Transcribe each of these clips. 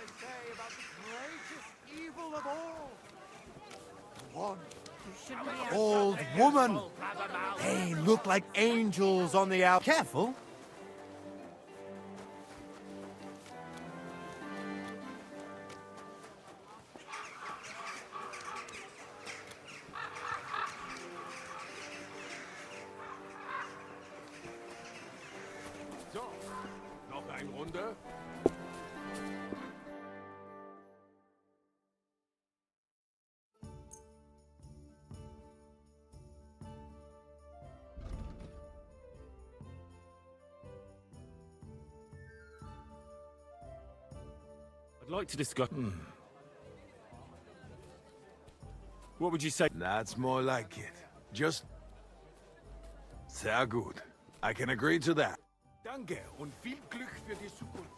I say about the greatest evil of all? One old woman. They look like angels on the out. Careful. So, noch eine Runde? I'd like to discuss... What would you say? That's more like it. Just... Sehr gut. I can agree to that. Danke und viel Glück für die Zukunft.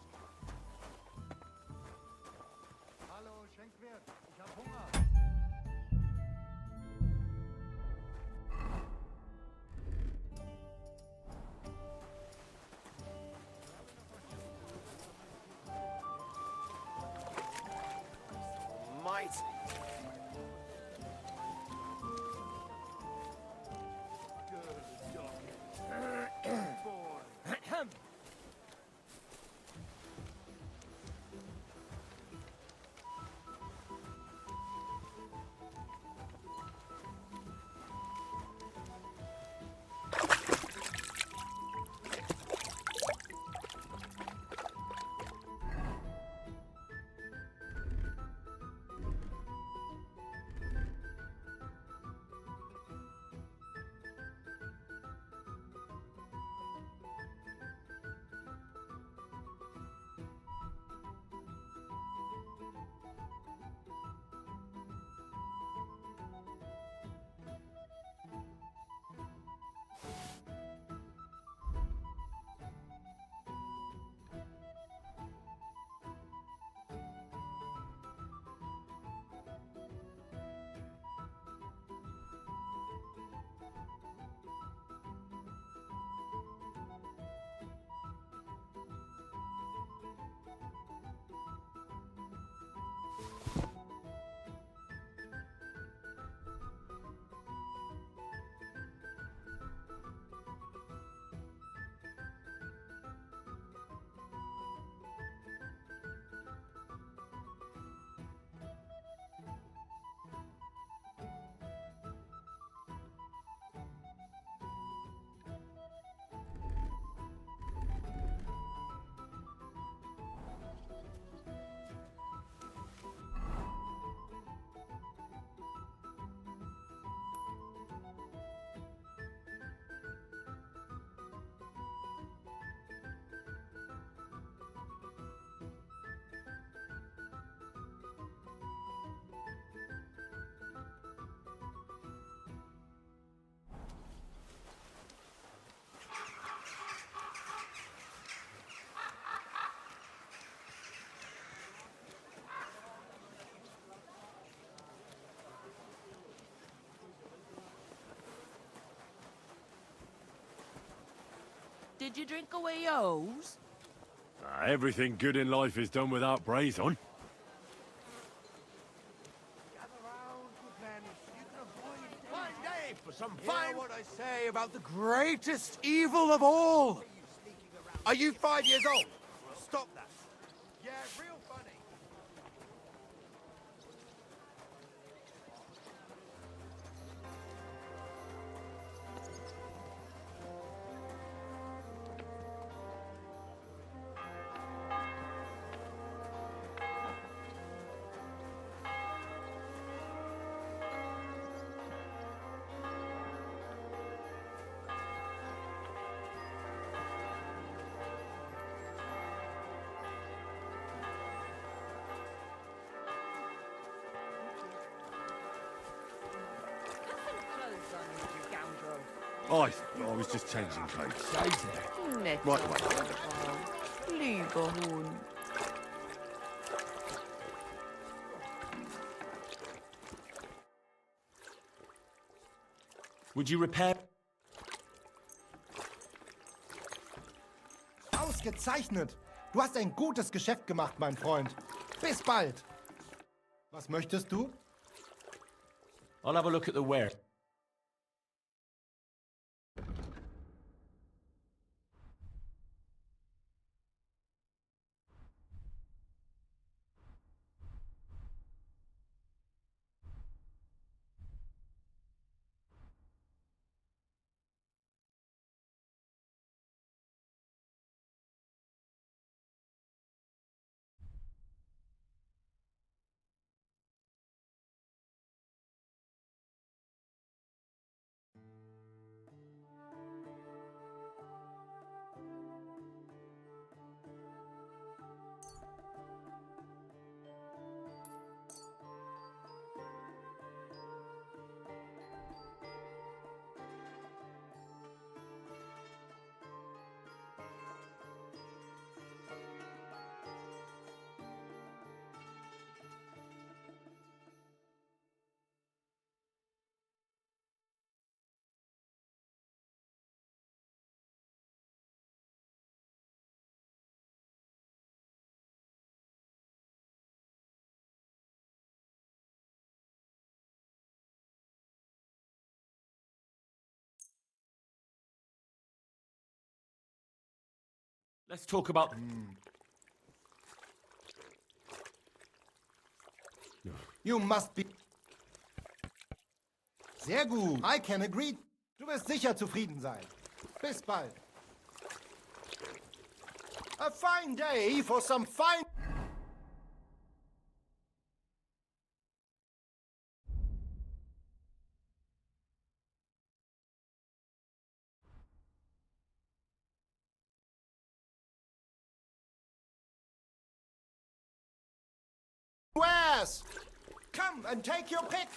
Hallo, Schenkwert. Ich hab Hunger. Mighty. Did you drink away yours? Everything good in life is done without brains on. Gather round, good men. You can avoid Fine day for some Hear what I say about the greatest evil of all. Are you 5 years old? Stop that. Yeah, real funny. I was just changing clothes. Nett. Right away. Lieber Hund. Would you repair? Ausgezeichnet! Du hast ein gutes Geschäft gemacht, mein Freund. Bis bald. Was möchtest du? I'll have a look at the ware. Let's talk about... You must be... Sehr gut. I can agree. Du wirst sicher zufrieden sein. Bis bald. A fine day for some fine... Wares! Come and take your pick!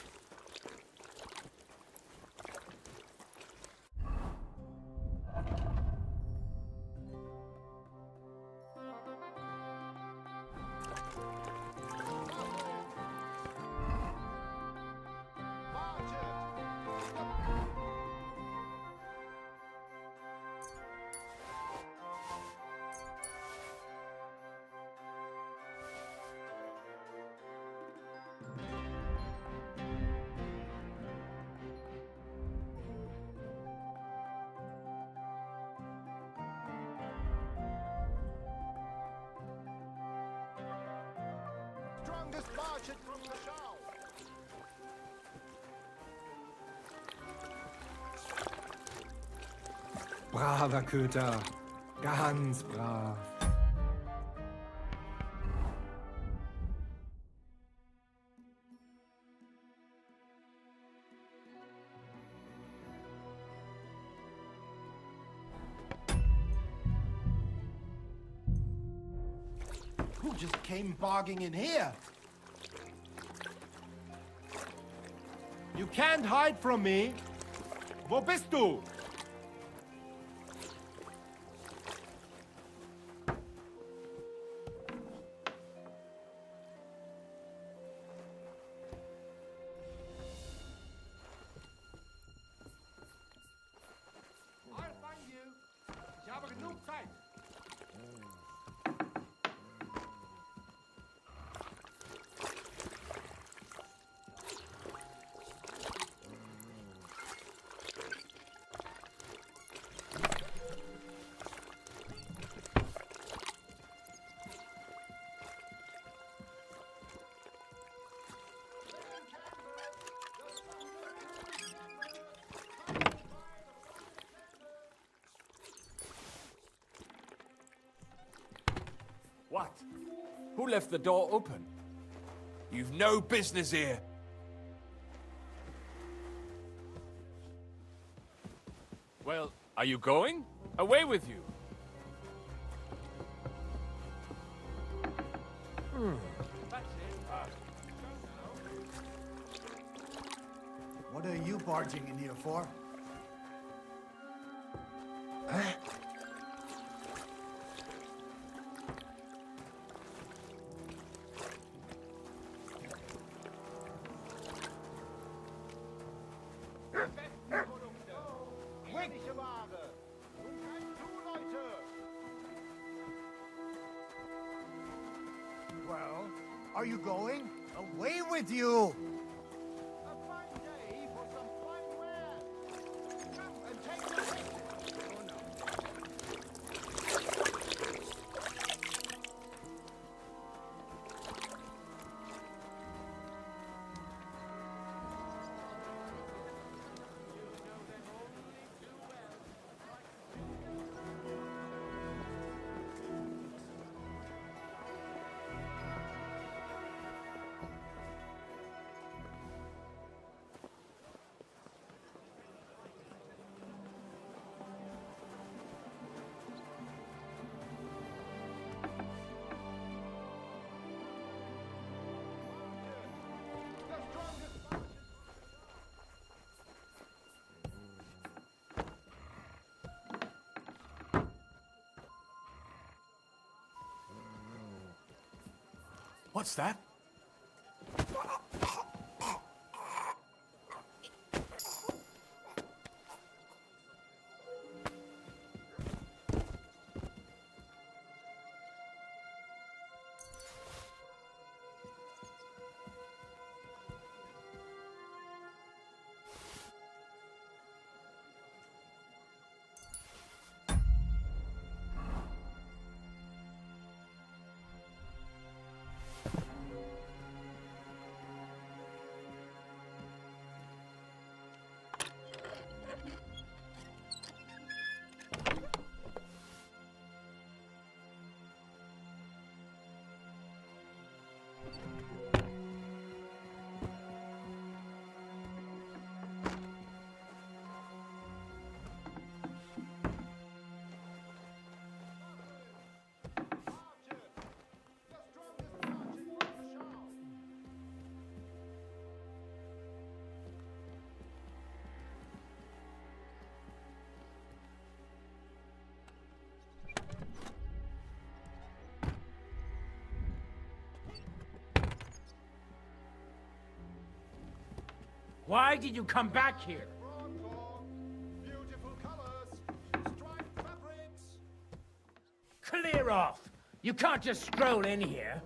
Strongest margin from the show. Braver Köter. Ganz brav. Who just came barging in here? You can't hide from me. Wo bist du? I'll find you. Ich habe genug Zeit. What? Who left the door open? You've no business here. Well, are you going? Away with you. What are you barging in here for? Well, Are you going? Away with you! A fine day for some fine wares. Come and take your pick. Oh no. What's that? Why did you come back here? Beautiful colors, striped fabrics. Clear off! You can't just stroll in here.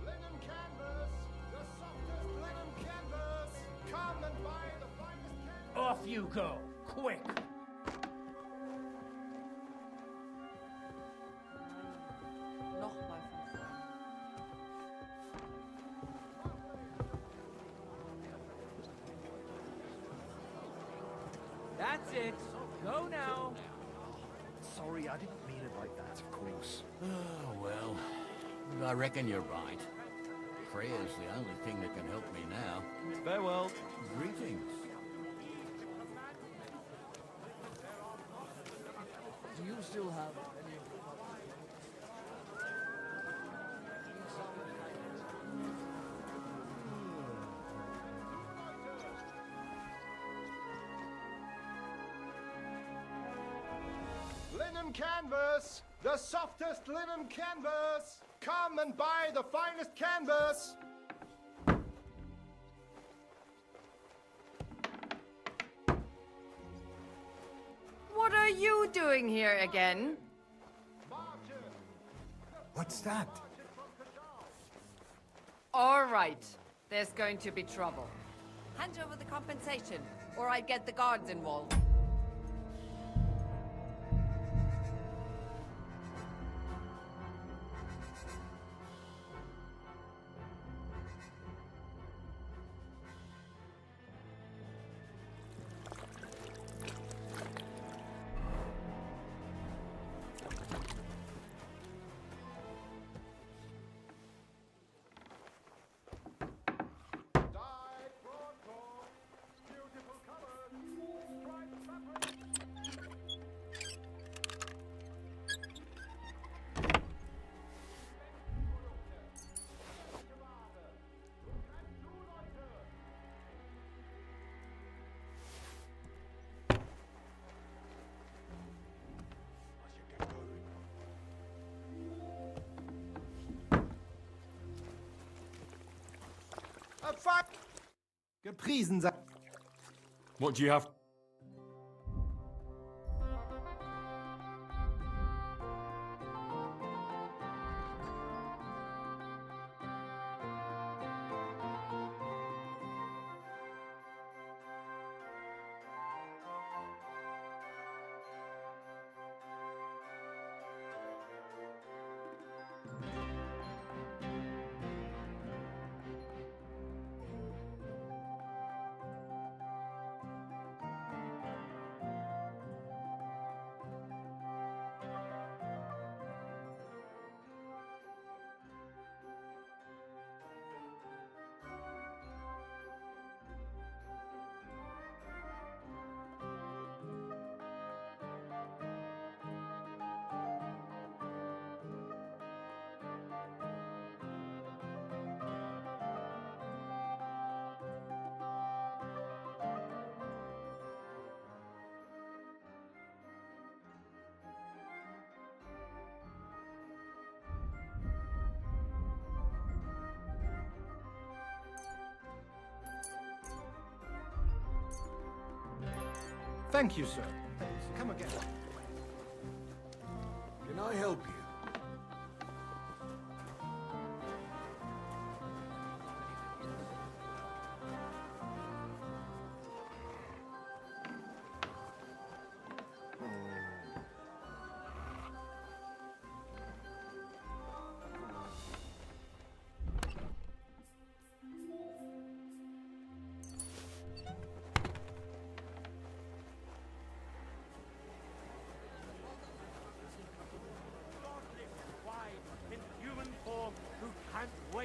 Linen canvas, the softest linen canvas. Come and buy the finest canvas. Off you go, quick! Nochmal von vorn. That's it. Go now. Sorry, I didn't mean it like that, of course. Oh, well, I reckon you're right. Prayer's the only thing that can help me now. Farewell. Greetings. Do you still have any? Linen canvas, the softest linen canvas. Come and buy the finest canvas. What are you doing here again? What's that? All right, there's going to be trouble. Hand over the compensation, or I get the guards involved. Dyed broadcloth, beautiful colors, striped fabric. Fuck! Gepriesen sei. What do you have? Thank you, sir. Thanks. Come again. Can I help you?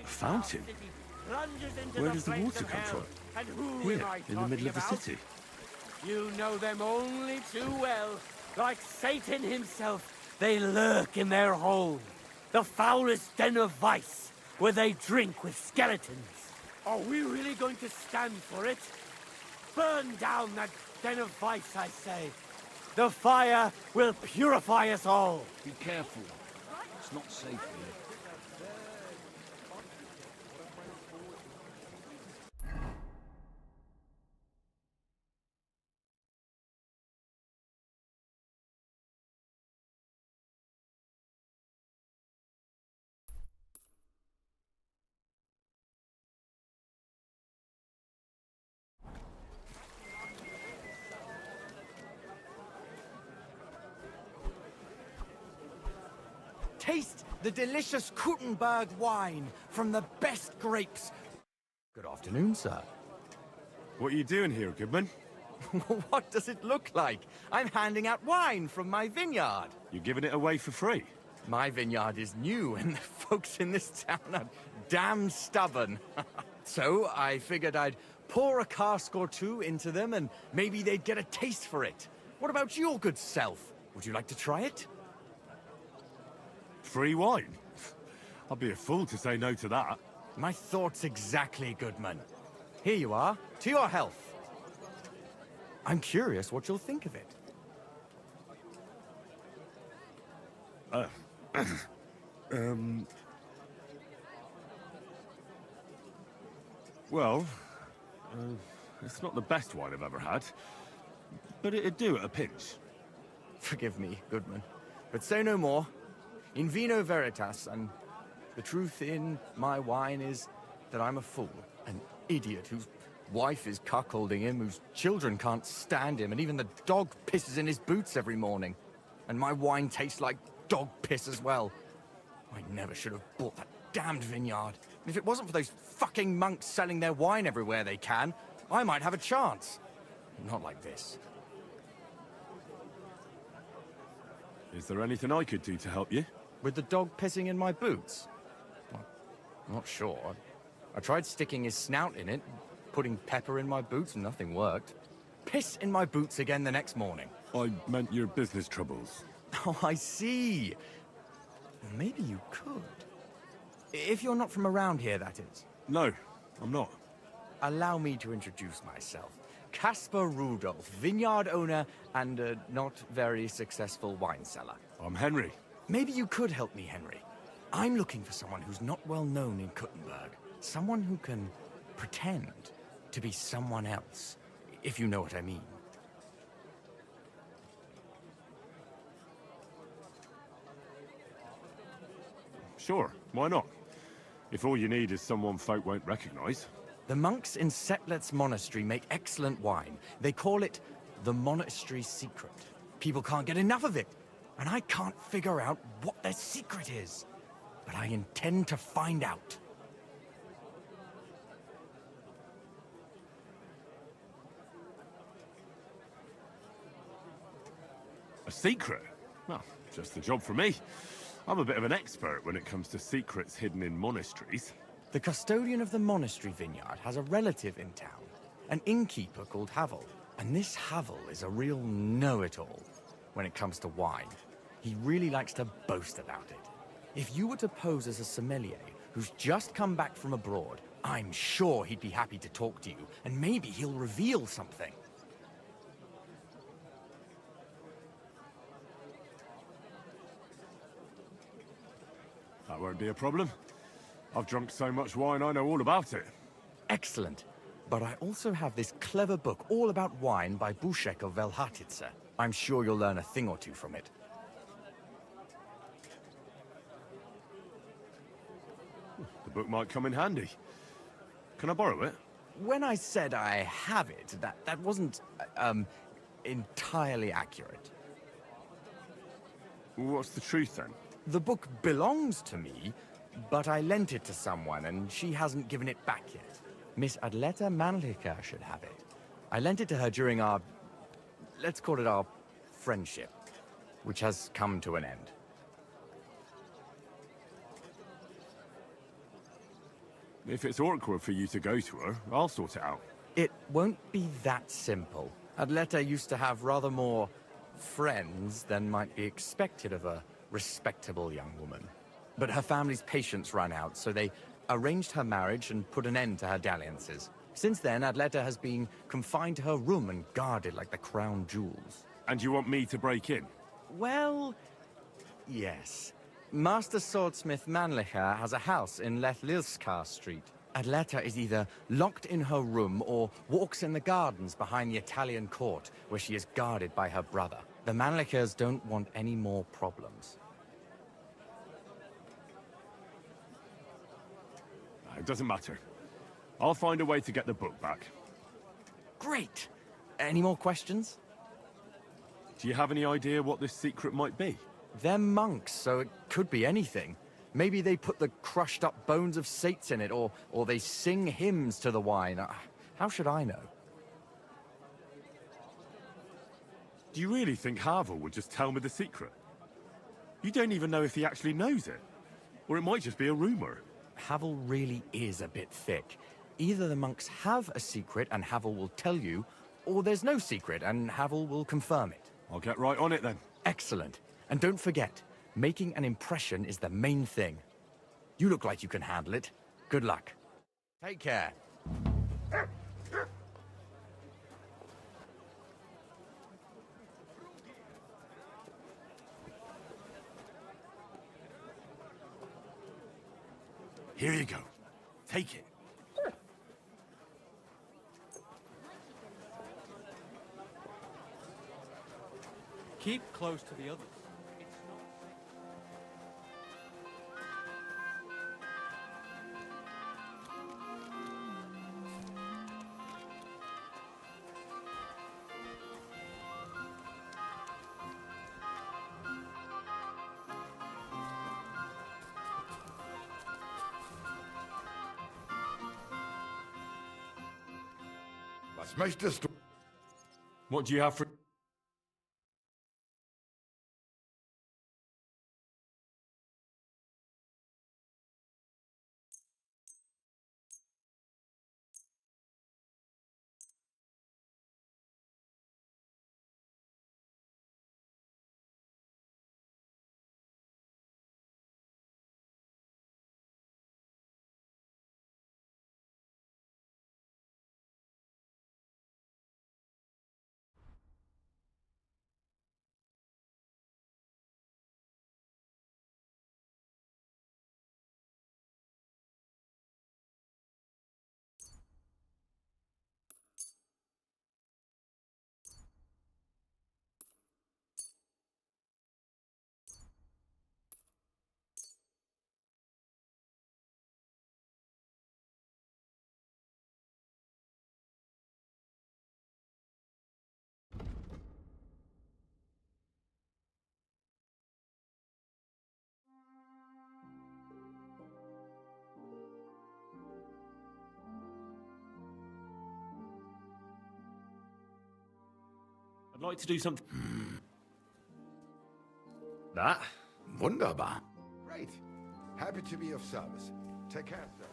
Fountain? Where does the water come from? Here, in the middle of the city. You know them only too well. Like Satan himself, they lurk in their hole. The foulest den of vice, where they drink with skeletons. Are we really going to stand for it? Burn down that den of vice, I say. The fire will purify us all. Be careful. It's not safe here. Taste the delicious Kuttenberg wine from the best grapes. Good afternoon, sir. What are you doing here, Goodman? What does it look like? I'm handing out wine from my vineyard. You're giving it away for free? My vineyard is new, and the folks in this town are damn stubborn. So I figured I'd pour a cask or two into them, and maybe they'd get a taste for it. What about your good self? Would you like to try it? Free wine? I'd be a fool to say no to that. My thoughts exactly, Goodman. Here you are, to your health. I'm curious what you'll think of it. Well, it's not the best wine I've ever had, but it'd do at a pinch. Forgive me, Goodman, but say no more. In vino veritas, and the truth in my wine is that I'm a fool, an idiot whose wife is cuckolding him, whose children can't stand him, and even the dog pisses in his boots every morning. And my wine tastes like dog piss as well. I never should have bought that damned vineyard. If it wasn't for those fucking monks selling their wine everywhere they can, I might have a chance. Not like this. Is there anything I could do to help you? With the dog pissing in my boots? Well, I'm not sure. I tried sticking his snout in it, putting pepper in my boots, and nothing worked. Piss in my boots again the next morning. I meant your business troubles. Oh, I see. Well, maybe you could. If you're not from around here, that is. No, I'm not. Allow me to introduce myself. Caspar Rudolph, vineyard owner and a not very successful wine seller. I'm Henry. Maybe you could help me, Henry. I'm looking for someone who's not well known in Kuttenberg. Someone who can pretend to be someone else, if you know what I mean. Sure, why not? If all you need is someone folk won't recognize. The monks in Setlet's monastery make excellent wine. They call it the monastery secret. People can't get enough of it, and I can't figure out what their secret is. But I intend to find out. A secret? Well, just the job for me. I'm a bit of an expert when it comes to secrets hidden in monasteries. The custodian of the monastery vineyard has a relative in town, an innkeeper called Havel. And this Havel is a real know-it-all when it comes to wine. He really likes to boast about it. If you were to pose as a sommelier who's just come back from abroad, I'm sure he'd be happy to talk to you, and maybe he'll reveal something. That won't be a problem. I've drunk so much wine I know all about it. Excellent. But I also have this clever book all about wine by Bushek of Velhatitze. I'm sure you'll learn a thing or two from it. The book might come in handy. Can I borrow it? When I said I have it, that wasn't, entirely accurate. What's the truth then? The book belongs to me, but I lent it to someone, and she hasn't given it back yet. Miss Adleta Manlika should have it. I lent it to her during our, let's call it our friendship, which has come to an end. If it's awkward for you to go to her, I'll sort it out. It won't be that simple. Adleta used to have rather more friends than might be expected of a respectable young woman. But her family's patience ran out, so they arranged her marriage and put an end to her dalliances. Since then, Adleta has been confined to her room and guarded like the crown jewels. And you want me to break in? Well, yes. Master Swordsmith Manlicher has a house in Lethlilskar Street. Adleta is either locked in her room or walks in the gardens behind the Italian court, where she is guarded by her brother. The Manlichers don't want any more problems. It doesn't matter. I'll find a way to get the book back. Great! Any more questions? Do you have any idea what this secret might be? They're monks, so it could be anything. Maybe they put the crushed up bones of saints in it, or they sing hymns to the wine. How should I know? Do you really think Havel would just tell me the secret? You don't even know if he actually knows it. Or it might just be a rumor. Havel really is a bit thick. Either the monks have a secret and Havel will tell you, or there's no secret and Havel will confirm it. I'll get right on it then. Excellent. And don't forget, making an impression is the main thing. You look like you can handle it. Good luck. Take care. Here you go. Take it. Keep close to the others. Was möchtest du? What do you have for... I'd like to do something... That? Wunderbar. Great. Happy to be of service. Take care, sir.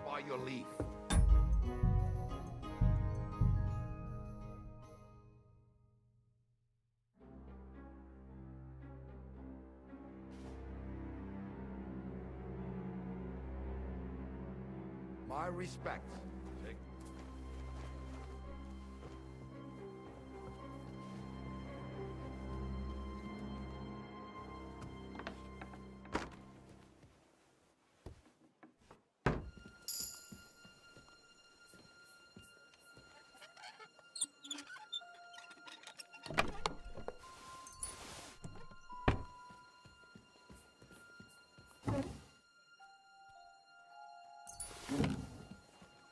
By your leave. My respects.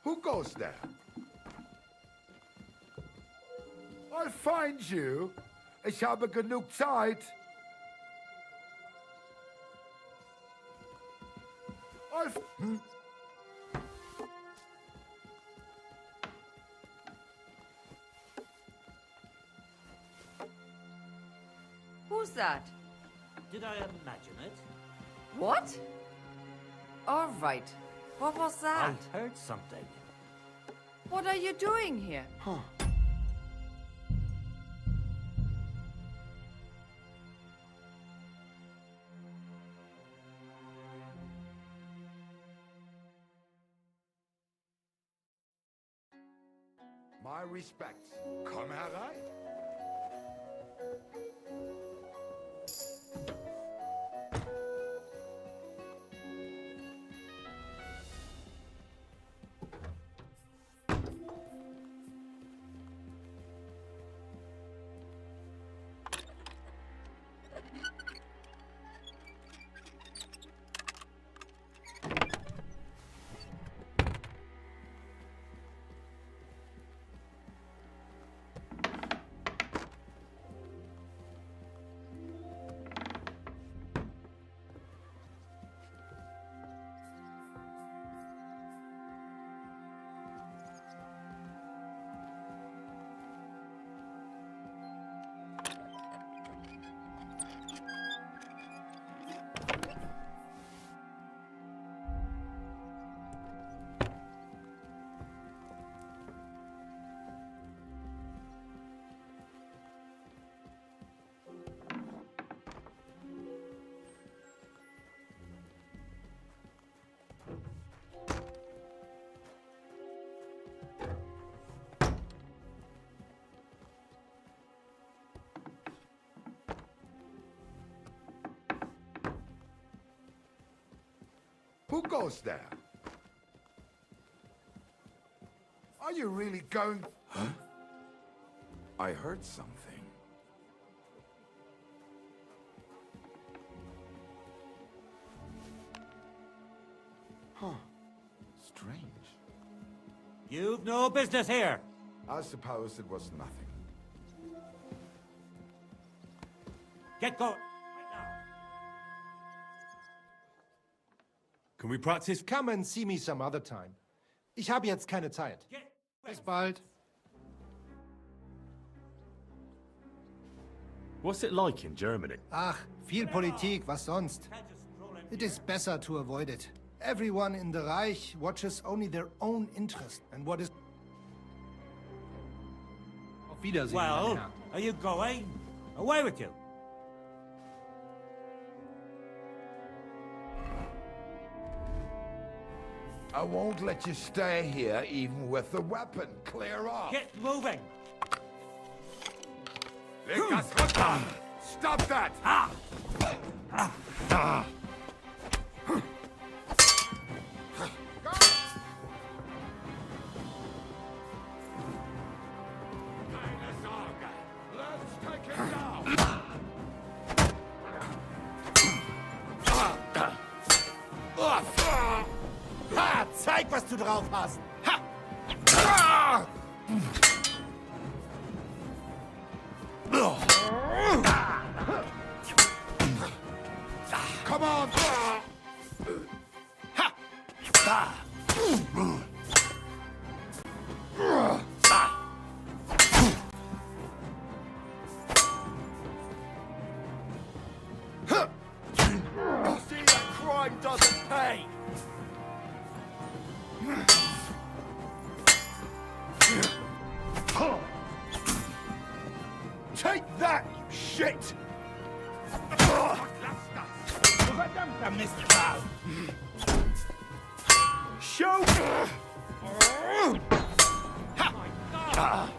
Who goes there? I'll find you. Ich habe genug Zeit. Who's that? Did I imagine it? What? All right. What was that? I heard something. What are you doing here? My respects. Komm herein. Who goes there? Are you really going? Huh? I heard something. Huh. Strange. You've no business here. I suppose it was nothing. Get going. Can we practice? Come and see me some other time. Ich habe jetzt keine Zeit. Bis bald. What's it like in Germany? Ach, viel Politik, was sonst? It is better to avoid it. Everyone in the Reich watches only their own interest and what is... Auf Wiedersehen, mein Well, Herr. are you going? Away with you. I won't let you stay here even with the weapon. Clear off. Get moving. Leg das runter! Stop that! Keine Sorge. Let's take him down. Ha! Zeig, was du drauf hast! Ha! Come on! See that crime doesn't pay! Take that, you shit! Verdammter Mistkerl! Show!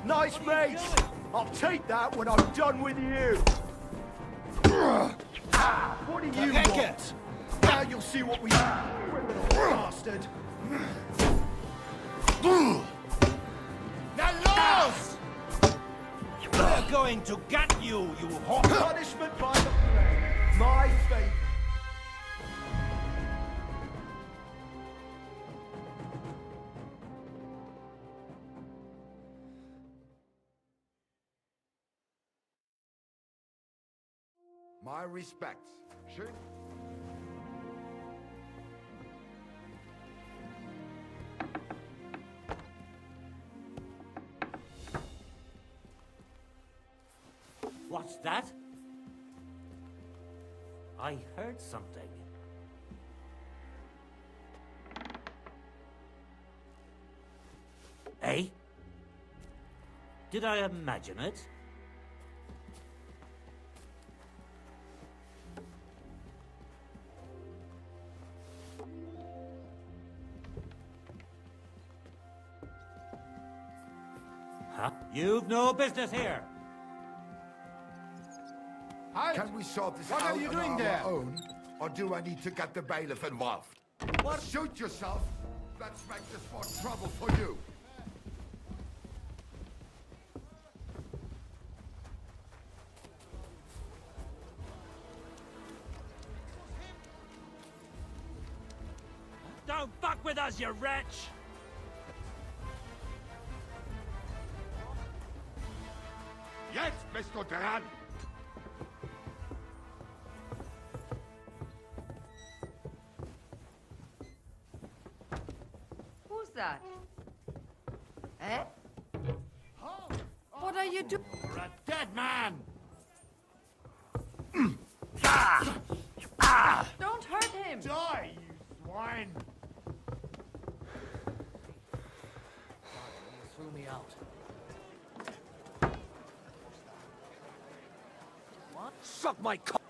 Nice, mate! I'll take that when I'm done with you! What do you want? Now you'll see what we criminal bastard! Na los! We're going to gut you, you whore! Punishment by the flame! My fate! My respects. Schön. What's that? I heard something. Eh? Did I imagine it? Huh? You've no business here! Halt! Can we sort this What out are you on doing our there? own? Or do I need to get the bailiff involved? What? Shoot yourself! Let's make this more trouble for you! Don't fuck with us, you wretch! Jetzt bist du dran! Who's that? Eh? What are you doing? You're a dead man! Don't hurt him! Die, you swine! You threw me out. What? Suck my cock!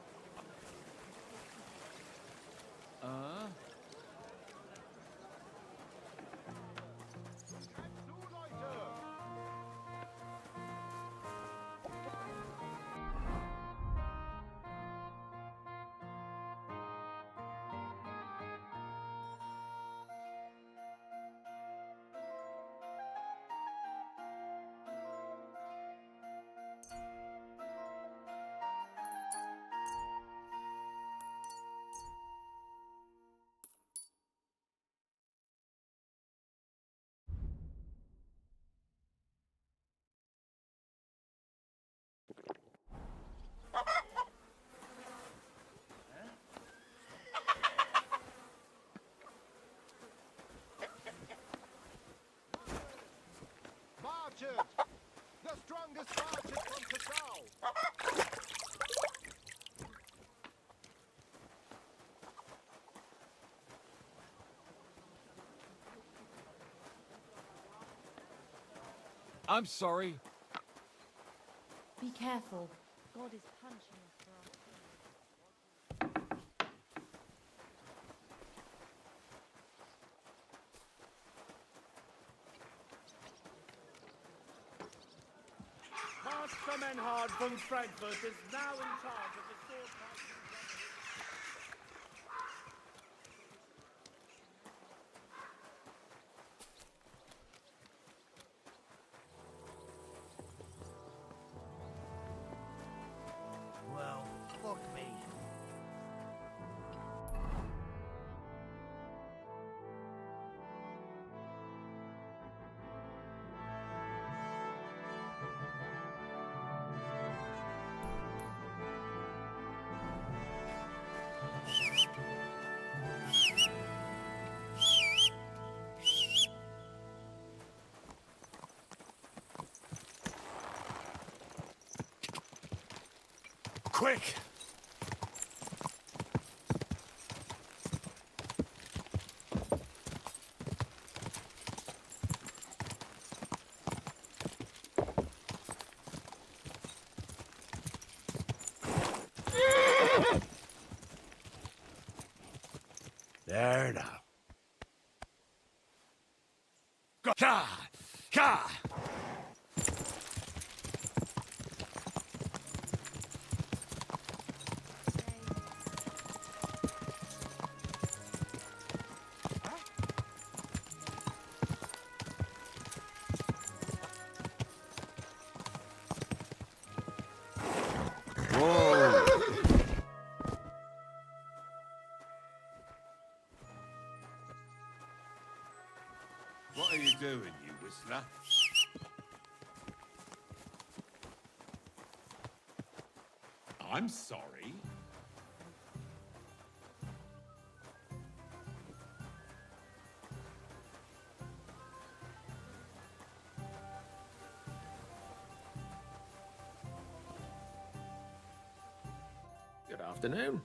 Marchers! The strongest marchers from Cacao! I'm sorry. Be careful. God is punishing us for our sins. Master Menhard von Frankfurt is now in charge of the sword fighting. Well, fuck me. Quick! There now. Go. Ka! Ka! What are you doing, you whistler? I'm sorry. Afternoon.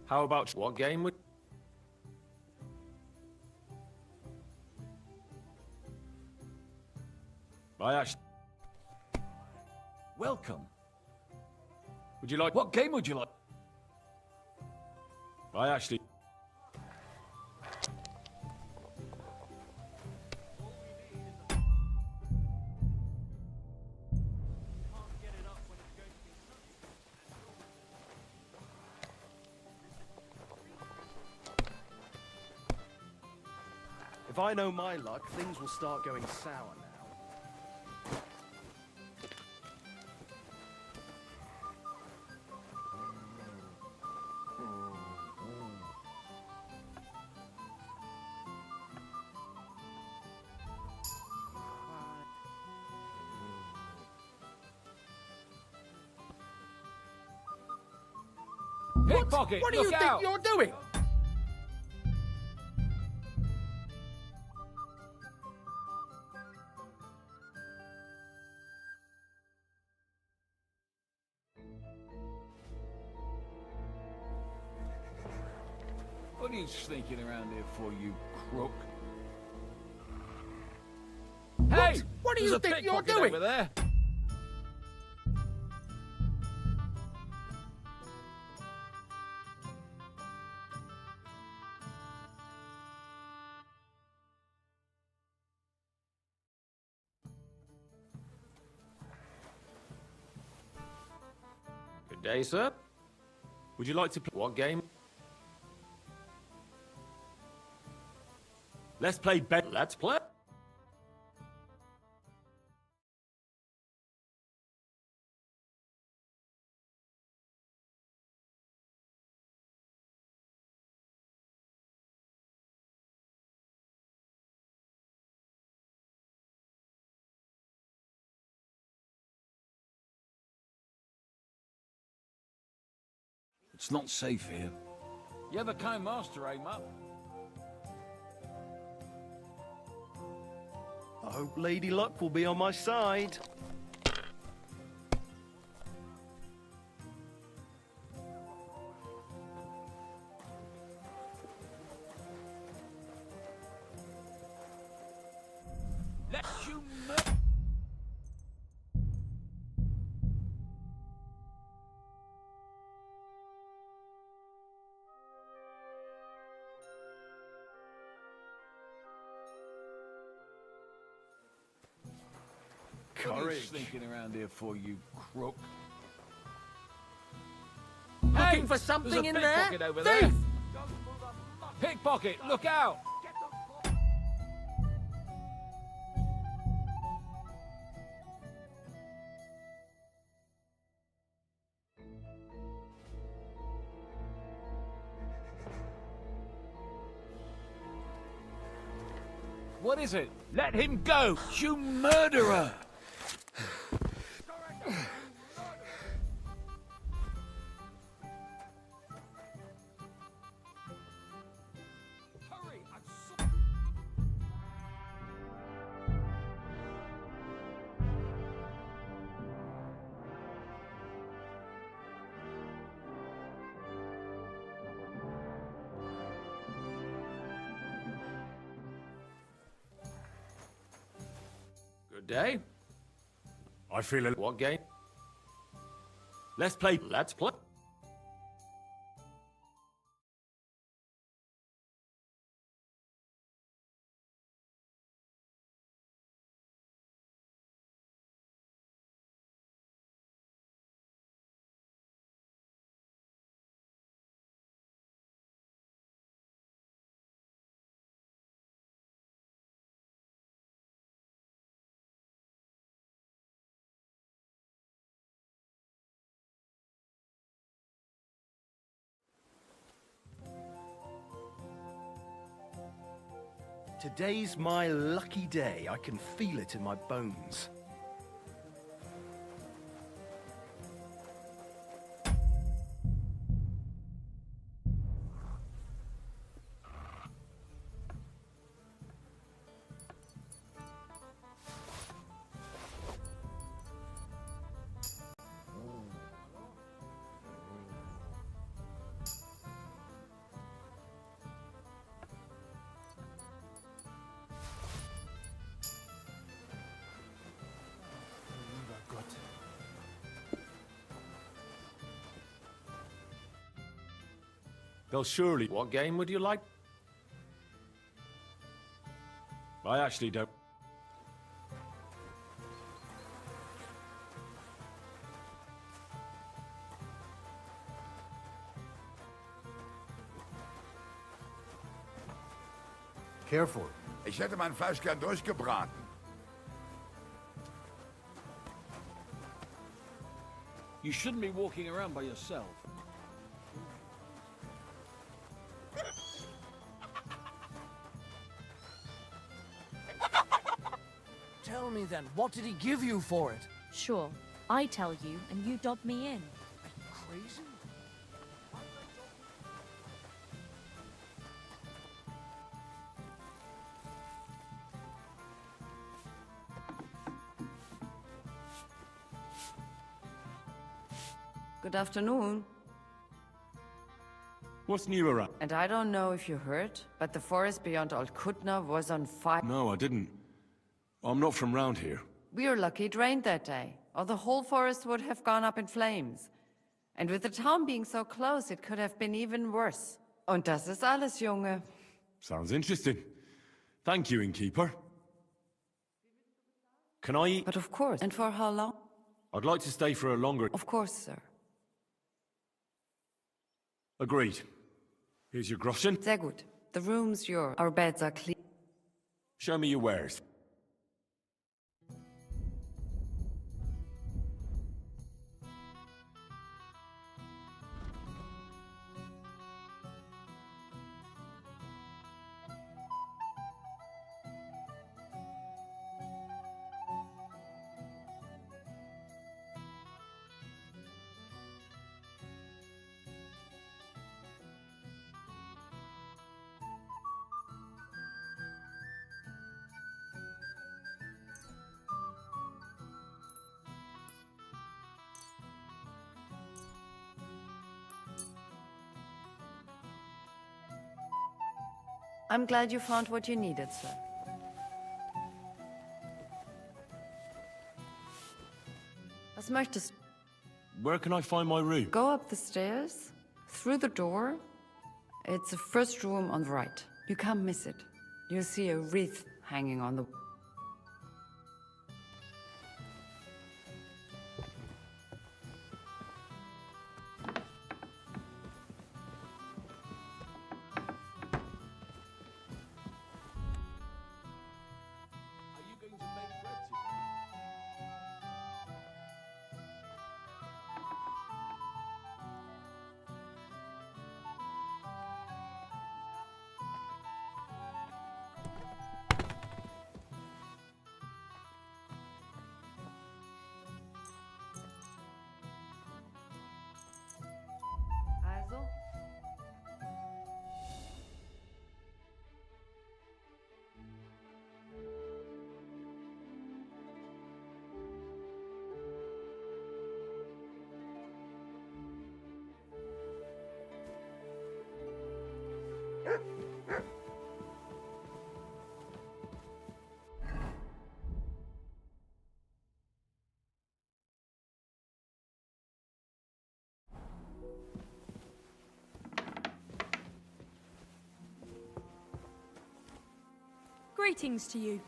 How about what game would... I actually... Welcome. Would you like... What game would you like? I actually... If I know my luck, things will start going sour now. Pickpocket! What do you think you're doing? What are you sneaking around here for, you crook? Hey! What do you There's a think you're pickpocket doing? over there. Good day, sir. Would you like to play what game? Let's play bet. Let's play. It's not safe here. You're the kind master, eh, Mutt? I hope Lady Luck will be on my side. Let you What are you sneaking around here for, you crook? Looking for something in there? Pickpocket over there. Pickpocket, look out! What is it? Let him go, you murderer! Good day. I feel a... What game? Let's play. Let's play. Today's my lucky day. I can feel it in my bones. They'll surely... What game would you like? I actually don't... Careful. Ich hätte mein Fleisch gern durchgebraten. You shouldn't be walking around by yourself. Tell me then, what did he give you for it? Sure, I tell you, and you dob me in. Are you crazy? Good afternoon. What's new around? And I don't know if you heard, but the forest beyond Alkutna was on fire. No, I didn't. I'm not from round here. We are lucky it rained that day, or the whole forest would have gone up in flames. And with the town being so close, it could have been even worse. Und das ist alles, Junge. Sounds interesting. Thank you, innkeeper. Can I eat? But of course. And for how long? I'd like to stay for a longer... Of course, sir. Agreed. Here's your groschen. Sehr gut. The room's yours. Our beds are clean. Show me your wares. I'm glad you found what you needed, sir. Was möchtest du? Where can I find my room? Go up the stairs, through the door. It's the first room on the right. You can't miss it. You'll see a wreath hanging on the... Also? Greetings to you.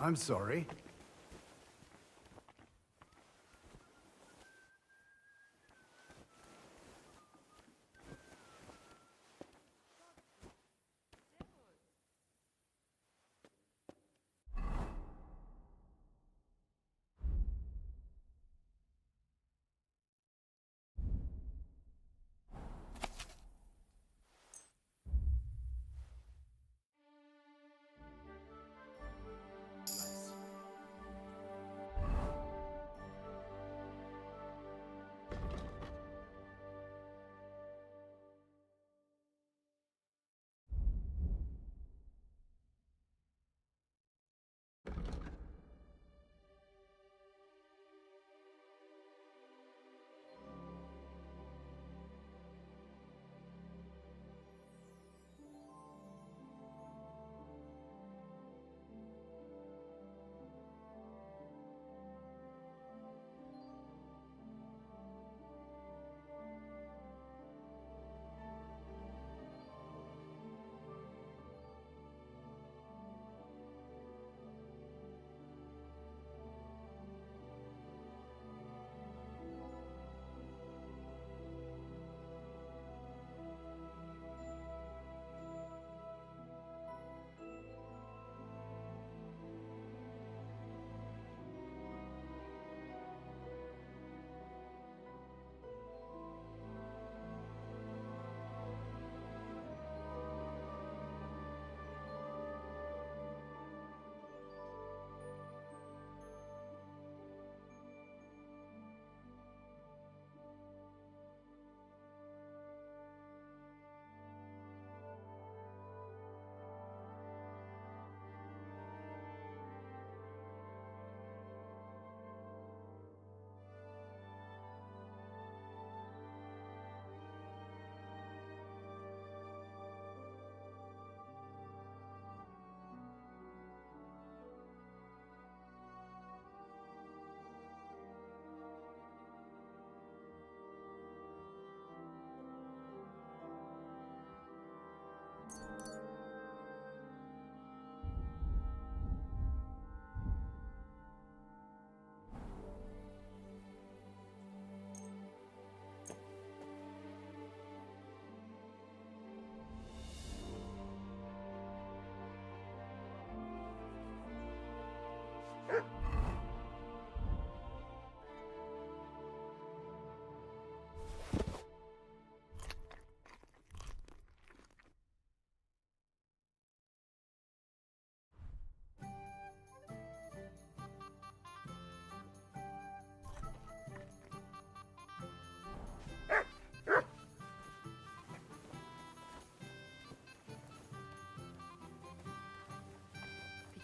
I'm sorry.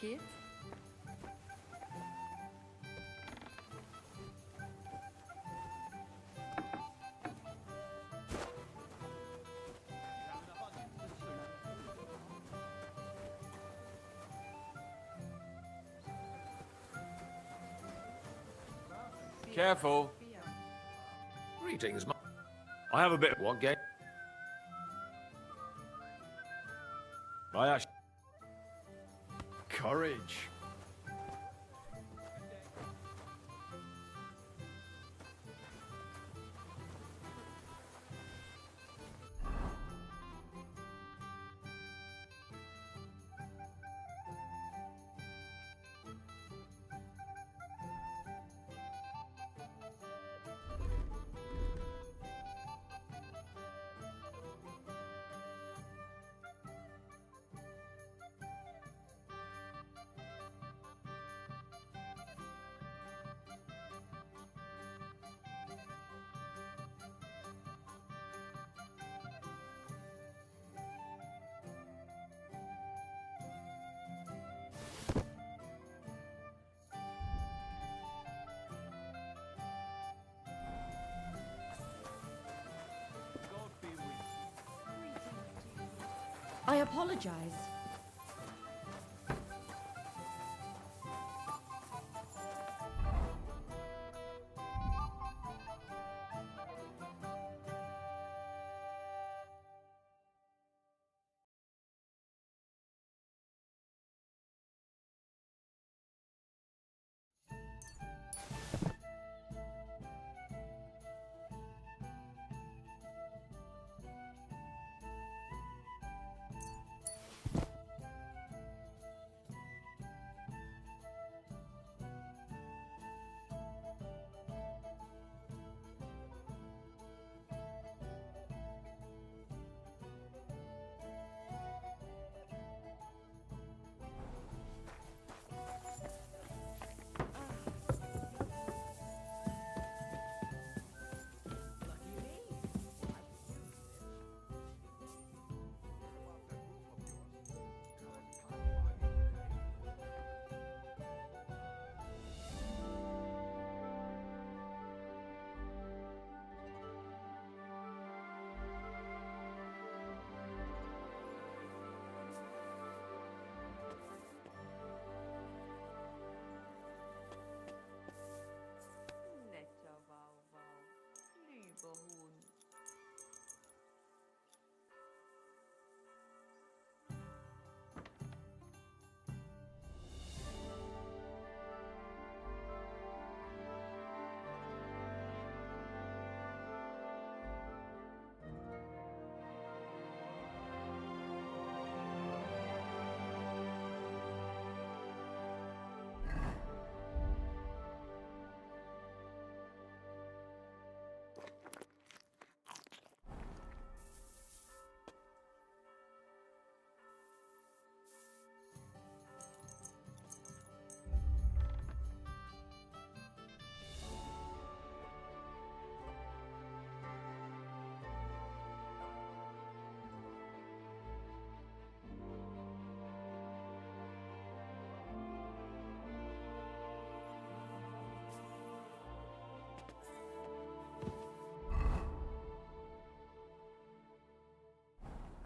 geht's? Careful. Greetings, I have a bit. what game? I actually. Courage. I apologize.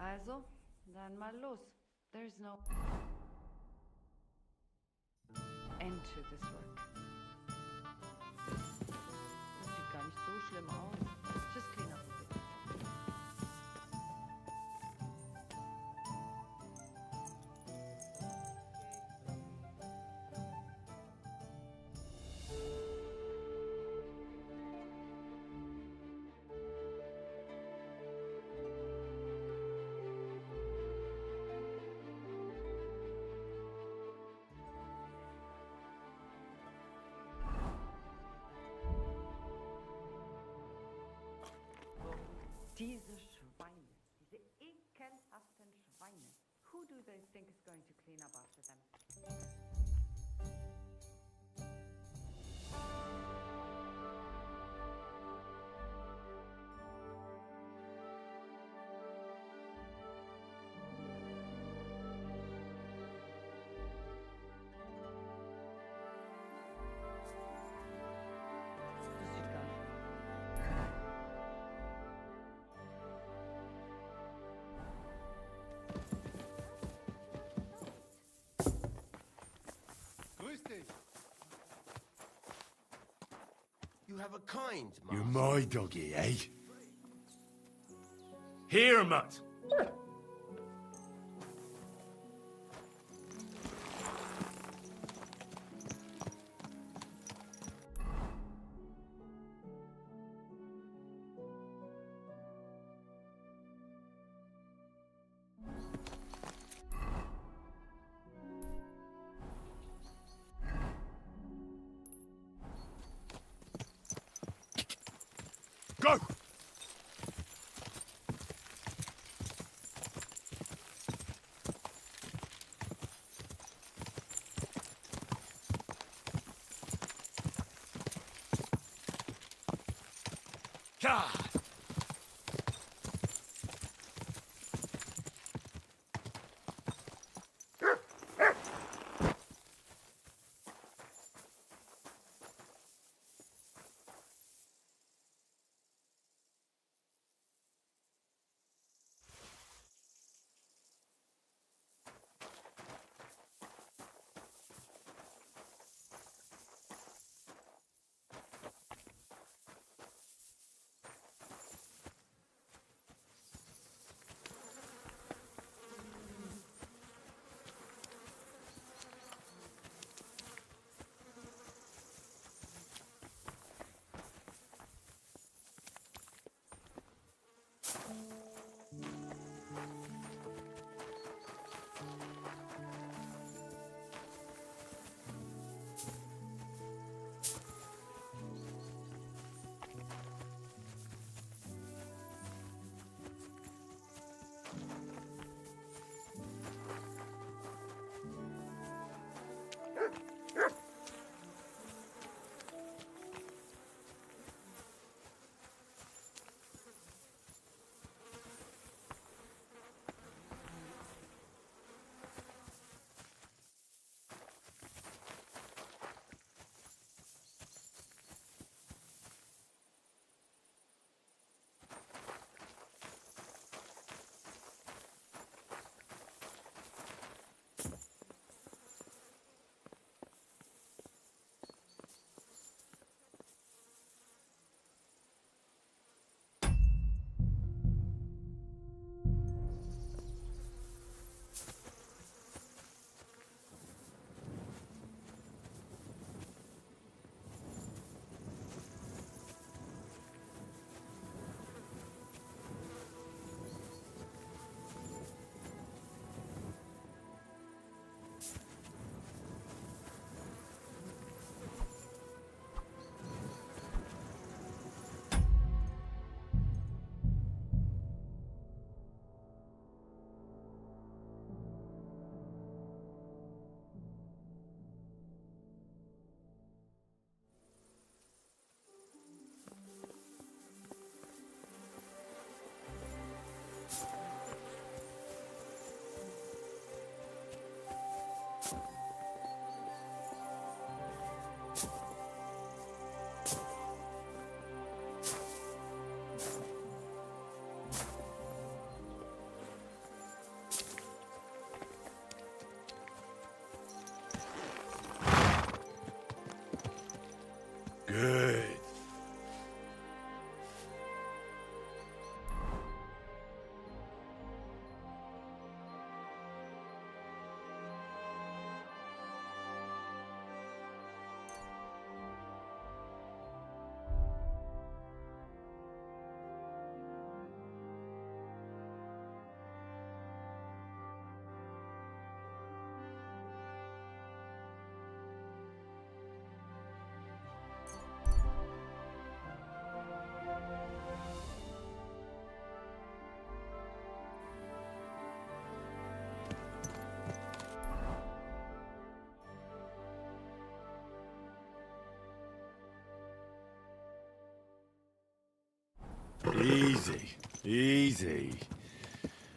Also, dann mal los. There's no end to this work. Das sieht gar nicht so schlimm aus. Just clean up a bit. Diese Schweine, diese ekelhaften Schweine. Who do they think is going to clean up after them? You have a kind master. You're my doggy, eh? Here, Mutt! Go! God! Good. Easy, easy.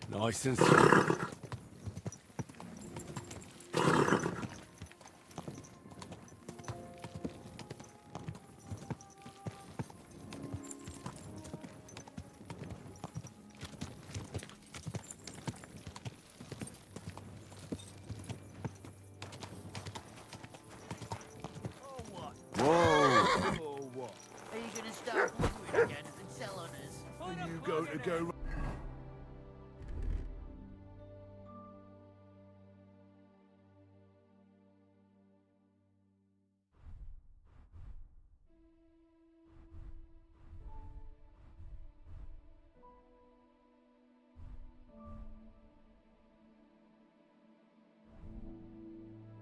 Nice and slow. Whoa! Oh, what? going to go...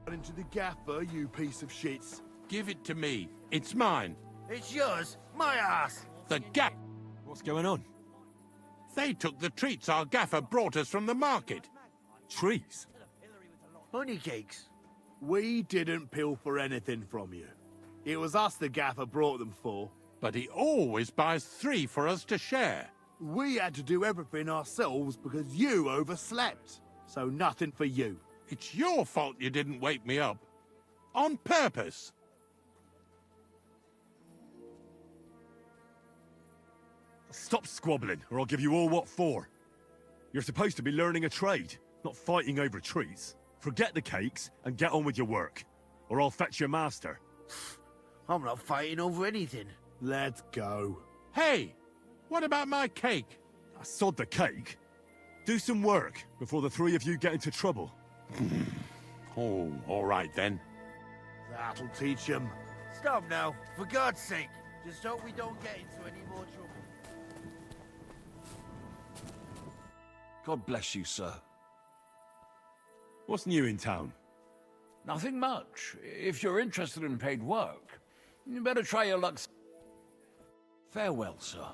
into the gaffer, you piece of shits. Give it to me. It's mine. It's yours. My ass. The gaff... What's going on? They took the treats our gaffer brought us from the market. Trees? Honey cakes. We didn't pilfer anything from you. It was us the gaffer brought them for. But he always buys 3 for us to share. We had to do everything ourselves because you overslept. So nothing for you. It's your fault you didn't wake me up. On purpose. Stop squabbling, or I'll give you all what for. You're supposed to be learning a trade, not fighting over trees. Forget the cakes and get on with your work, or I'll fetch your master. I'm not fighting over anything. Let's go. Hey, what about my cake? I sod the cake. Do some work before the 3 of you get into trouble. Oh, all right then. That'll teach him. Stop now, for God's sake. Just hope we don't get into any more trouble. God bless you, sir. What's new in town? Nothing much. If you're interested in paid work, you better try your luck. Farewell, sir.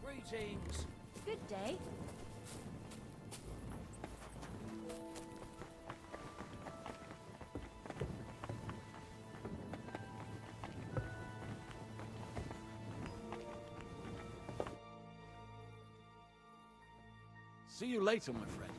Greetings. Good day. See you later, my friend.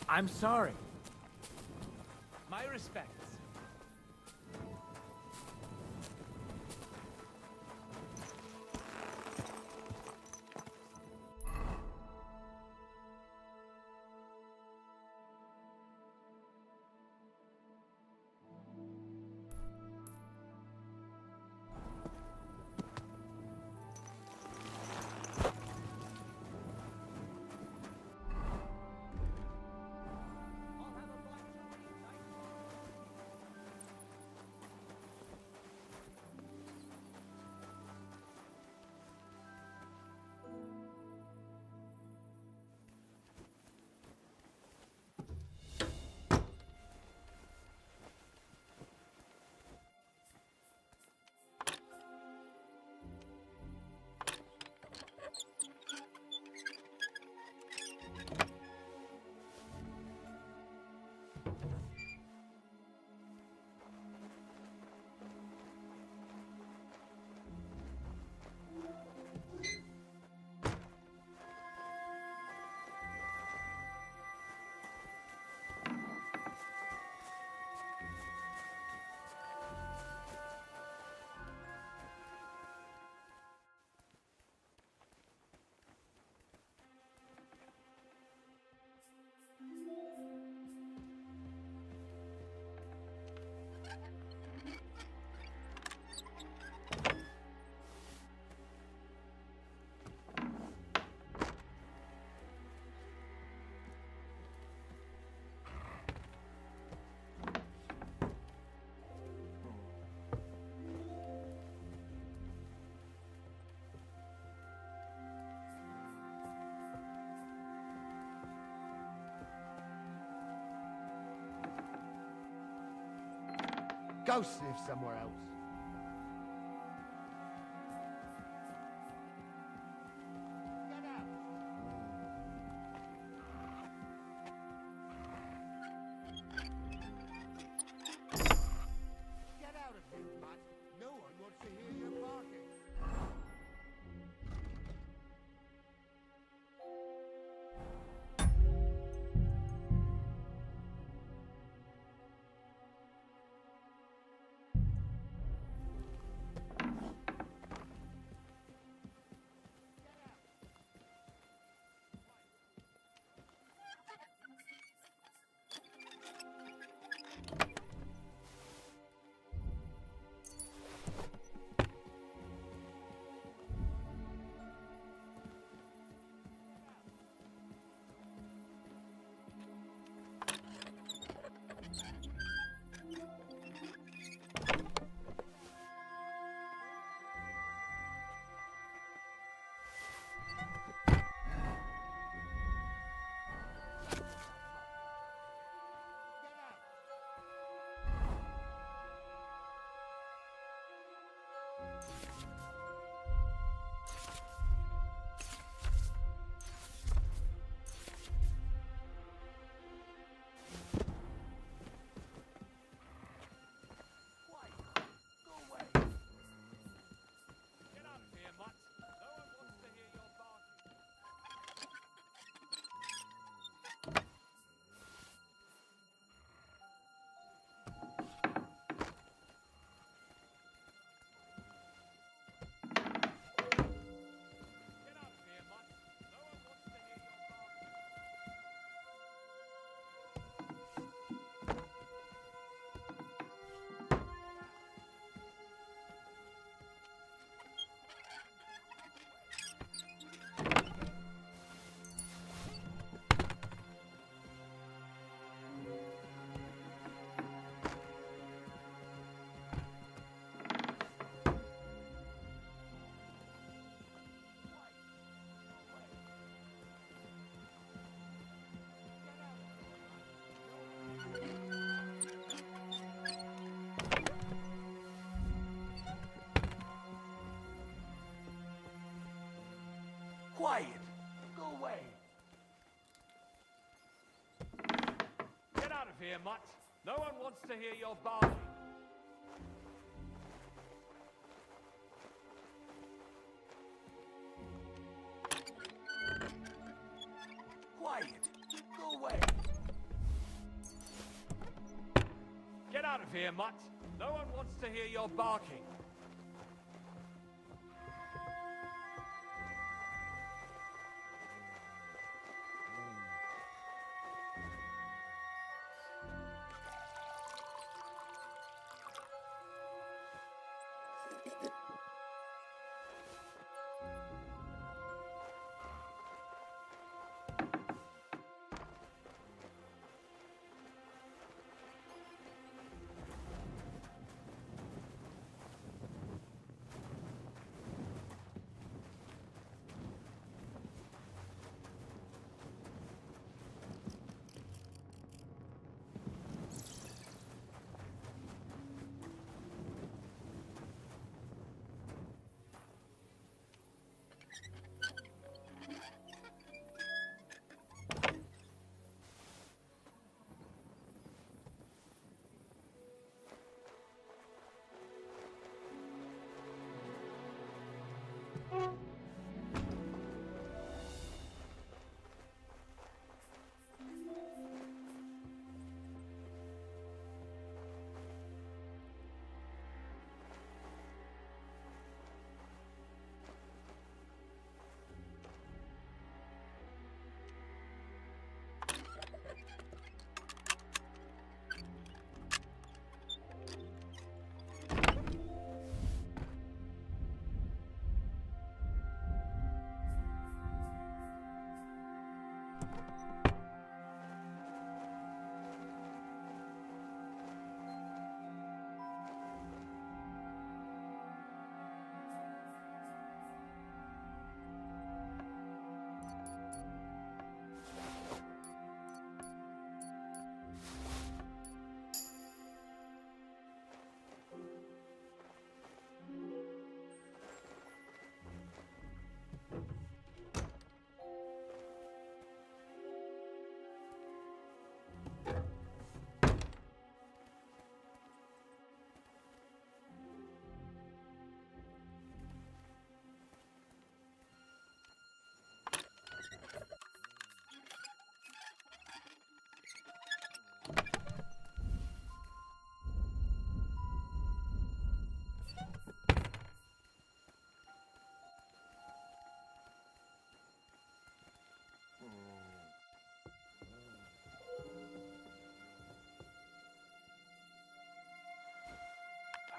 I'm sorry. My respects. Go sniff somewhere else. Get out of here, Matt. No one wants to hear you barking. here, mutt. No one wants to hear your barking. Quiet. Go away. Get out of here, mutt. No one wants to hear your barking.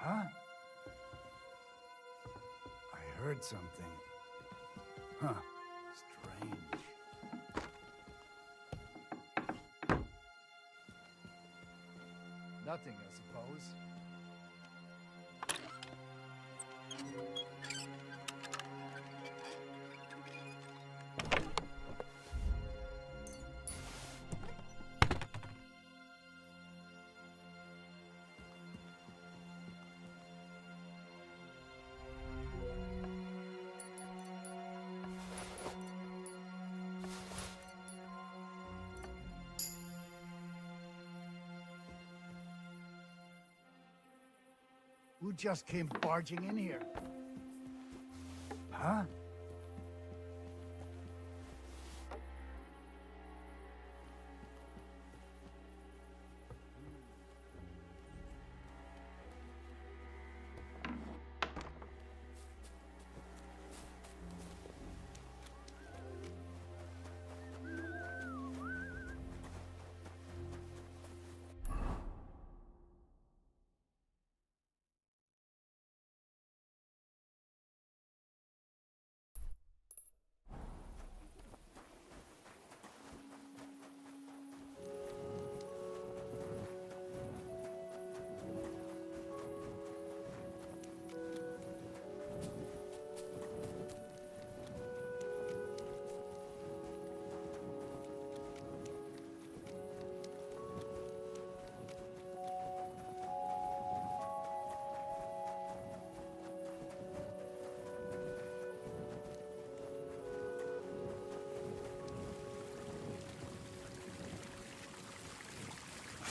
Huh? I heard something. Huh. Strange. Nothing, I suppose. Who just came barging in here? Huh?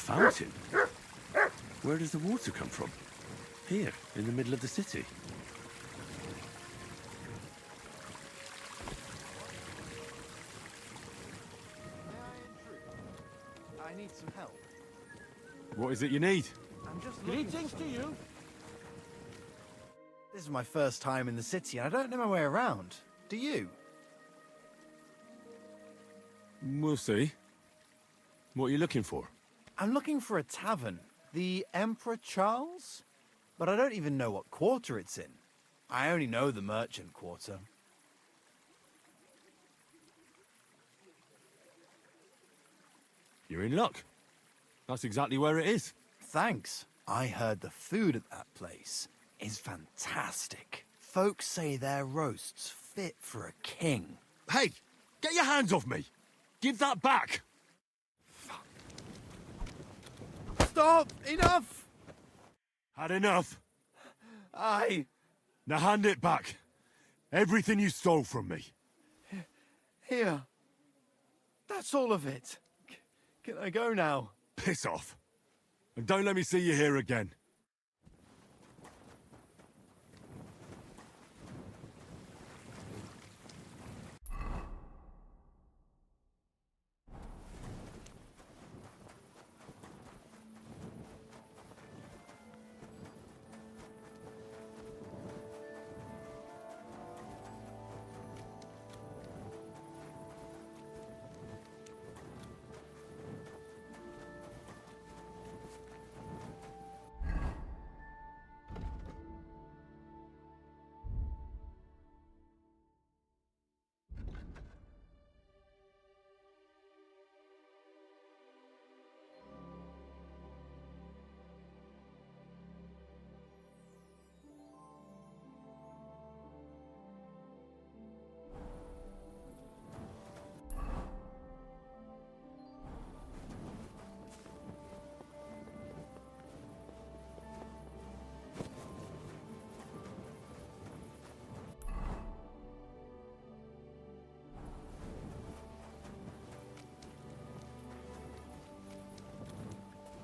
fountain? Where does the water come from? Here, in the middle of the city. I need some help. What is it you need? I'm just Greetings to you. This is my first time in the city, and I don't know my way around. Do you? We'll see. What are you looking for? I'm looking for a tavern. The Emperor Charles? But I don't even know what quarter it's in. I only know the merchant quarter. You're in luck. That's exactly where it is. Thanks. I heard the food at that place is fantastic. Folks say their roasts fit for a king. Hey, get your hands off me! Give that back! Stop! Enough! Had enough? Now hand it back. Everything you stole from me. Here. That's all of it. Can I go now? Piss off. And don't let me see you here again.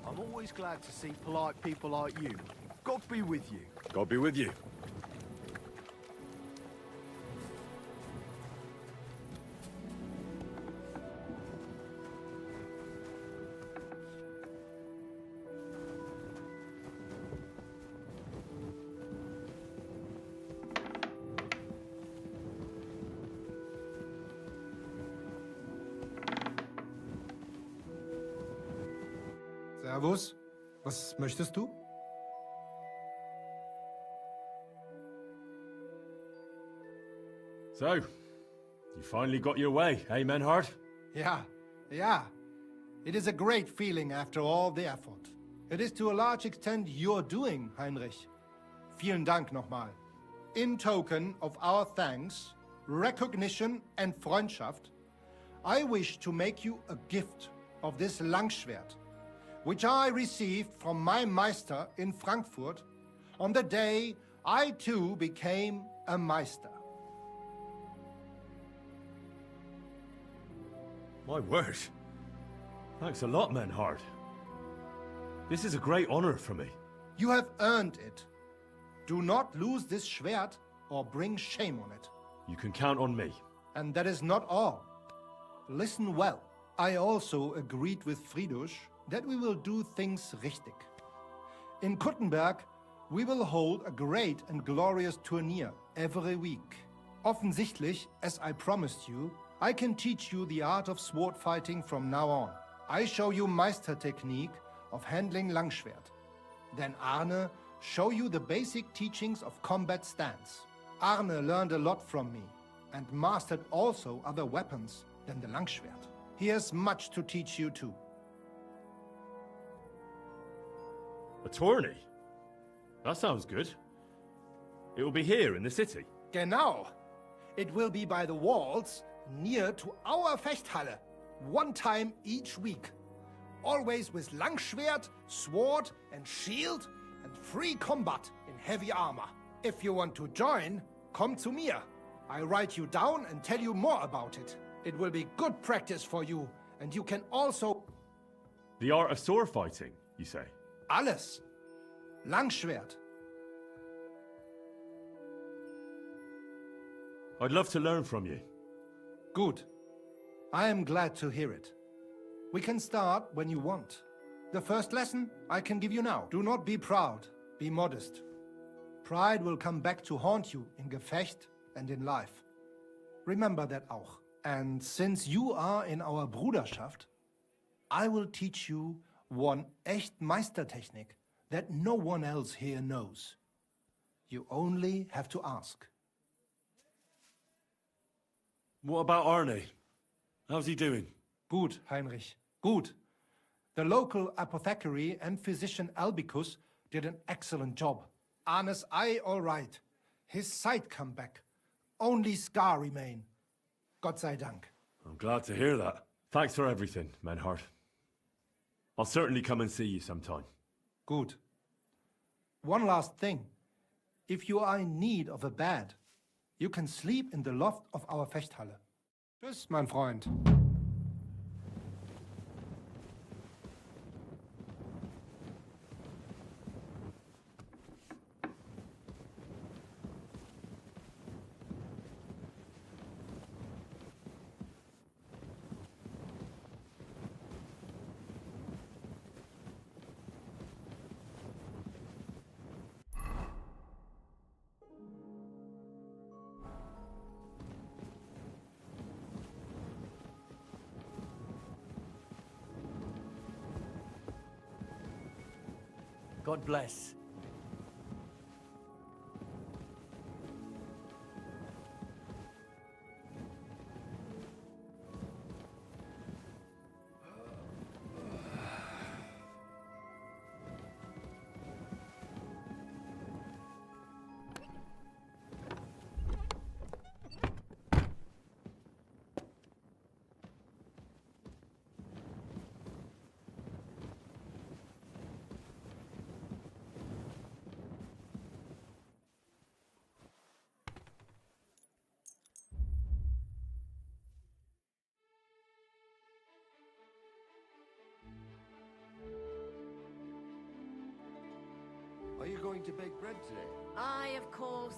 I'm always glad to see polite people like you. God be with you. God be with you. Servus. Was möchtest du? So, you finally got your way, eh, Menhard? Yeah. It is a great feeling after all the effort. It is to a large extent your doing, Heinrich. Vielen Dank nochmal. In token of our thanks, recognition and Freundschaft, I wish to make you a gift of this Langschwert, which I received from my Meister in Frankfurt on the day I too became a Meister. My word. Thanks a lot, Menhard. This is a great honor for me. You have earned it. Do not lose this Schwert or bring shame on it. You can count on me. And that is not all. Listen well. I also agreed with Friedrich that we will do things richtig. In Kuttenberg, we will hold a great and glorious tourney every week. Offensichtlich, as I promised you, I can teach you the art of sword fighting from now on. I show you Meistertechnique of handling Langschwert. Then Arne show you the basic teachings of combat stance. Arne learned a lot from me and mastered also other weapons than the Langschwert. He has much to teach you too. A tourney? That sounds good. It will be here in the city. Genau. It will be by the walls near to our Fechthalle, one time each week. Always with Langschwert, sword and shield and free combat in heavy armor. If you want to join, come to me. I write you down and tell you more about it. It will be good practice for you, and you can also... The art of sword fighting, you say? Alles. Langschwert. I'd love to learn from you. Good. I am glad to hear it. We can start when you want. The first lesson I can give you now. Do not be proud, be modest. Pride will come back to haunt you in Gefecht and in life. Remember that auch. And since you are in our Bruderschaft, I will teach you one echt Meistertechnik that no one else here knows. You only have to ask. What about Arne? How's he doing? Gut, Heinrich, gut. The local apothecary and physician Albicus did an excellent job. Arne's eye all right. His sight come back. Only scar remain. Gott sei Dank. I'm glad to hear that. Thanks for everything, Menhart. I'll certainly come and see you sometime. Good. One last thing. If you are in need of a bed, you can sleep in the loft of our Fechthalle. Tschüss, mein Freund. God bless. Are you going to bake bread today? Aye, of course.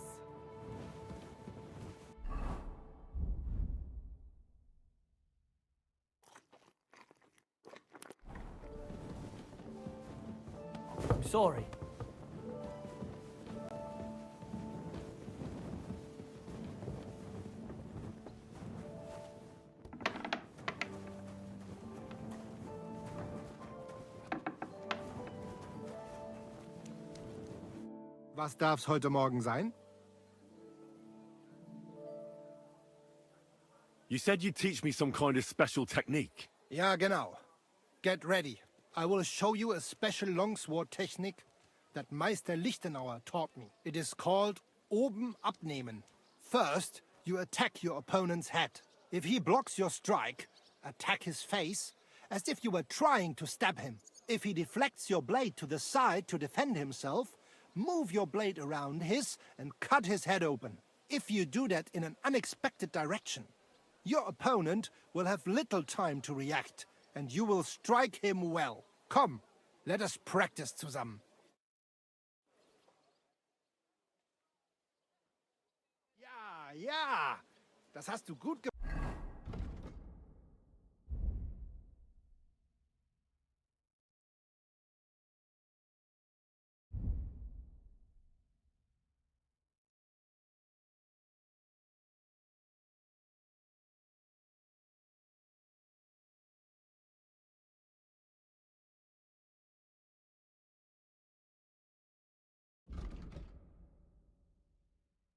I'm sorry. Was darf's heute Morgen sein? You said you'd teach me some kind of special technique. Ja, genau. Get ready. I will show you a special longsword technique that Meister Lichtenauer taught me. It is called oben abnehmen. First, you attack your opponent's head. If he blocks your strike, attack his face as if you were trying to stab him. If he deflects your blade to the side to defend himself, move your blade around his and cut his head open. If you do that in an unexpected direction, your opponent will have little time to react, and you will strike him well. Komm, let us practice zusammen. Ja, ja, das hast du gut gemacht.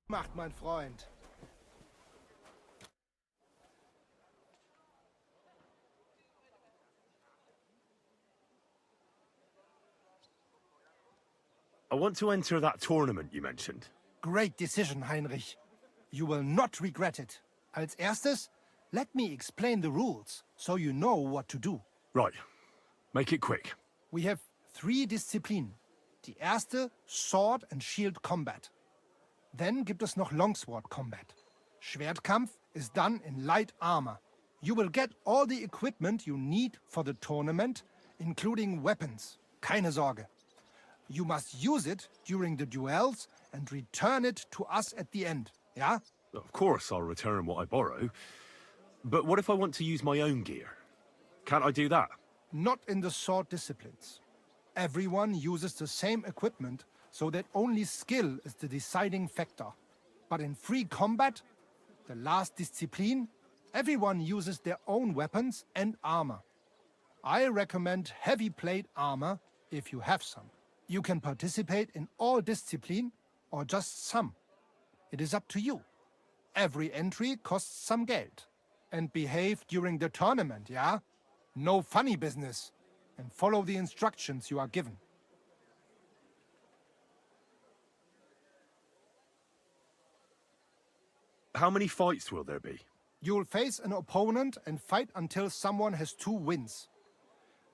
Macht, mein Freund. I want to enter that tournament you mentioned. Great decision, Heinrich. You will not regret it. Als erstes, let me explain the rules, so you know what to do. Right. Make it quick. We have 3 Disziplinen. Die erste, Sword and Shield Combat. Then gibt es noch Longsword Combat. Schwertkampf is done in light armor. You will get all the equipment you need for the tournament including weapons. Keine Sorge. You must use it during the duels and return it to us at the end, yeah? Of course I'll return what I borrow. But what if I want to use my own gear? Can't I do that? Not in the sword disciplines. Everyone uses the same equipment, so that only skill is the deciding factor. But in free combat, the last discipline, everyone uses their own weapons and armor. I recommend heavy plate armor if you have some. You can participate in all discipline or just some. It is up to you. Every entry costs some Geld. And behave during the tournament, yeah? No funny business. And follow the instructions you are given. How many fights will there be? You'll face an opponent and fight until someone has 2 wins.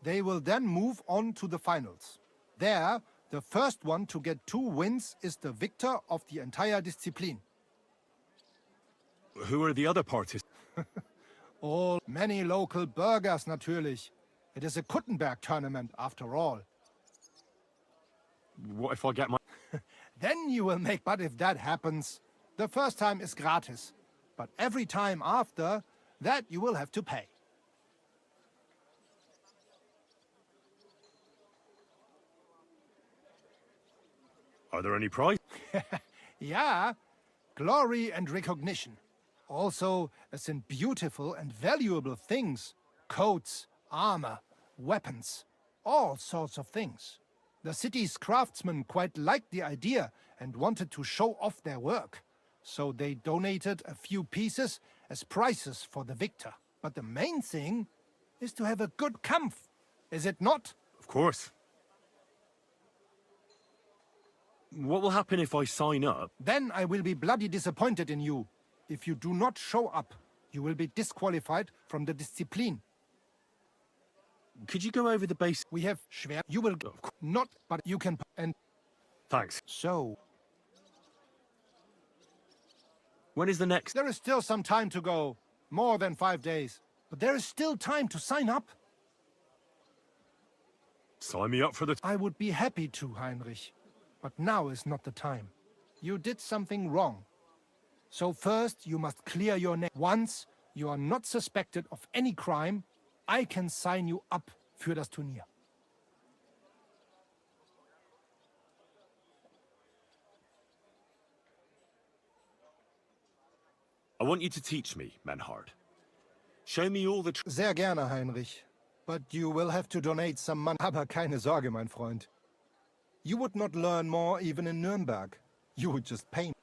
They will then move on to the finals. There, the first one to get 2 wins is the victor of the entire discipline. Who are the other parties? All many local burghers, natürlich. It is a Kuttenberg tournament, after all. What if I get my... Then you will make... But if that happens, the first time is gratis. But every time after, that you will have to pay. Are there any prizes? Yeah, glory and recognition. Also, as in beautiful and valuable things. Coats, armor, weapons, all sorts of things. The city's craftsmen quite liked the idea and wanted to show off their work. So they donated a few pieces as prizes for the victor. But the main thing is to have a good Kampf, is it not? Of course. What will happen if I sign up? Then I will be bloody disappointed in you. If you do not show up, you will be disqualified from the discipline. Could you go over the base? We have schwer. You will not, but you can. And thanks. So, when is the next? There is still some time to go. More than 5 days. But there is still time to sign up. Sign me up for the... I would be happy to, Heinrich. But now is not the time. You did something wrong. So first, you must clear your name. Once you are not suspected of any crime, I can sign you up für das Turnier. I want you to teach me, Menhard. Show me all the... Sehr gerne, Heinrich. But you will have to donate some money. Aber keine Sorge, mein Freund. You would not learn more even in Nuremberg. You would just pay me.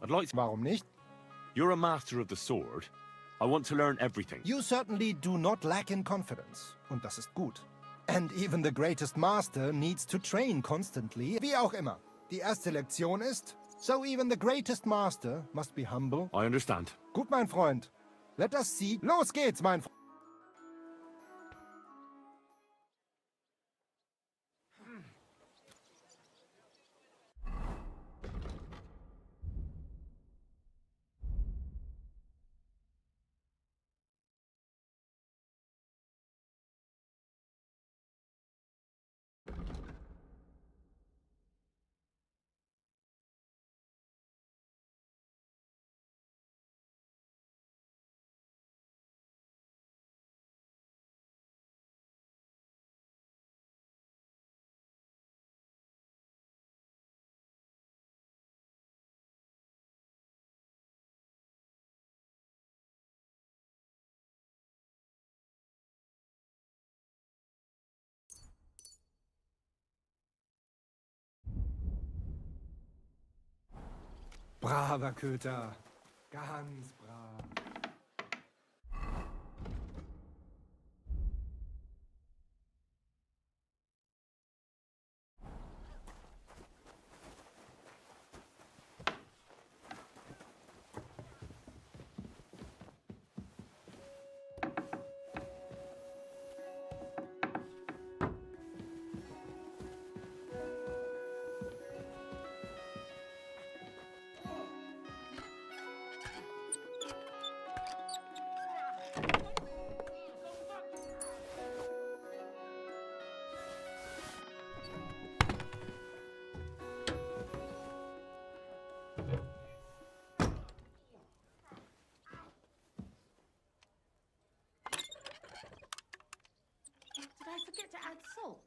I'd like to... Warum nicht? You're a master of the sword. I want to learn everything. You certainly do not lack in confidence. Und das ist gut. And even the greatest master needs to train constantly. Wie auch immer. Die erste Lektion ist, so even the greatest master must be humble. I understand. Gut, mein Freund. Let us see. Los geht's, mein Freund. Braver Köter. Ganz brav. forget to add salt.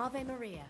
Ave Maria.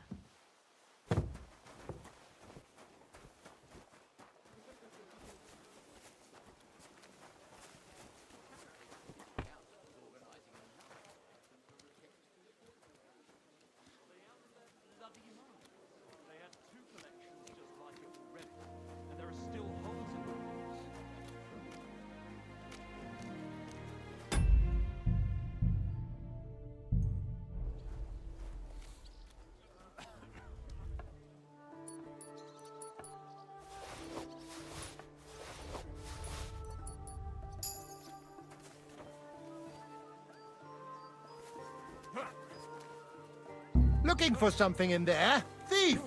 Looking for something in there? Thief!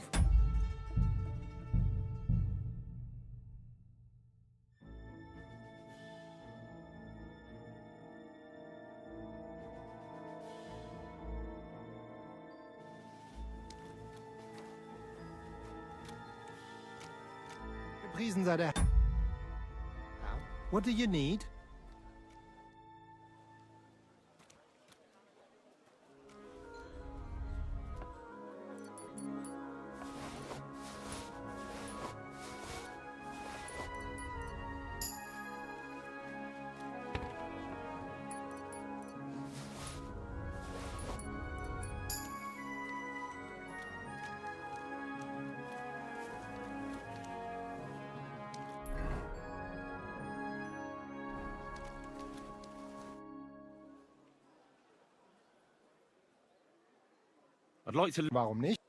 Gepriesen sei der. What do you need? I'd like to... Warum nicht?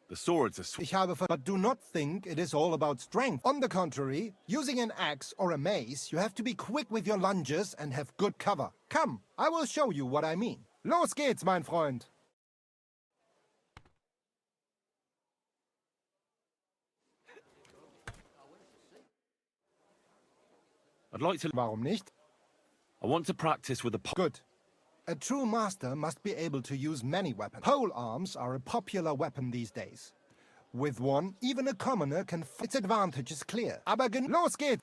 The swords are Ich habe but do not think it is all about strength. On the contrary, using an axe or a mace, you have to be quick with your lunges and have good cover. Come, I will show you what I mean. Los geht's, mein Freund. I'd like to... Warum nicht? I want to practice with a... Good. A true master must be able to use many weapons. Pole arms are a popular weapon these days. With one, even a commoner can... Its advantage is clear. Aber los geht's!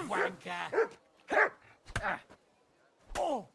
Wanker! Oh!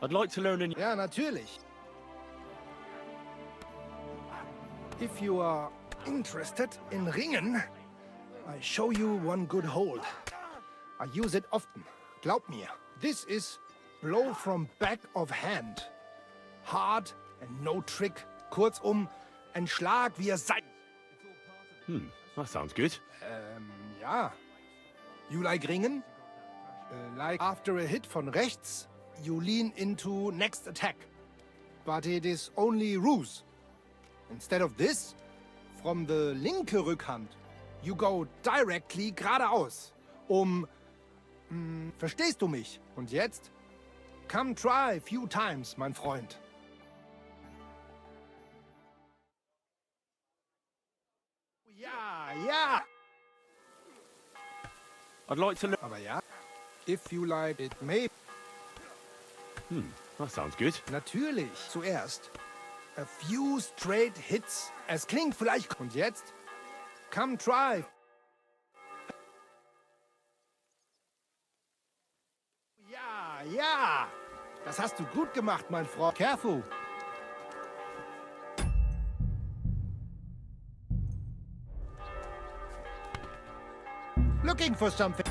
I'd like to learn a... Ja, natürlich. If you are interested in ringen, I show you one good hold. I use it often. Glaub mir. This is blow from back of hand. Hard and no trick. Kurzum, ein Schlag wie er sein. That sounds good. Ja. You like ringen? Like after a hit von rechts, you lean into next attack. But it is only ruse. Instead of this, from the linke Rückhand, you go directly geradeaus. Verstehst du mich? Und jetzt? Come try a few times, mein Freund. Ja! I'd like to learn. Aber ja, if you like it may... That sounds good. Natürlich, zuerst. A few straight hits. Es klingt vielleicht... Und jetzt? Come try. Ja, ja! Das hast du gut gemacht, mein Freund. Careful. Looking for something.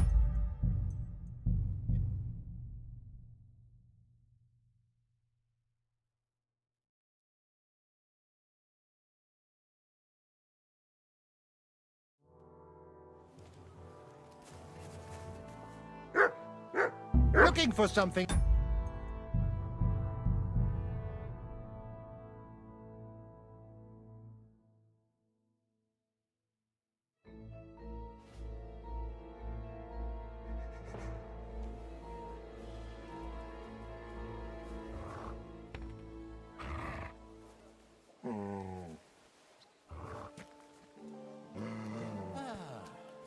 Looking for something.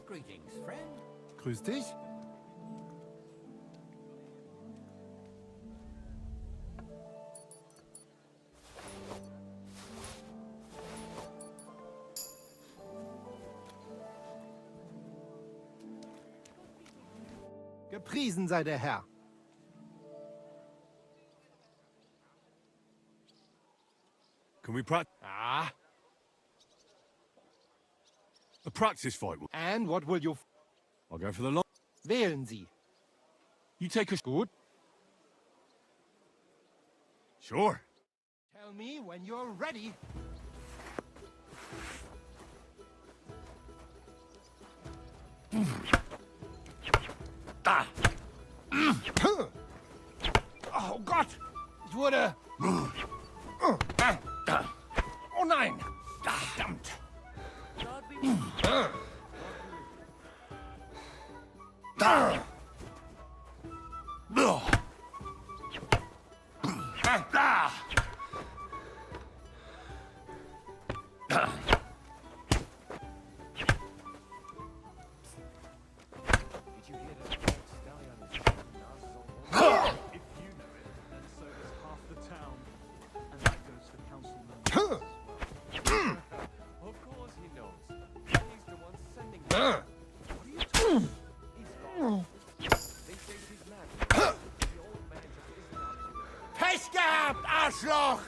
Greetings, friend. Grüß dich. Gepriesen sei der Herr. Can we practice? Ah, A practice fight. and what will you... I'll go for the long. Wählen Sie. You take us. Gut. Sure. Tell me when you're ready. Oh Gott! Ich wurde... Oh nein! Verdammt! Pech gehabt, Arschloch!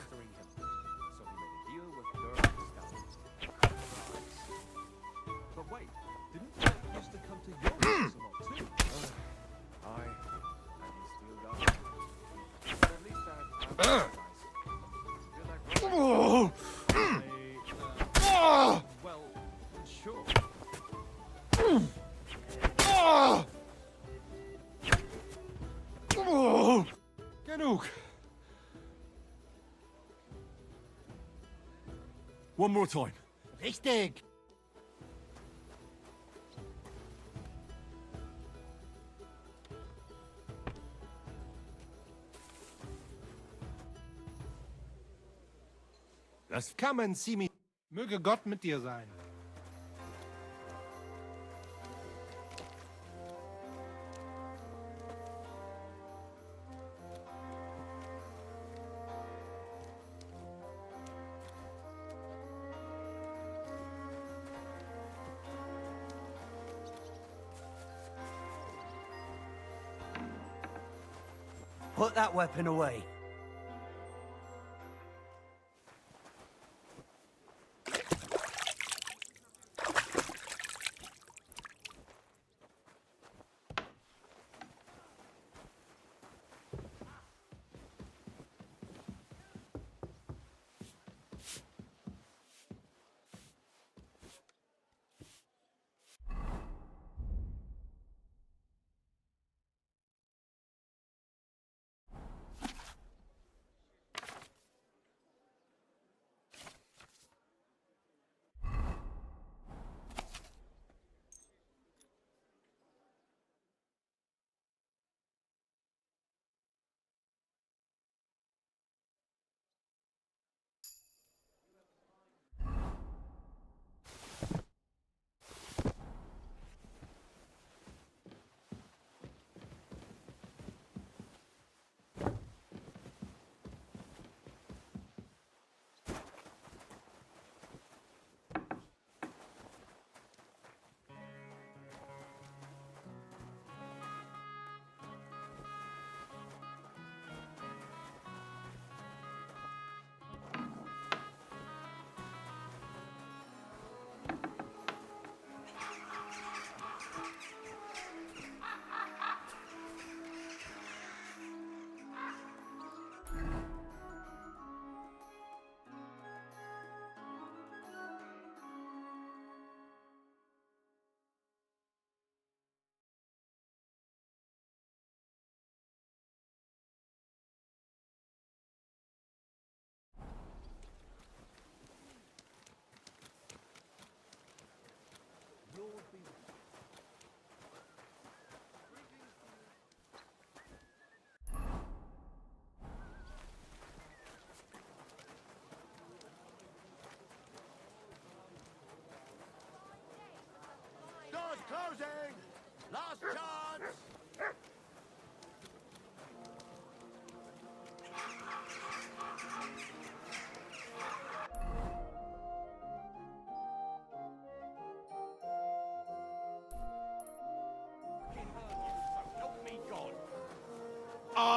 Genug. One more time. Richtig. That's Come and see me. Möge Gott mit dir sein. Put that weapon away.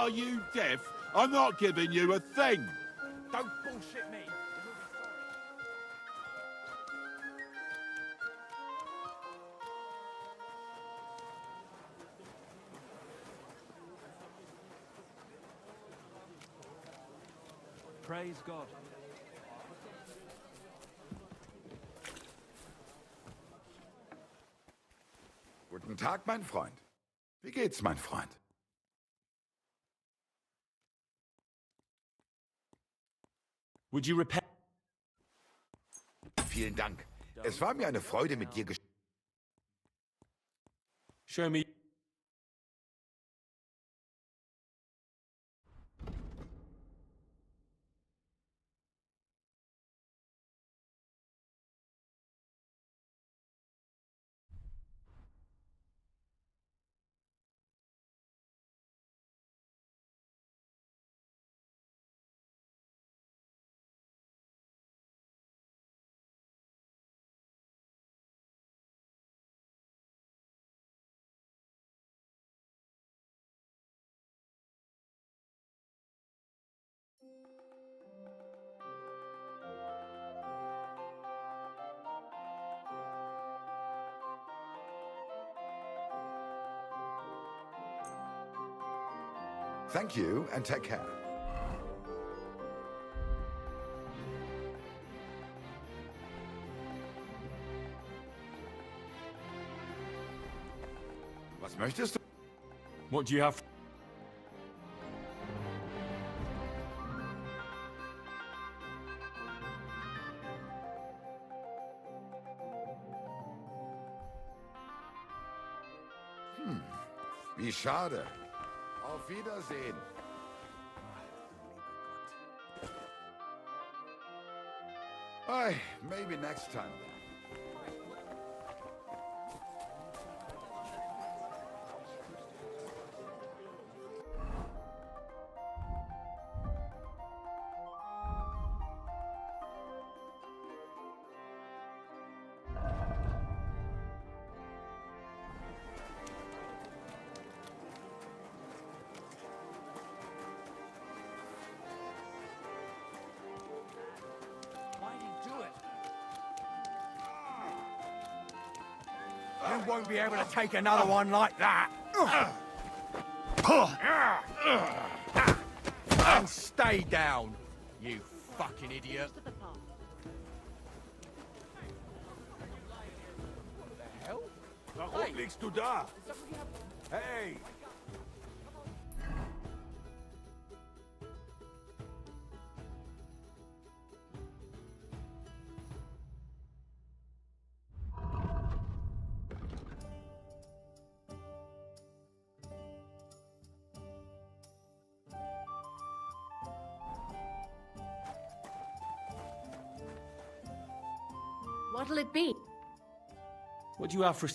Are you deaf? I'm not giving you a thing. Don't bullshit me. Praise God. Guten Tag, mein Freund. Wie geht's, mein Freund? Would you repent? Vielen Dank. Es war mir eine Freude, mit dir Show me. Thank you and take care. Was möchtest du? What do you have? Wie schade. Auf Wiedersehen. Ay, maybe next time then. You won't be able to take another one like that. And stay down, you fucking idiot. What the hell? Warum liegst du da? Hey! What'll it be? What do you have for?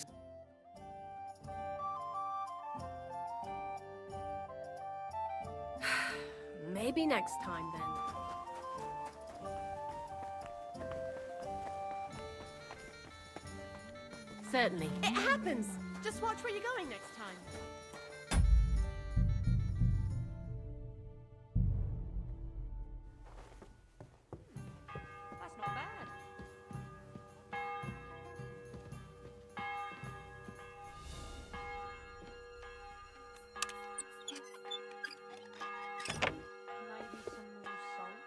Maybe next time then. Certainly. It happens. Just watch where you're going next time. That's not bad. Maybe some more salt.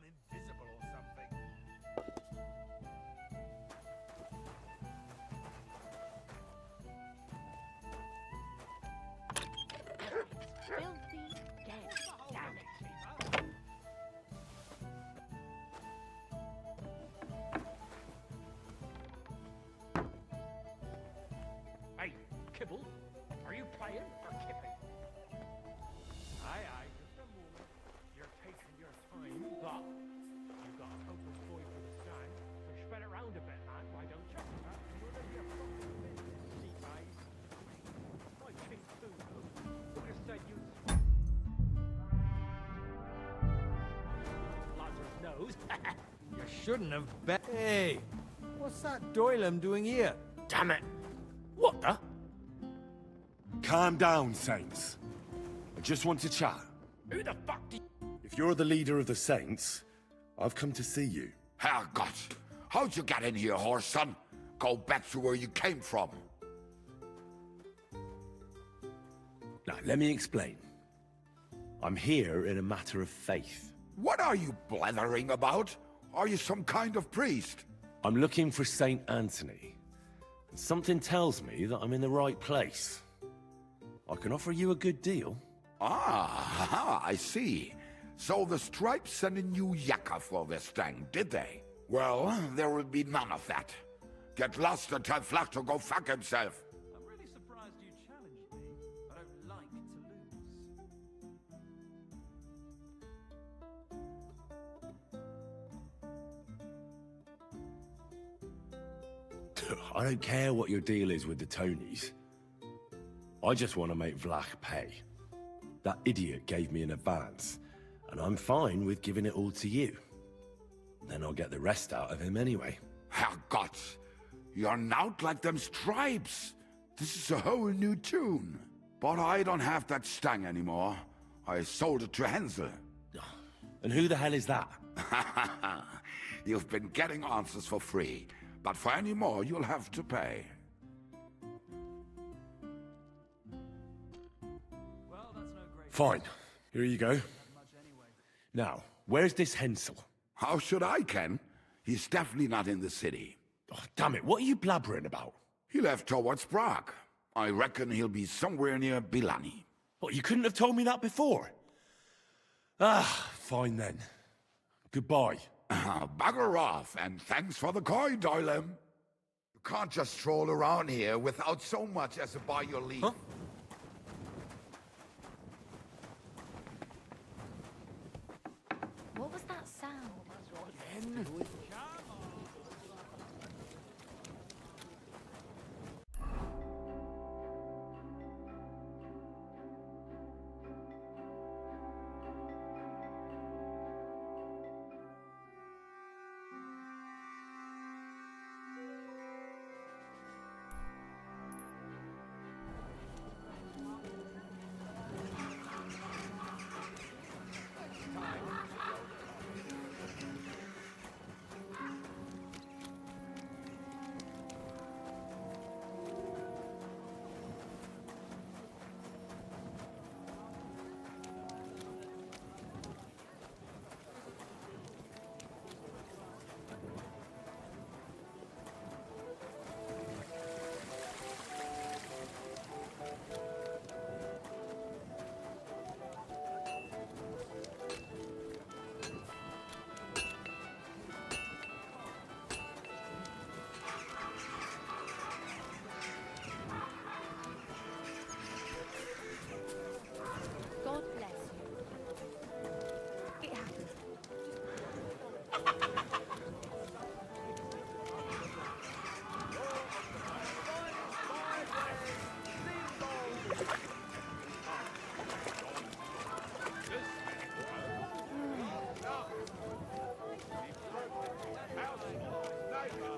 invisible or something. Filthy dead. Damn it. Hey, Kibble, are you playing or kipping? Aye, aye, just a moment. You're taking your time, but you've got a hopeless boy for the stand, so spread it round a bit, man, why don't you? None of your fucking business, see, guys. I think too, though. Would have said you'd Lazarus knows. You shouldn't have bet. Hey, what's that Doylem doing here? Damn it! What the? Calm down, Saints. I just want to chat. Who the fuck do If you're the leader of the Saints, I've come to see you. Herrgott! How'd you get in here, horse son? Go back to where you came from. Now, let me explain. I'm here in a matter of faith. What are you blethering about? Are you some kind of priest? I'm looking for Saint Anthony. And something tells me that I'm in the right place. I can offer you a good deal. Ah, I see. So the Stripes sent a new yakka for this thing, did they? Well, there will be none of that. Get lost and tell Flach to go fuck himself. I'm really surprised you challenged me. I don't like to lose. I don't care what your deal is with the Tonys. I just want to make Vlach pay. That idiot gave me an advance, and I'm fine with giving it all to you. Then I'll get the rest out of him anyway. Herrgott, you're not like them Stripes. This is a whole new tune. But I don't have that stang anymore. I sold it to Hansel. And who the hell is that? You've been getting answers for free, but for any more you'll have to pay. Fine. Here you go. Now, where's this Hensel? How should I, Ken? He's definitely not in the city. Oh, damn it, what are you blabbering about? He left towards Prague. I reckon he'll be somewhere near Bilani. What, you couldn't have told me that before? Ah, fine then. Goodbye. Bugger off, and thanks for the coin, Doylem. You can't just stroll around here without so much as a by your leave. Huh? What was that sound? God bless you. It happened.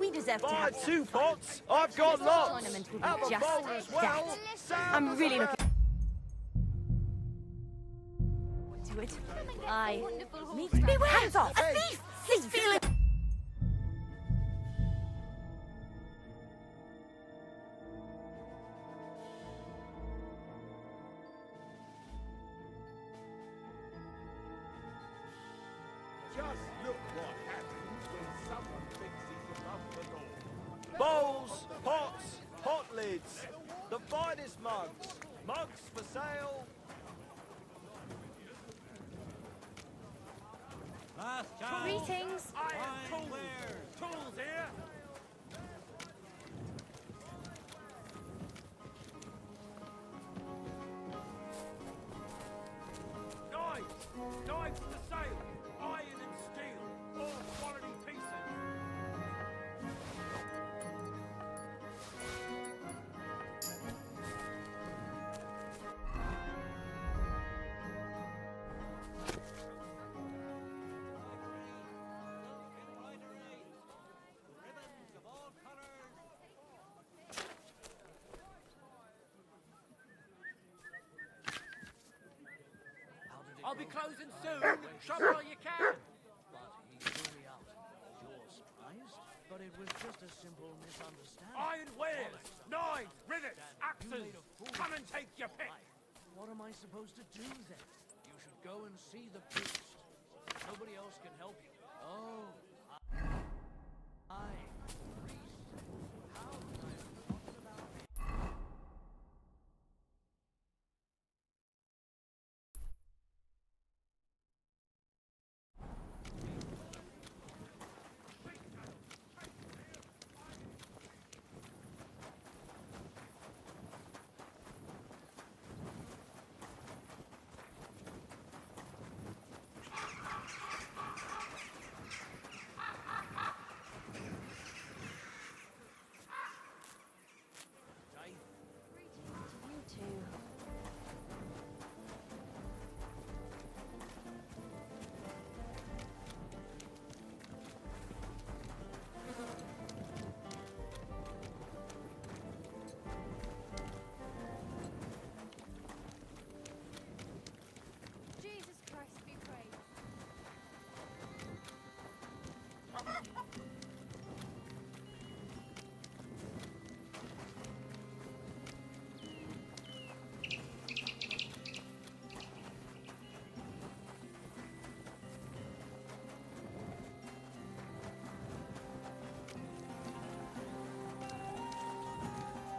We deserve to have Two pots. I've got This lots. tournament will be Have a just bowl as well. that. I'm really looking to it. Beware! Hands off! A thief! He's feeling. Just look what happens when someone fixes above the law. Bowls, pots, pot lids, the finest mugs. Mugs for sale. Greetings. Tools here. Knives for sale. Iron and steel. All quality pieces. I'll be closing soon. Shop while you can. But it was just a simple misunderstanding. Iron wares, knives, rivets, axes. Come and take your pick. What am I supposed to do then? You should go and see the priest. Nobody else can help you. Oh, I priest. How could I have forgotten about it? You too. Jesus Christ be praised.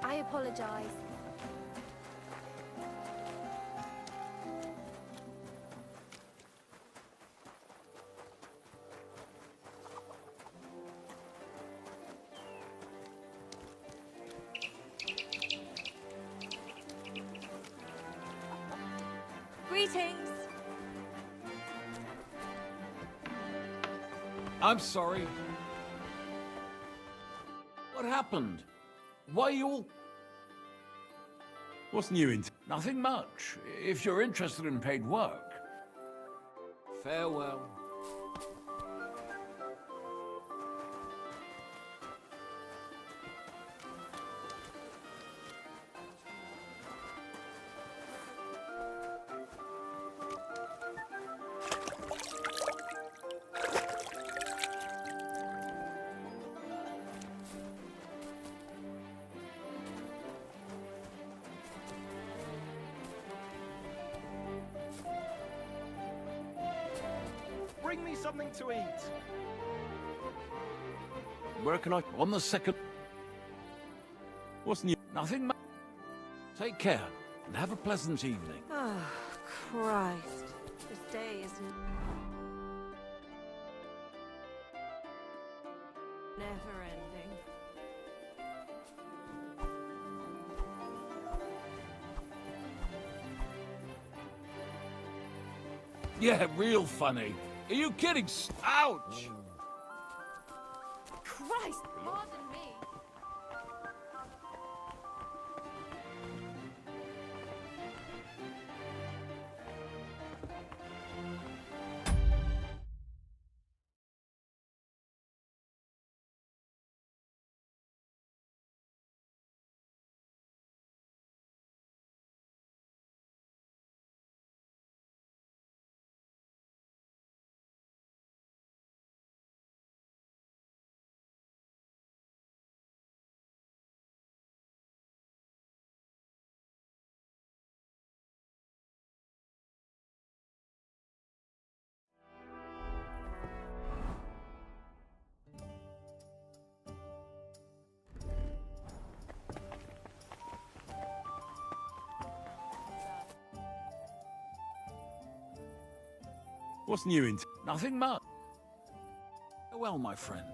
I apologize. Greetings. I'm sorry. What happened? Why you all... What's new in... Nothing much. If you're interested in paid work. Farewell. Bring me something to eat. Where can I... On the second... What's new? Nothing much. Take care and have a pleasant evening. Oh, Christ. This day is never ending. Yeah, real funny. Are you kidding? Ouch! Christ! Pardon What's new in... Nothing much. Well, my friend.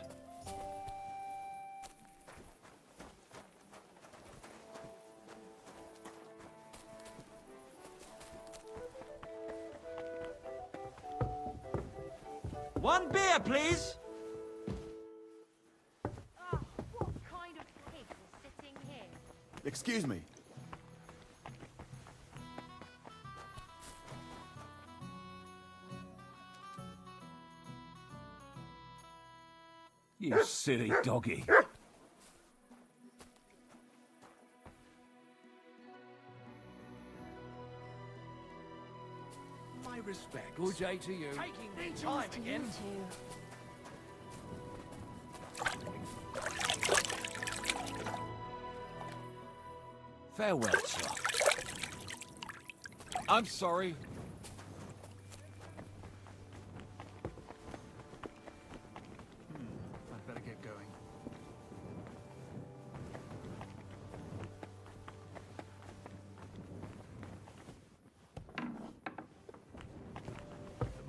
One beer, please. Ah, what kind of pig is sitting here? Excuse me. You silly doggy. My respect. Good day to you. Taking their time again. Farewell, sir. I'm sorry. I'd better get going.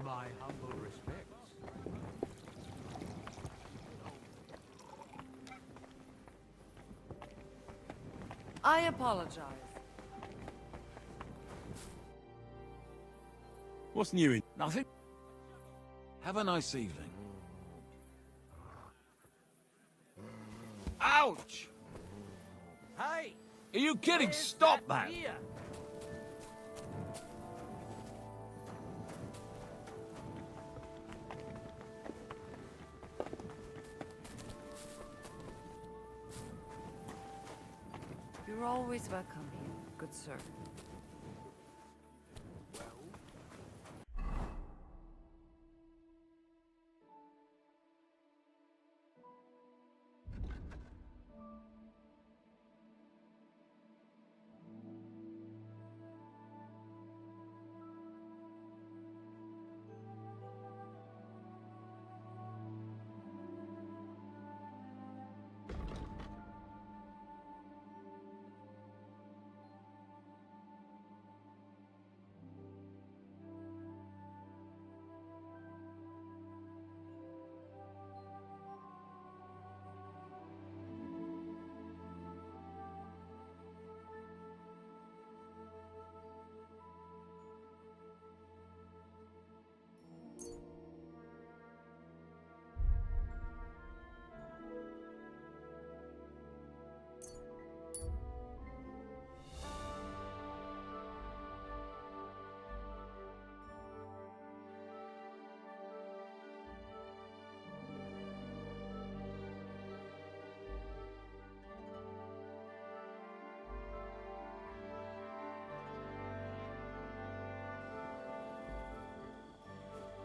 My humble respects. I apologize. What's new in... Nothing. Have a nice evening. Ouch! Hey! Are you kidding? where's Stop that that! beer? You're always welcome here, good sir.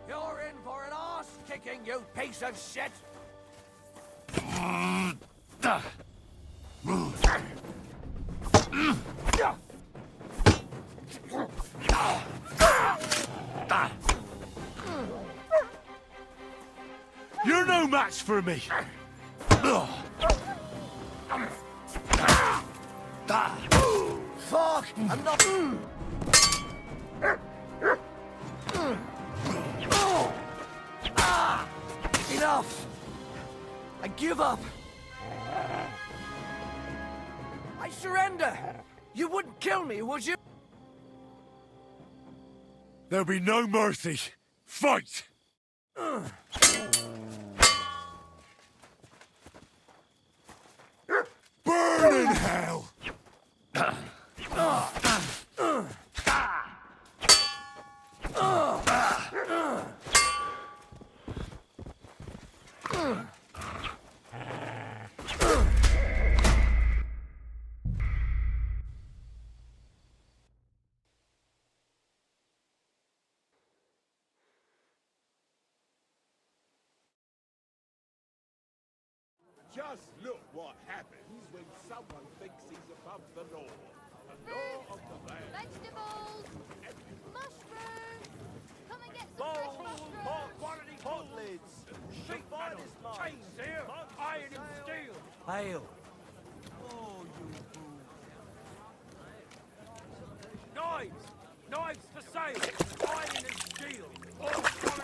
You're in for an arse kicking, you piece of shit! You're no match for me! Fuck! I'm not... Enough! I give up! I surrender! You wouldn't kill me, would you? There'll be no mercy. Fight! Burn in hell! Just look what happens when someone thinks he's above the law. The law of the land. Vegetables! Mushrooms! Come and get some Bowls, fresh mushrooms! pots, pot lids. The Sheet metal, finest mugs. chains here, Mugs for iron and sale. steel! Ale. Oh, you fool. Knives! Knives for sale! Iron and steel! All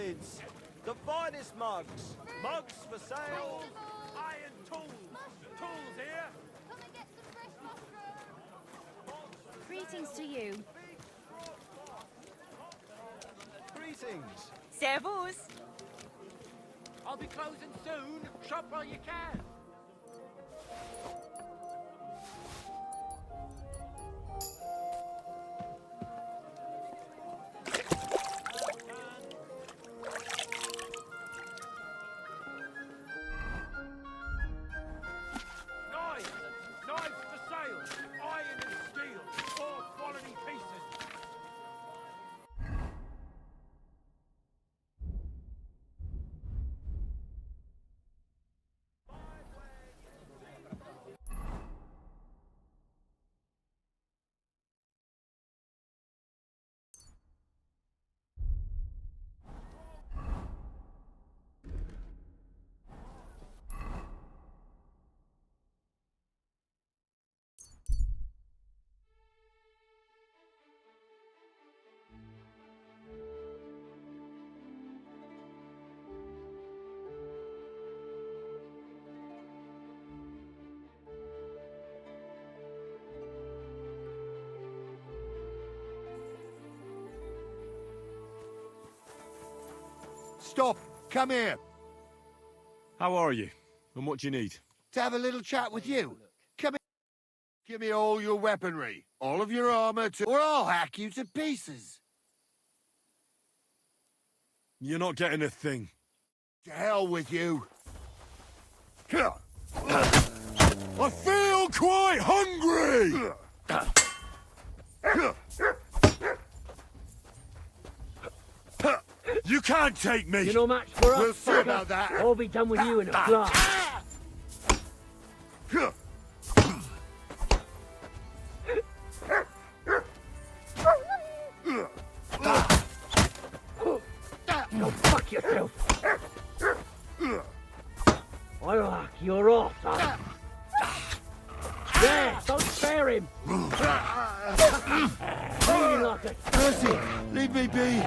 lids. The finest mugs. Mugs for sale. Iron tools. Tools here. Greetings to you. Greetings. Servus. I'll be closing soon. Shop while you can. Knives! Knives for sale! Iron and steel! All quality pieces! Stop! Come here! How are you? And what do you need? To have a little chat with you. Come here. Give me all your weaponry. All of your armor, or I'll hack you to pieces. You're not getting a thing. To hell with you. I feel quite hungry! You can't take me! You're no match for us. We'll see about that. I'll be done with you in a flash. Go fuck yourself. I'll hack your off, son. There, don't spare him. Really like a... Mercy, leave me be.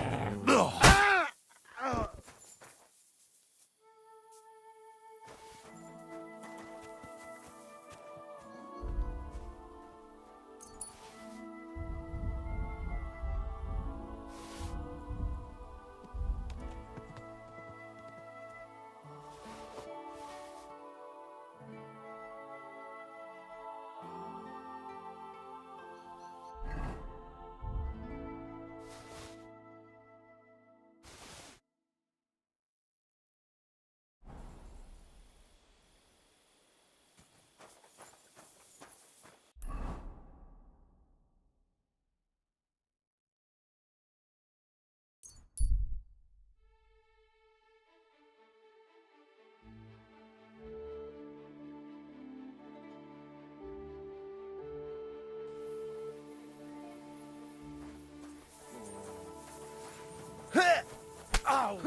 Ow!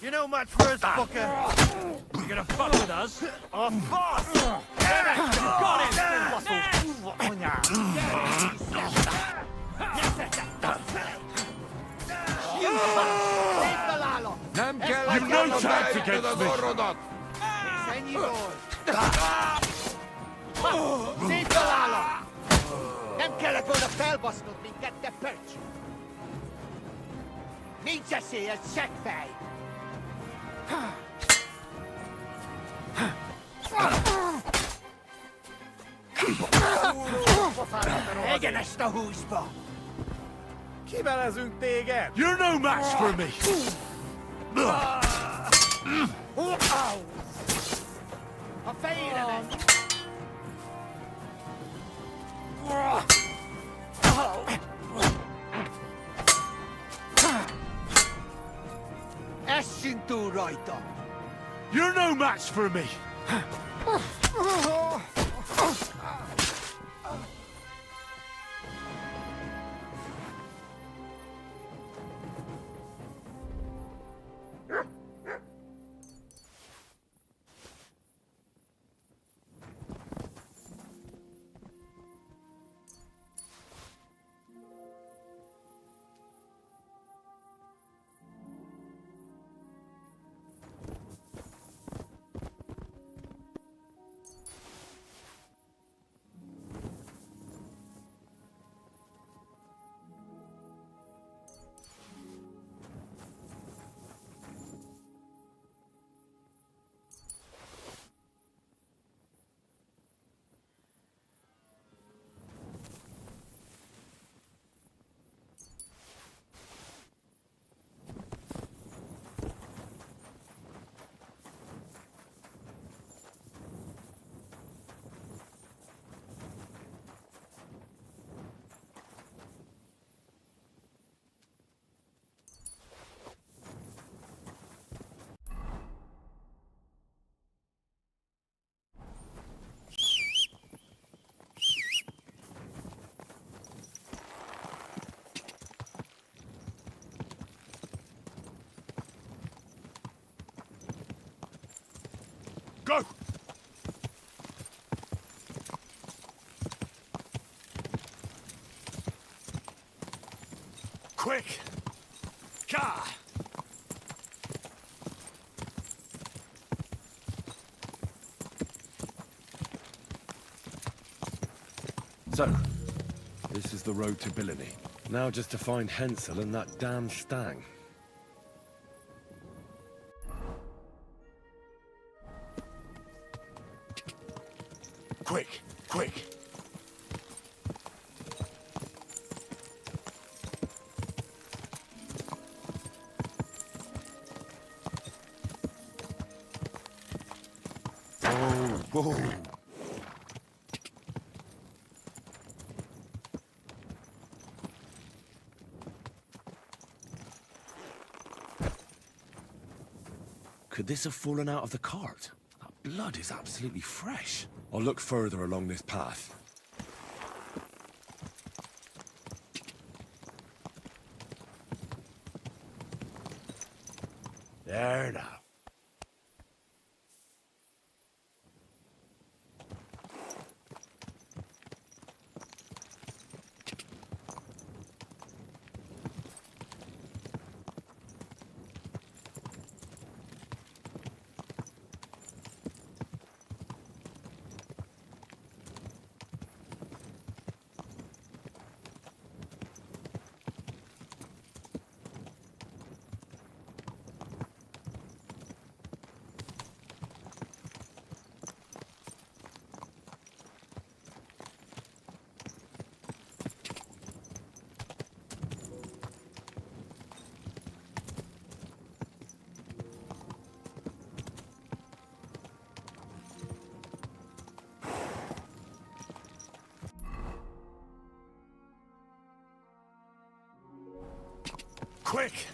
You know much for us, fucker. You gonna fuck with us? Our boss! You've no chance against me! Nem kellett volna felbasznod minket, te pöcs! Nincs esélyed, seggfej! Egyenest a húsba! Kivelezünk téged! You're no match for me! A fejére megy! Essünk túl rajta! You're no match for me! Quick! Gah! So, this is the road to Billiny. Now just to find Hensel and that damn stag. Quick! Quick! Whoa! Could this have fallen out of the cart? That blood is absolutely fresh. I'll look further along this path. There now. Quick!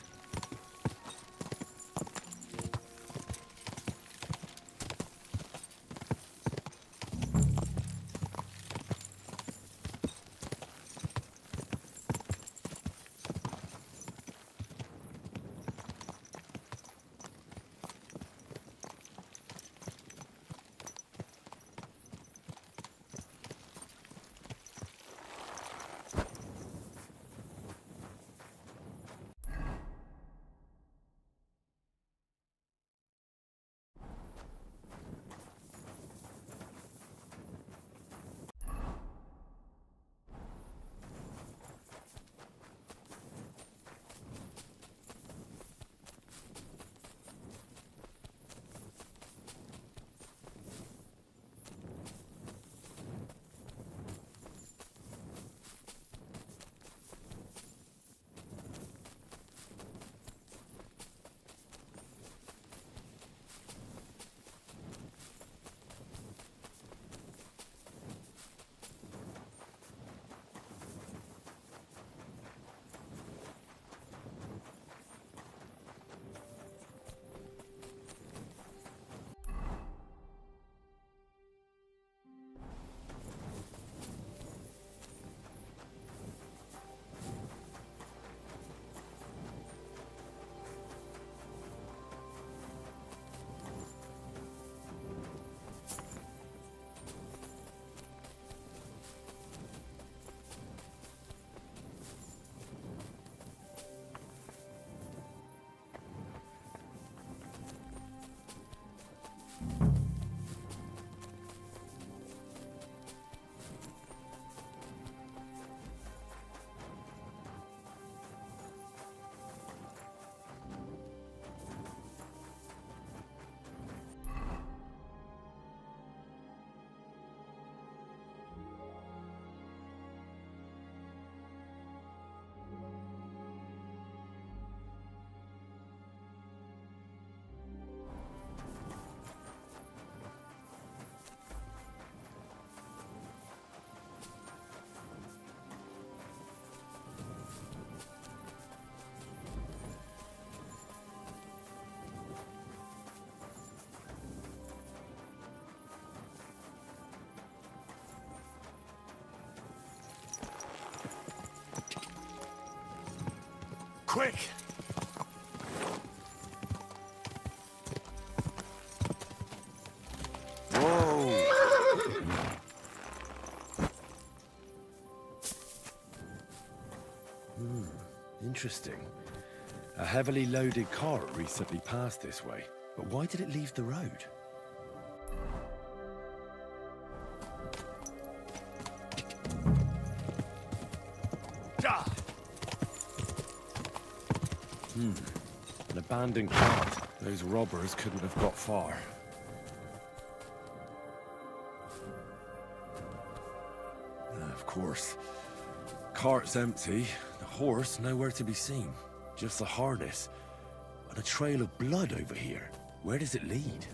Quick! Whoa! Interesting. A heavily loaded cart recently passed this way, but why did it leave the road? An abandoned cart. Those robbers couldn't have got far. Of course. Cart's empty, the horse nowhere to be seen. Just the harness. And a trail of blood over here. Where does it lead?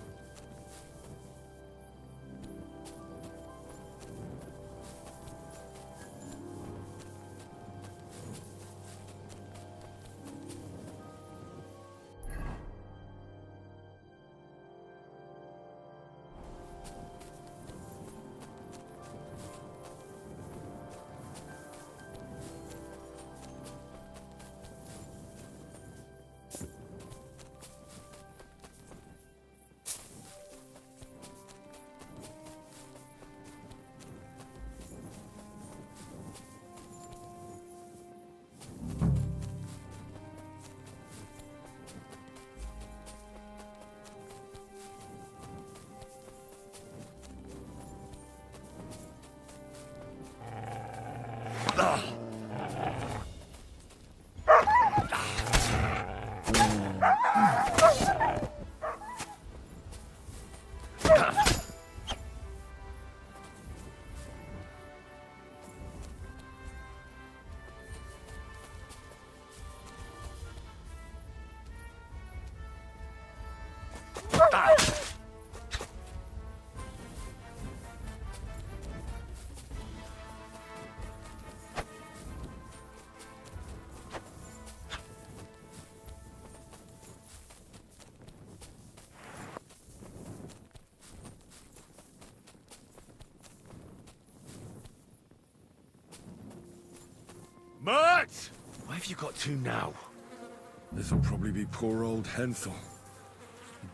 Matt! Why have you got two now? This'll probably be poor old Hensel.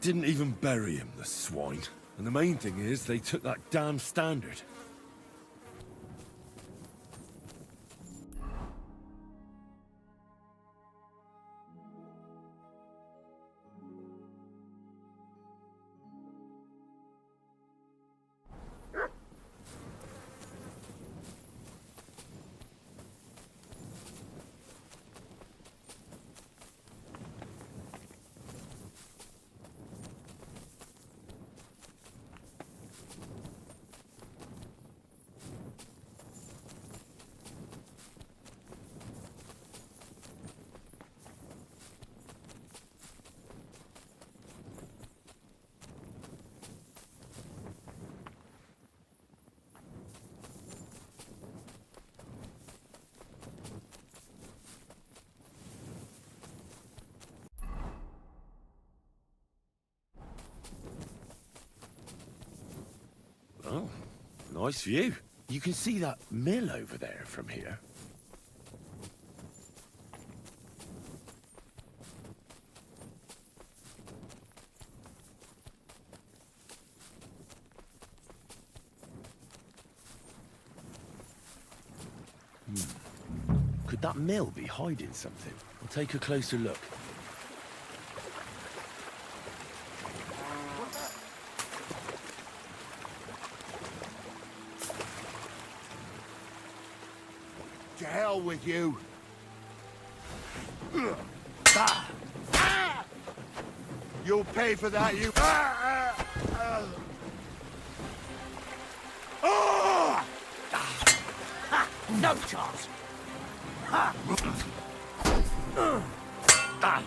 Didn't even bury him, the swine. And the main thing is, they took that damn standard. Oh, nice view. You can see that mill over there from here. Could that mill be hiding something? I'll take a closer look. To hell with you. You'll pay for that, you... No chance! Damn!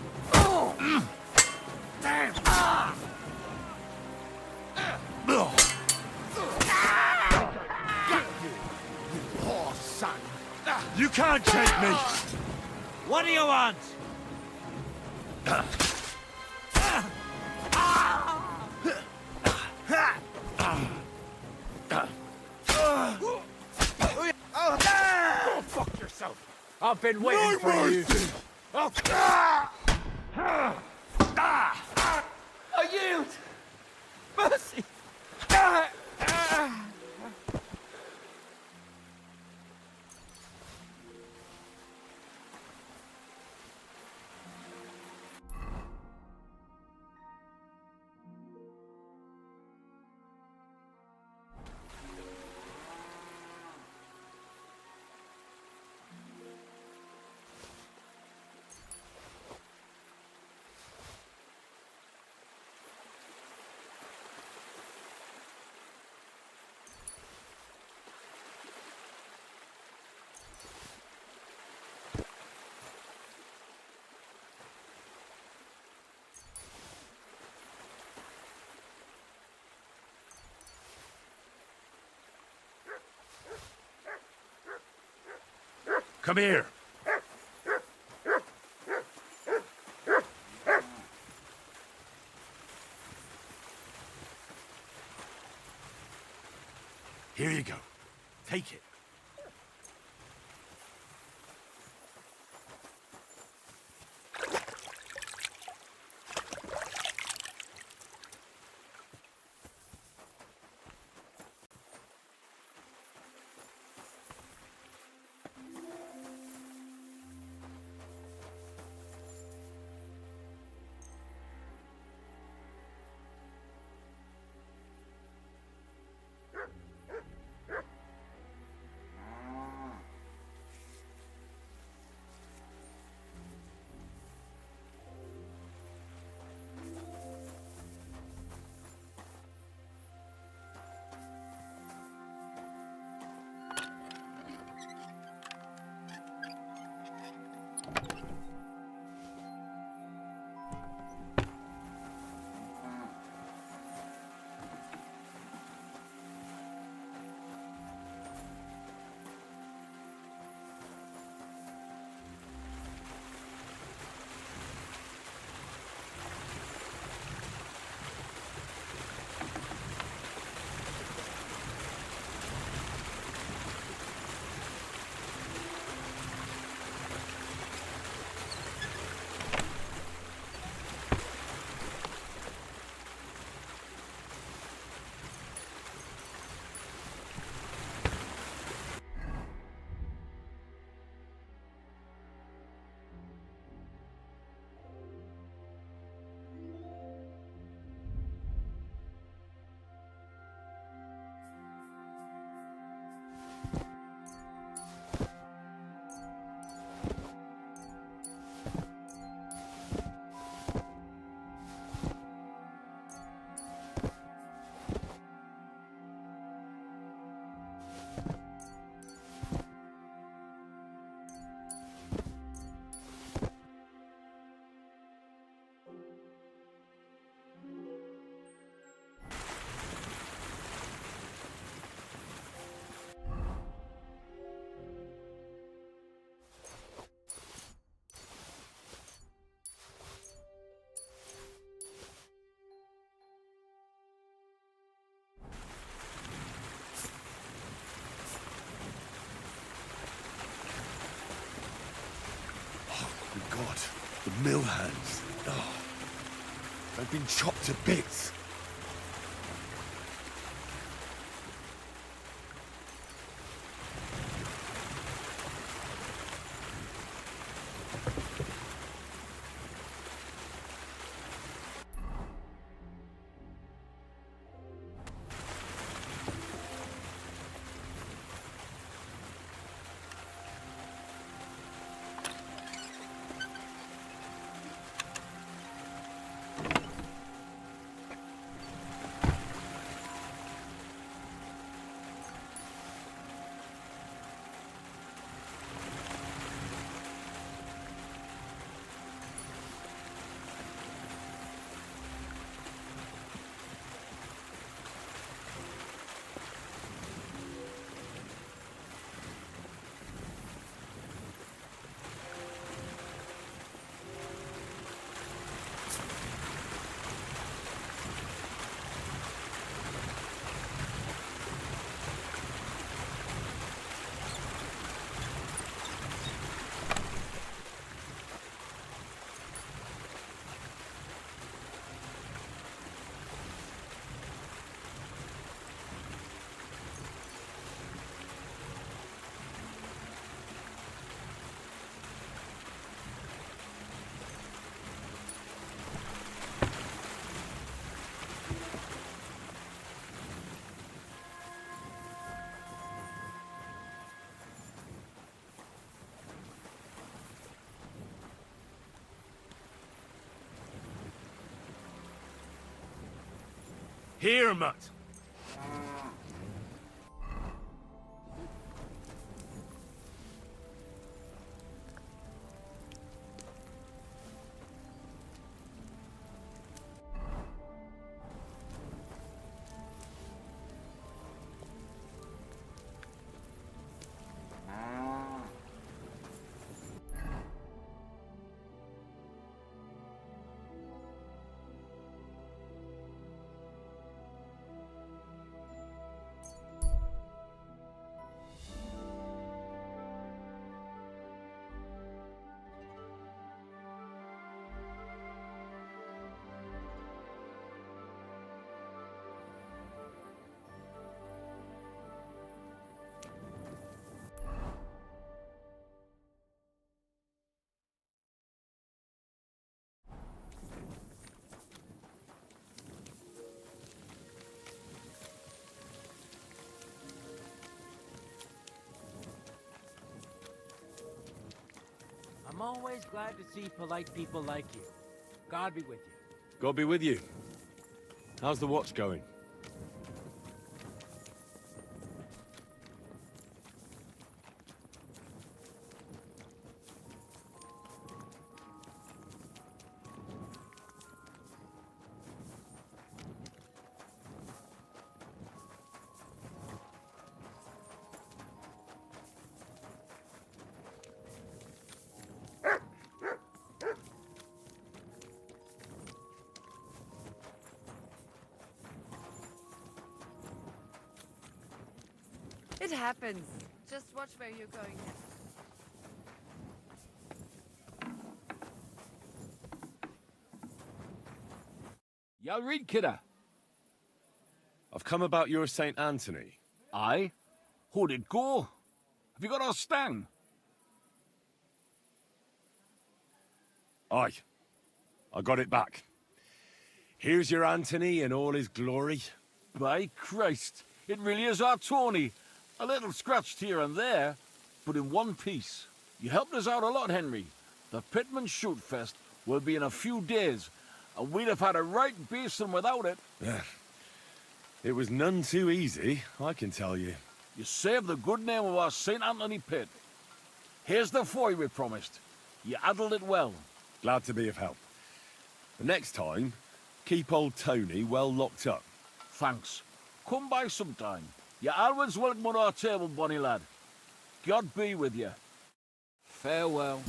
Poor son. You can't take me! What do you want? Go fuck yourself! I've been waiting for you. Oh. I yield! Mercy! Come here. Here you go. Take it. God, the mill hands. Oh, they've been chopped to bits. Here, Mutt. I'm always glad to see polite people like you. God be with you. God be with you. How's the watch going? It happens. Just watch where you're going now. Ya read, kidder? I've come about your St. Anthony. Aye? How'd it go? Have you got our stang? Aye. I got it back. Here's your Anthony in all his glory. By Christ, it really is our Tony. A little scratched here and there, but in one piece. You helped us out a lot, Henry. The Pitman Shoot Fest will be in a few days, and we'd have had a right basin without it. It was none too easy, I can tell you. You saved the good name of our St. Anthony pit. Here's the foy we promised. You handled it well. Glad to be of help. The next time, keep old Tony well locked up. Thanks. Come by sometime. You're always welcome on our table, bonny lad. God be with you. Farewell.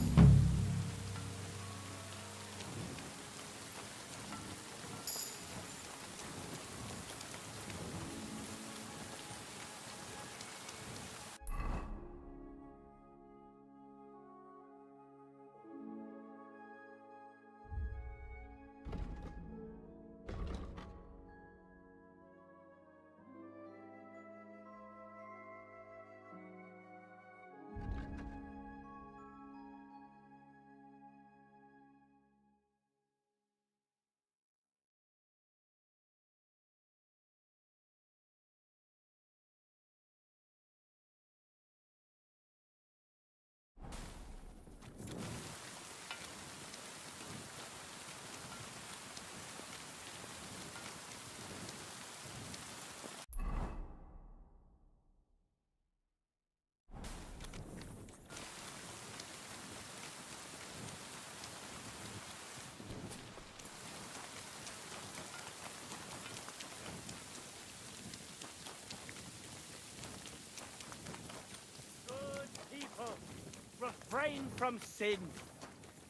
Refrain from sin.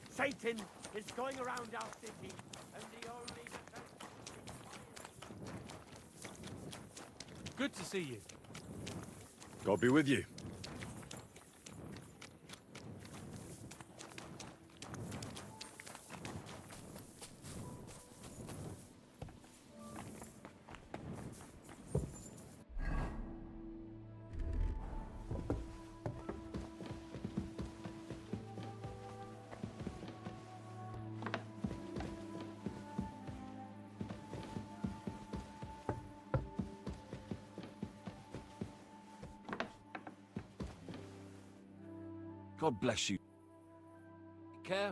Satan is going around our city, and the only defense... Good to see you. God be with you. God bless you. Care?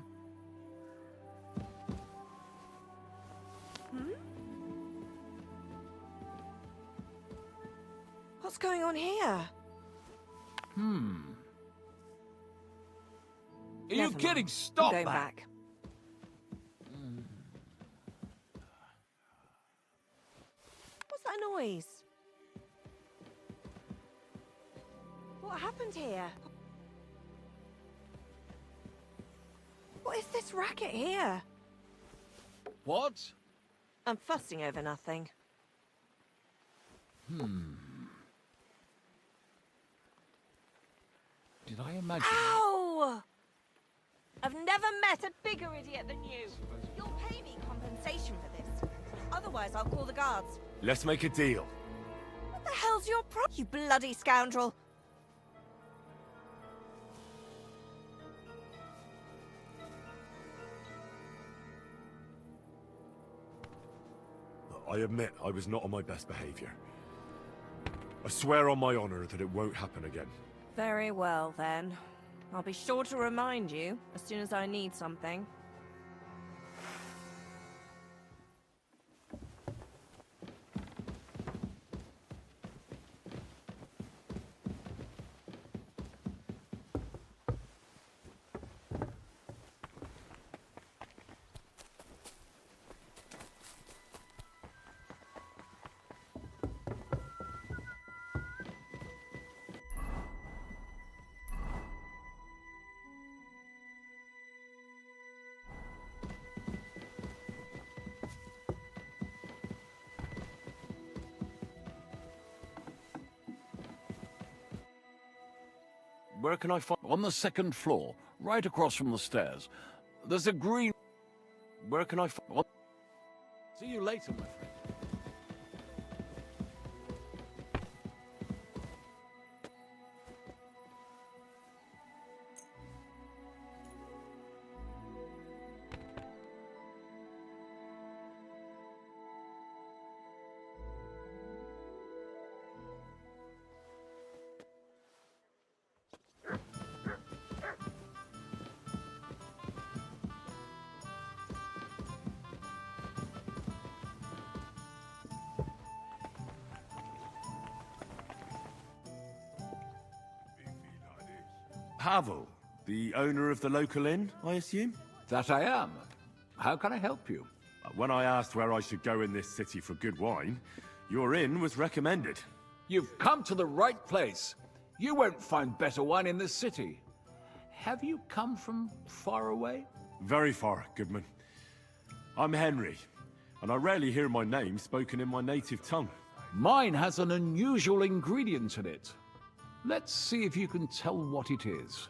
What's going on here? Are you Never kidding? mind. Stop I'm going that. back. What's that noise? What happened here? What is this racket here? What? I'm fussing over nothing. Did I imagine? Ow! I've never met a bigger idiot than you. You'll pay me compensation for this. Otherwise, I'll call the guards. Let's make a deal. What the hell's your problem, you bloody scoundrel? I admit I was not on my best behavior. I swear on my honor that it won't happen again. Very well, then. I'll be sure to remind you as soon as I need something. Where can I find... On the second floor, right across from the stairs. There's a green... Where can I find... See you later, my friend. Pavel, the owner of the local inn, I assume? That I am. How can I help you? When I asked where I should go in this city for good wine, your inn was recommended. You've come to the right place. You won't find better wine in this city. Have you come from far away? Very far, Goodman. I'm Henry, and I rarely hear my name spoken in my native tongue. Mine has an unusual ingredient in it. Let's see if you can tell what it is.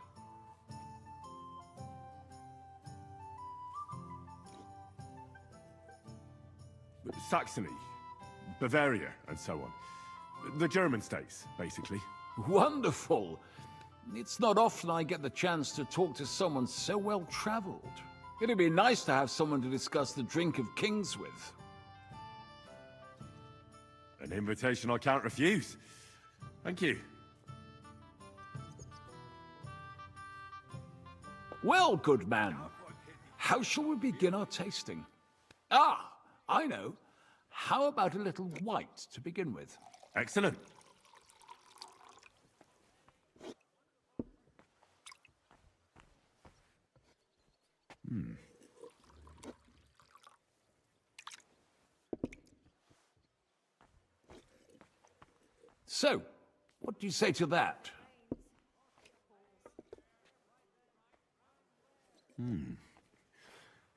Saxony, Bavaria, and so on. The German states, basically. Wonderful! It's not often I get the chance to talk to someone so well-traveled. It'd be nice to have someone to discuss the drink of kings with. An invitation I can't refuse. Thank you. Well, good man, how shall we begin our tasting? Ah, I know. How about a little white to begin with? Excellent. So, what do you say to that?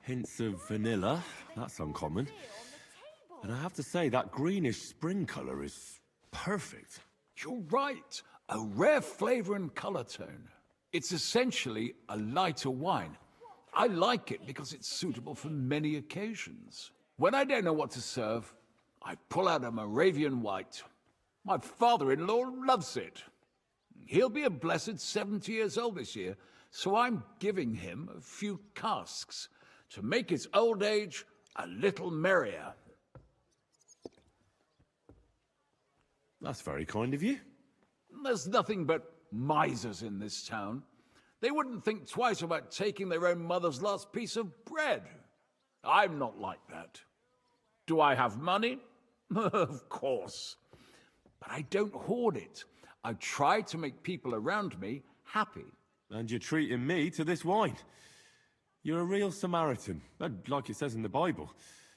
Hints of vanilla. That's uncommon. And I have to say, that greenish spring color is perfect. You're right. A rare flavor and color tone. It's essentially a lighter wine. I like it because it's suitable for many occasions. When I don't know what to serve, I pull out a Moravian white. My father-in-law loves it. He'll be a blessed 70 years old this year, so I'm giving him a few casks to make his old age a little merrier. That's very kind of you. There's nothing but misers in this town. They wouldn't think twice about taking their own mother's last piece of bread. I'm not like that. Do I have money? Of course. But I don't hoard it. I try to make people around me happy. And you're treating me to this wine. You're a real Samaritan, like it says in the Bible.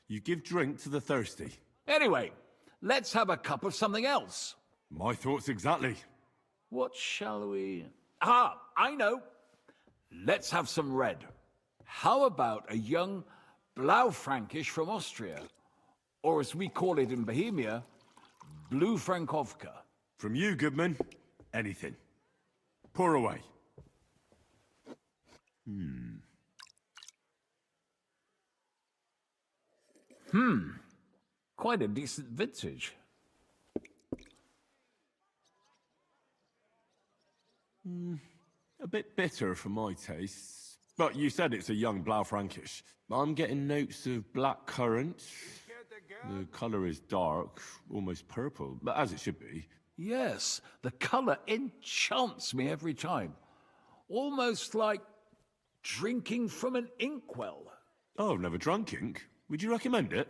You give drink to the thirsty. Anyway, let's have a cup of something else. My thoughts exactly. What shall we... Ah, I know. Let's have some red. How about a young Blaufränkisch from Austria? Or as we call it in Bohemia, Blue Frankovka. From you, Goodman, anything. Pour away. Quite a decent vintage. A bit bitter for my tastes. But you said it's a young Blaufränkisch. I'm getting notes of black currant. The colour is dark, almost purple, but as it should be. Yes, the color enchants me every time. Almost like drinking from an inkwell. Oh, I've never drunk ink. Would you recommend it?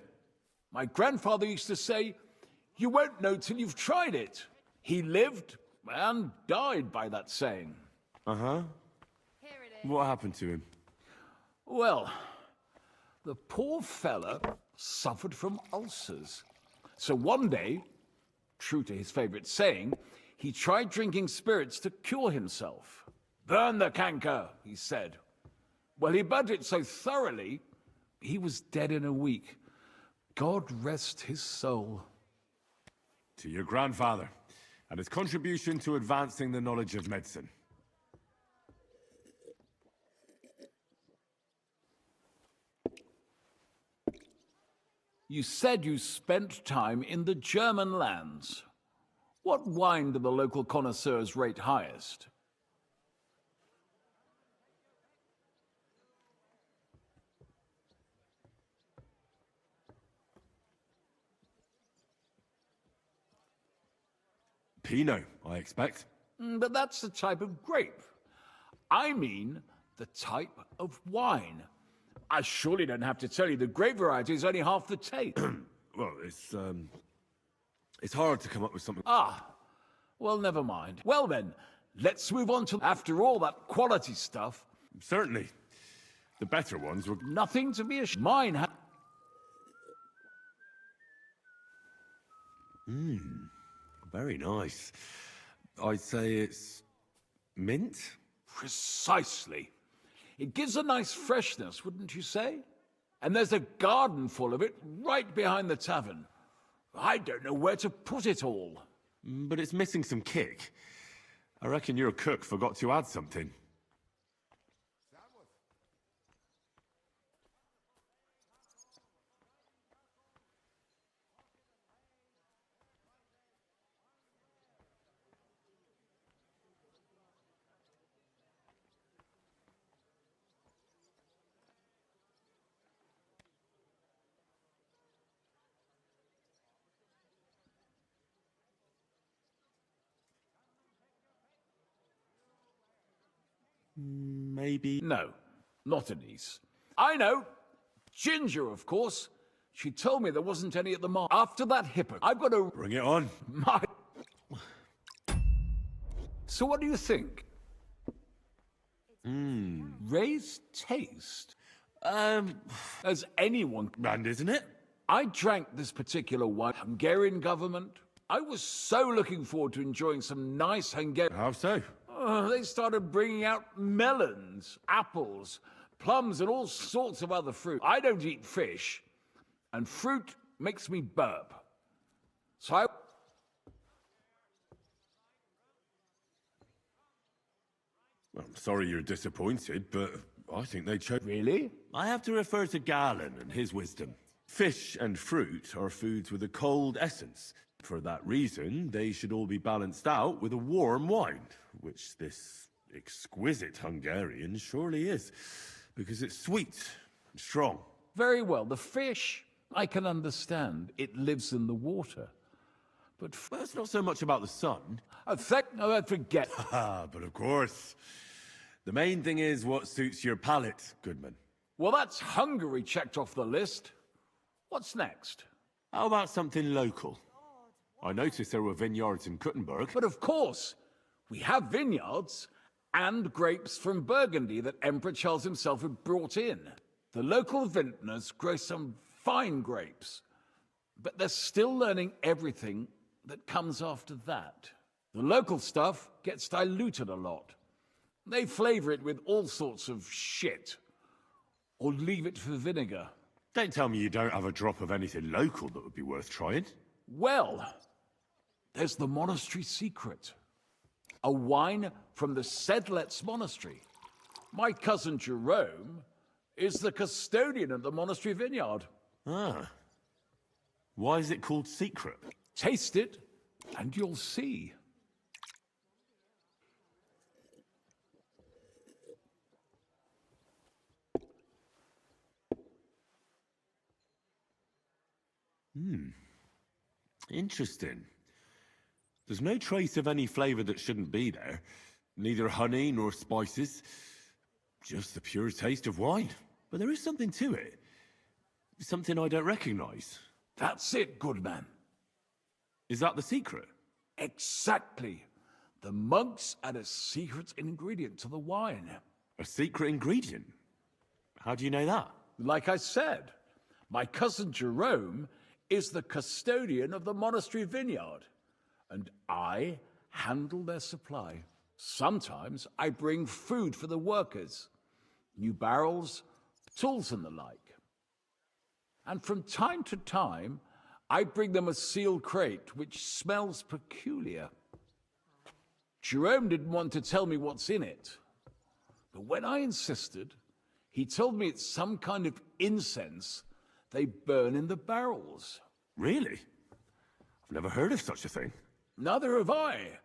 My grandfather used to say, you won't know till you've tried it. He lived and died by that saying. Uh-huh. What happened to him? Well, the poor fella suffered from ulcers. So one day, true to his favorite saying, he tried drinking spirits to cure himself. Burn the canker, he said. Well, he burnt it so thoroughly, he was dead in a week. God rest his soul. To your grandfather, and his contribution to advancing the knowledge of medicine. You said you spent time in the German lands. What wine do the local connoisseurs rate highest? Pinot, I expect. But that's the type of grape. I mean the type of wine. I surely don't have to tell you the grape variety is only half the taste. Well, it's hard to come up with something. Ah, well, never mind. Well then, let's move on to, after all that quality stuff. Certainly. The better ones were... Nothing to be ashamed. Mine very nice. I'd say it's... mint? Precisely. It gives a nice freshness, wouldn't you say? And there's a garden full of it right behind the tavern. I don't know where to put it all. But it's missing some kick. I reckon your cook forgot to add something. Maybe... No, not Anise. I know. Ginger, of course. She told me there wasn't any at the market. After that hippo, I've got to... Bring it on. So what do you think? Ray's taste? As anyone... And isn't it? I drank this particular wine. Hungarian government. I was so looking forward to enjoying some nice Hungarian... How so? They started bringing out melons, apples, plums, and all sorts of other fruit. I don't eat fish, and fruit makes me burp. So I... Well, I'm sorry you're disappointed, but I think they chose... Really? I have to refer to Galen and his wisdom. Fish and fruit are foods with a cold essence. For that reason, they should all be balanced out with a warm wine, which this exquisite Hungarian surely is, because it's sweet and strong. Very well. The fish, I can understand. It lives in the water. But well, it's not so much about the sun. Forget. But of course. The main thing is what suits your palate, Goodman. Well, that's Hungary checked off the list. What's next? How about something local? I noticed there were vineyards in Kuttenberg. But of course, we have vineyards and grapes from Burgundy that Emperor Charles himself had brought in. The local vintners grow some fine grapes, but they're still learning everything that comes after that. The local stuff gets diluted a lot. They flavor it with all sorts of shit, or leave it for vinegar. Don't tell me you don't have a drop of anything local that would be worth trying. Well, there's the monastery secret. A wine from the Sedlets Monastery. My cousin Jerome is the custodian of the monastery vineyard. Ah. Why is it called secret? Taste it, and you'll see. Interesting. There's no trace of any flavor that shouldn't be there. Neither honey nor spices. Just the pure taste of wine. But there is something to it. Something I don't recognize. That's it, good man. Is that the secret? Exactly. The monks add a secret ingredient to the wine. A secret ingredient? How do you know that? Like I said, my cousin Jerome is the custodian of the monastery vineyard, and I handle their supply. Sometimes I bring food for the workers, new barrels, tools and the like. And from time to time, I bring them a sealed crate which smells peculiar. Jerome didn't want to tell me what's in it, but when I insisted, he told me it's some kind of incense they burn in the barrels. Really? I've never heard of such a thing. Neither have I.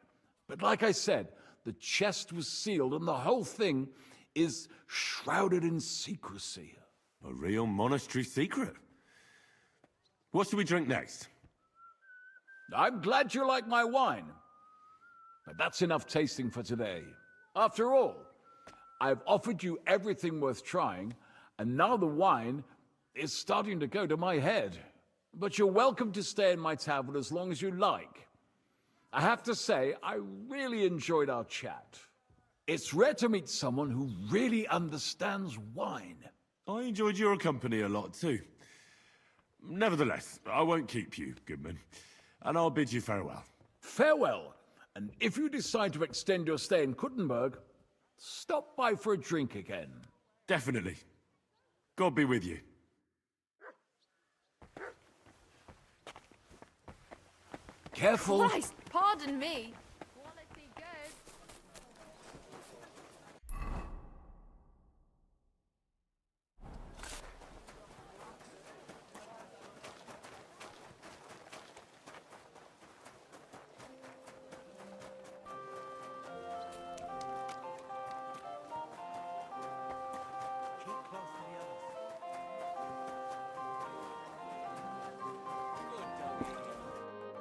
But like I said, the chest was sealed and the whole thing is shrouded in secrecy. A real monastery secret. What should we drink next? I'm glad you like my wine. But that's enough tasting for today. After all, I've offered you everything worth trying, and now the wine is starting to go to my head. But you're welcome to stay in my tavern as long as you like. I have to say, I really enjoyed our chat. It's rare to meet someone who really understands wine. I enjoyed your company a lot too. Nevertheless, I won't keep you, Goodman, and I'll bid you farewell. Farewell, and if you decide to extend your stay in Kuttenberg, stop by for a drink again. Definitely. God be with you. Careful. Christ, pardon me. Quality good.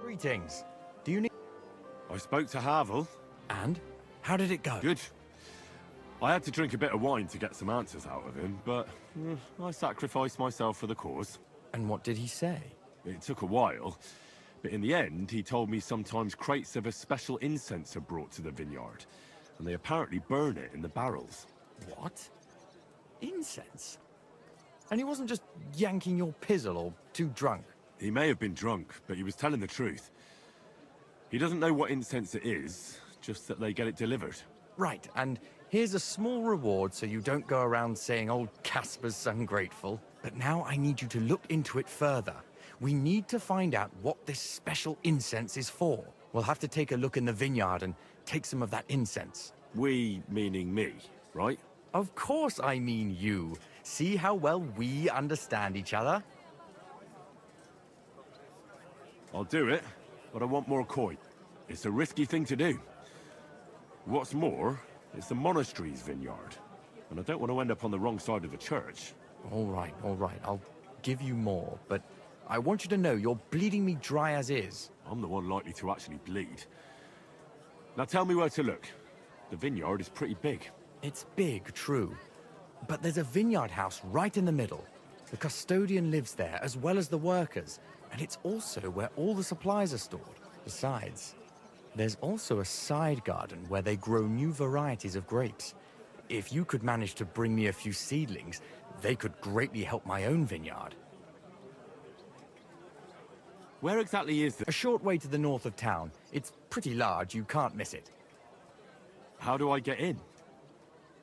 Greetings. Do you need... I spoke to Havel. And? How did it go? Good. I had to drink a bit of wine to get some answers out of him, but I sacrificed myself for the cause. And what did he say? It took a while, but in the end, he told me sometimes crates of a special incense are brought to the vineyard, and they apparently burn it in the barrels. What? Incense? And he wasn't just yanking your pizzle or too drunk? He may have been drunk, but he was telling the truth. He doesn't know what incense it is, just that they get it delivered. Right, and here's a small reward so you don't go around saying old Casper's ungrateful. But now I need you to look into it further. We need to find out what this special incense is for. We'll have to take a look in the vineyard and take some of that incense. We, meaning me, right? Of course I mean you. See how well we understand each other? I'll do it, but I want more coin. It's a risky thing to do. What's more, it's the monastery's vineyard, and I don't want to end up on the wrong side of the church. All right, I'll give you more, but I want you to know you're bleeding me dry as is. I'm the one likely to actually bleed. Now tell me where to look. The vineyard is pretty big. It's big, true. But there's a vineyard house right in the middle. The custodian lives there, as well as the workers. And it's also where all the supplies are stored. Besides, there's also a side garden where they grow new varieties of grapes. If you could manage to bring me a few seedlings, they could greatly help my own vineyard. Where exactly is A short way to the north of town. It's pretty large, you can't miss it. How do I get in?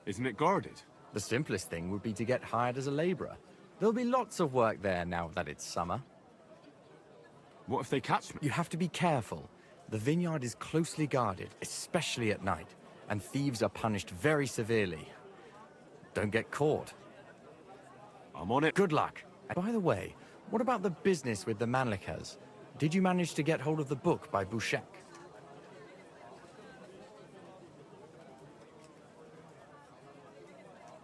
Isn't it guarded? The simplest thing would be to get hired as a laborer. There'll be lots of work there now that it's summer. What if they catch me? You have to be careful. The vineyard is closely guarded, especially at night, and thieves are punished very severely. Don't get caught. I'm on it. Good luck. And by the way, what about the business with the Manlikas? Did you manage to get hold of the book by Bouchek?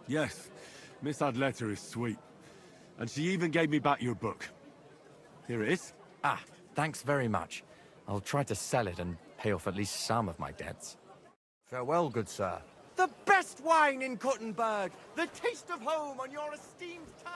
Yes. Miss Adletter is sweet. And she even gave me back your book. Here it is. Ah, thanks very much. I'll try to sell it and pay off at least some of my debts. Farewell, good sir. The best wine in Kuttenberg! The taste of home on your esteemed tongue!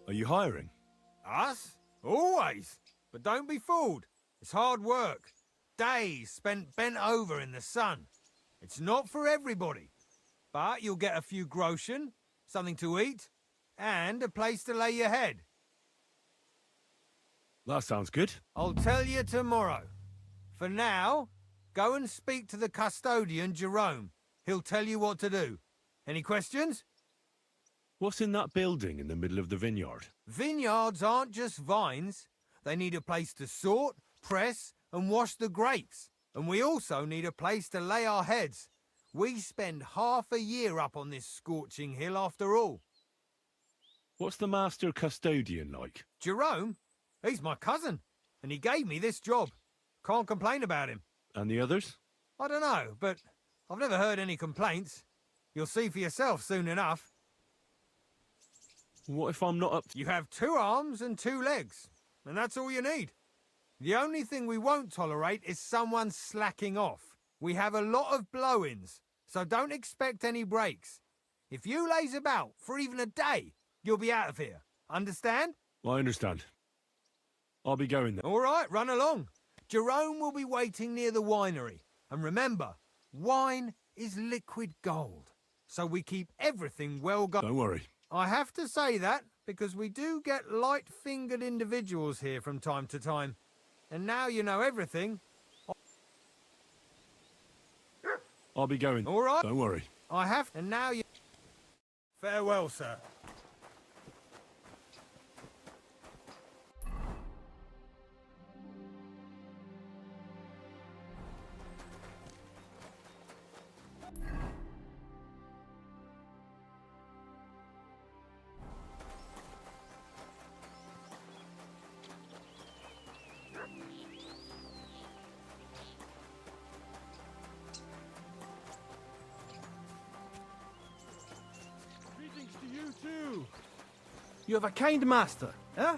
Are you hiring? Us? Always. But don't be fooled. It's hard work. Days spent bent over in the sun. It's not for everybody. But you'll get a few groschen, something to eat, and a place to lay your head. That sounds good. I'll tell you tomorrow. For now, go and speak to the custodian, Jerome. He'll tell you what to do. Any questions? What's in that building in the middle of the vineyard? Vineyards aren't just vines. They need a place to sort, press, and wash the grapes. And we also need a place to lay our heads. We spend half a year up on this scorching hill after all. What's the master custodian like? Jerome? He's my cousin, and he gave me this job. Can't complain about him. And the others? I don't know, but I've never heard any complaints. You'll see for yourself soon enough. What if I'm not up to... You have 2 arms and 2 legs, and that's all you need. The only thing we won't tolerate is someone slacking off. We have a lot of blow-ins, so don't expect any breaks. If you laze about for even a day, you'll be out of here. Understand? I understand. I'll be going then. All right, run along. Jerome will be waiting near the winery. And remember, wine is liquid gold, so we keep everything well going. Don't worry. I have to say that because we do get light-fingered individuals here from time to time. And now you know everything. I'll be going. All right. Don't worry. I have... And now you... Farewell, sir. You have a kind master, eh?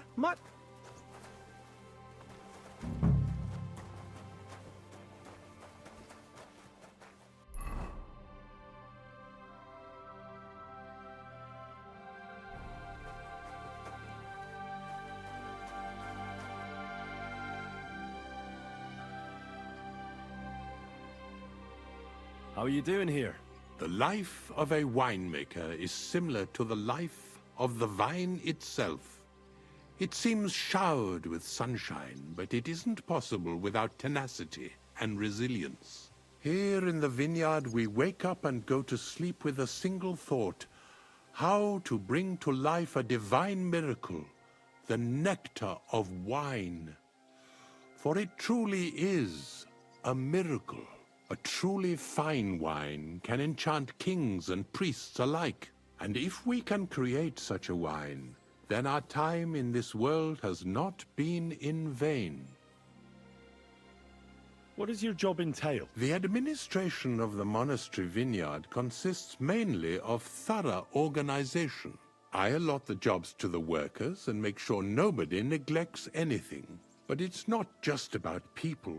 How are you doing here? The life of a winemaker is similar to the life of the vine itself. It seems showered with sunshine, but it isn't possible without tenacity and resilience. Here in the vineyard, we wake up and go to sleep with a single thought: how to bring to life a divine miracle, the nectar of wine. For it truly is a miracle. A truly fine wine can enchant kings and priests alike. And if we can create such a wine, then our time in this world has not been in vain. What does your job entail? The administration of the monastery vineyard consists mainly of thorough organization. I allot the jobs to the workers and make sure nobody neglects anything. But it's not just about people.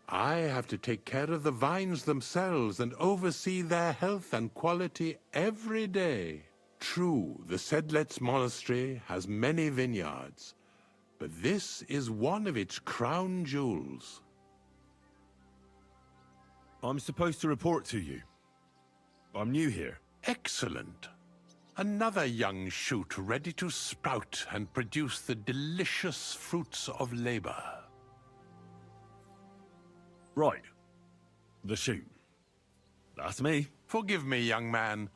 I have to take care of the vines themselves and oversee their health and quality every day. True, the Sedlets Monastery has many vineyards, but this is one of its crown jewels. I'm supposed to report to you. I'm new here. Excellent. Another young shoot ready to sprout and produce the delicious fruits of labor. Right. The shoot. That's me. Forgive me, young man.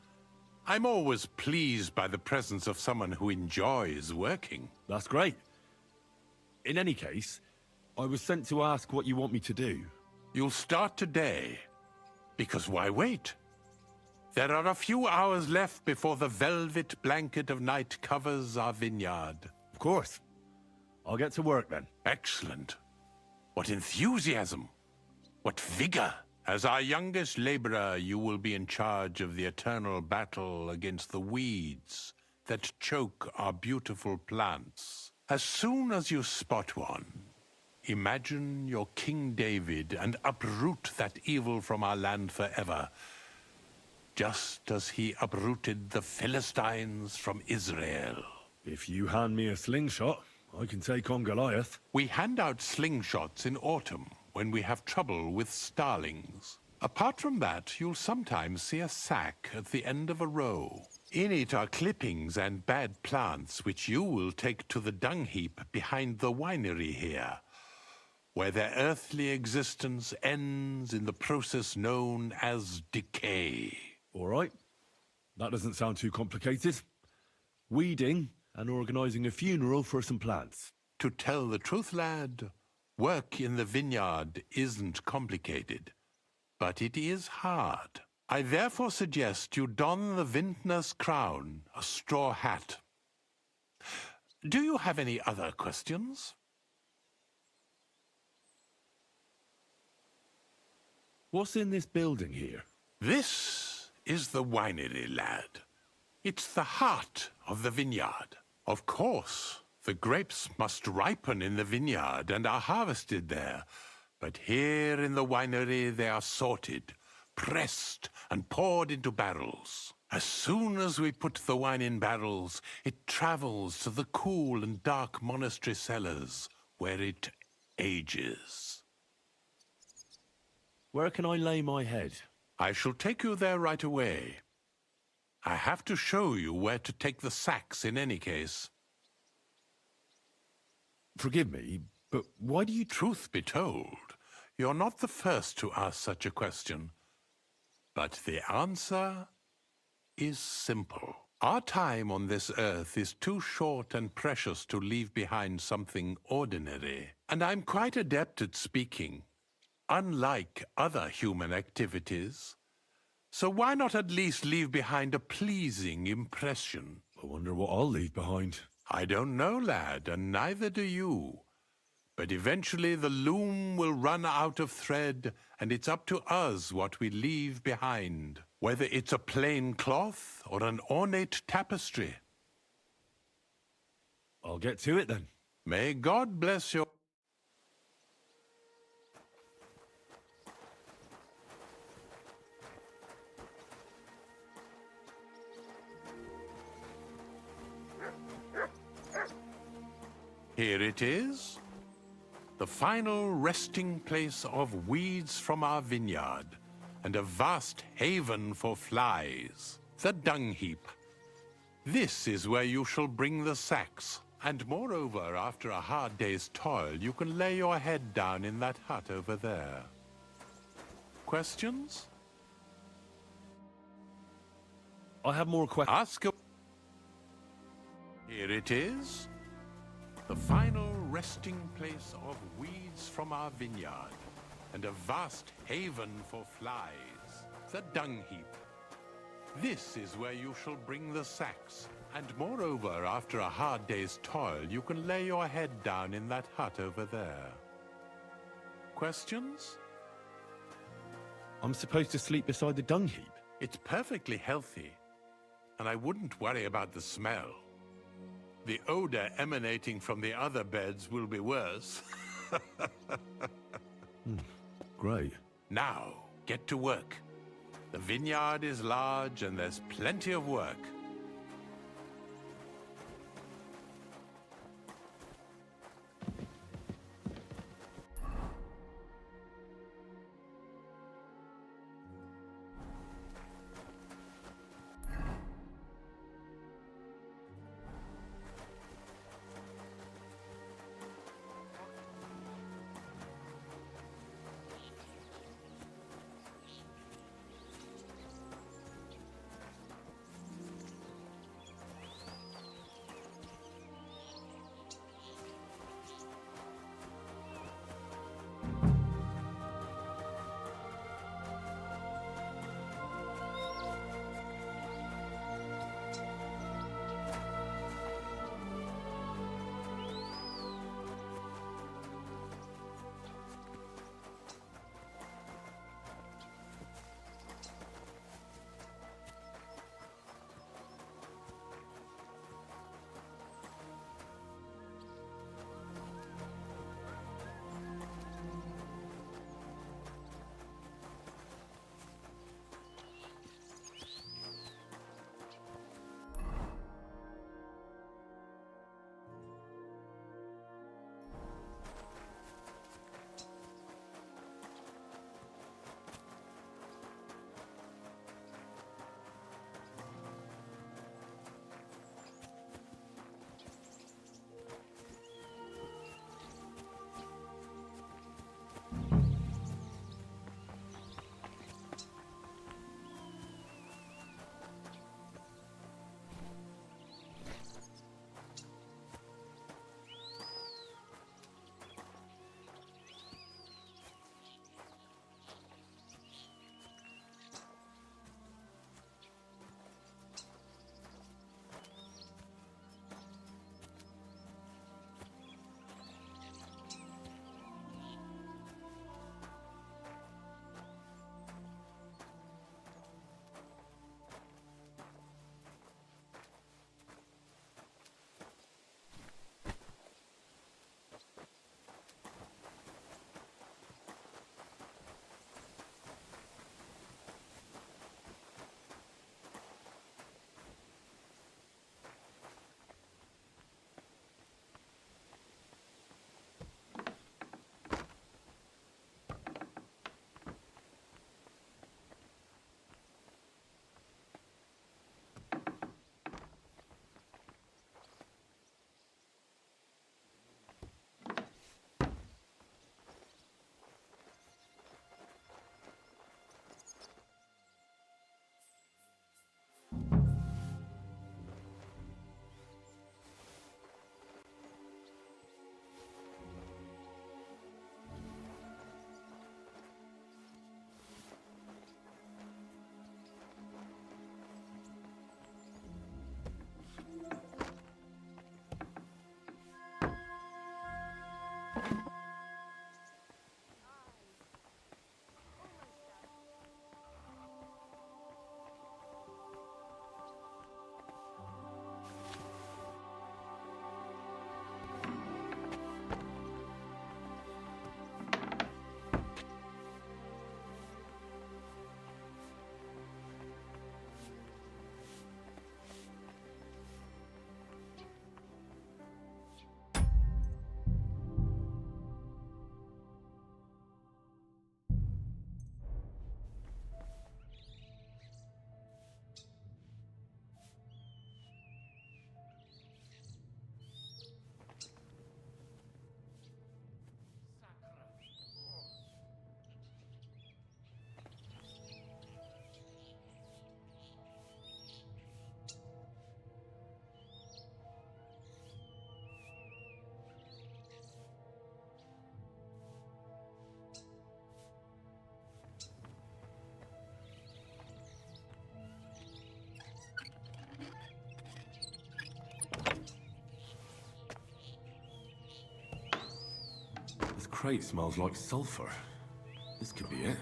I'm always pleased by the presence of someone who enjoys working. That's great. In any case, I was sent to ask what you want me to do. You'll start today. Because why wait? There are a few hours left before the velvet blanket of night covers our vineyard. Of course. I'll get to work then. Excellent. What enthusiasm! What vigor! As our youngest laborer, you will be in charge of the eternal battle against the weeds that choke our beautiful plants. As soon as you spot one, imagine you're King David and uproot that evil from our land forever, just as he uprooted the Philistines from Israel. If you hand me a slingshot, I can take on Goliath. We hand out slingshots in autumn when we have trouble with starlings. Apart from that, you'll sometimes see a sack at the end of a row. In it are clippings and bad plants which you will take to the dung heap behind the winery here, where their earthly existence ends in the process known as decay. All right. That doesn't sound too complicated. Weeding and organizing a funeral for some plants. To tell the truth, lad, work in the vineyard isn't complicated, but it is hard. I therefore suggest you don the vintner's crown, a straw hat. Do you have any other questions? What's in this building here? This is the winery, lad. It's the heart of the vineyard. Of course, the grapes must ripen in the vineyard and are harvested there. But here in the winery they are sorted, pressed, and poured into barrels. As soon as we put the wine in barrels, it travels to the cool and dark monastery cellars, where it ages. Where can I lay my head? I shall take you there right away. I have to show you where to take the sacks in any case. Forgive me, but why do you... Truth be told, you're not the first to ask such a question. But the answer is simple. Our time on this earth is too short and precious to leave behind something ordinary. And I'm quite adept at speaking, unlike other human activities. So why not at least leave behind a pleasing impression? I wonder what I'll leave behind. I don't know, lad, and neither do you. But eventually the loom will run out of thread, and it's up to us what we leave behind, whether it's a plain cloth or an ornate tapestry. I'll get to it then. May God bless your... Here it is, the final resting place of weeds from our vineyard, and a vast haven for flies, the dung heap. This is where you shall bring the sacks, and moreover, after a hard day's toil, you can lay your head down in that hut over there. Questions? I have more questions. Ask a... Here it is. The final resting place of weeds from our vineyard, and a vast haven for flies, the dung heap. This is where you shall bring the sacks, and moreover, after a hard day's toil, you can lay your head down in that hut over there. Questions? I'm supposed to sleep beside the dung heap? It's perfectly healthy, and I wouldn't worry about the smell. The odor emanating from the other beds will be worse. Great. Now, get to work. The vineyard is large and there's plenty of work. crate smells like sulfur. This could be it.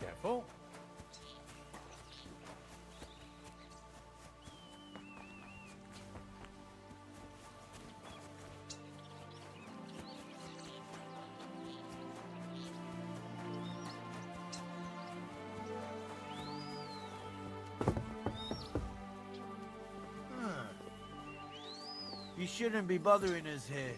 Careful. You shouldn't be bothering us here.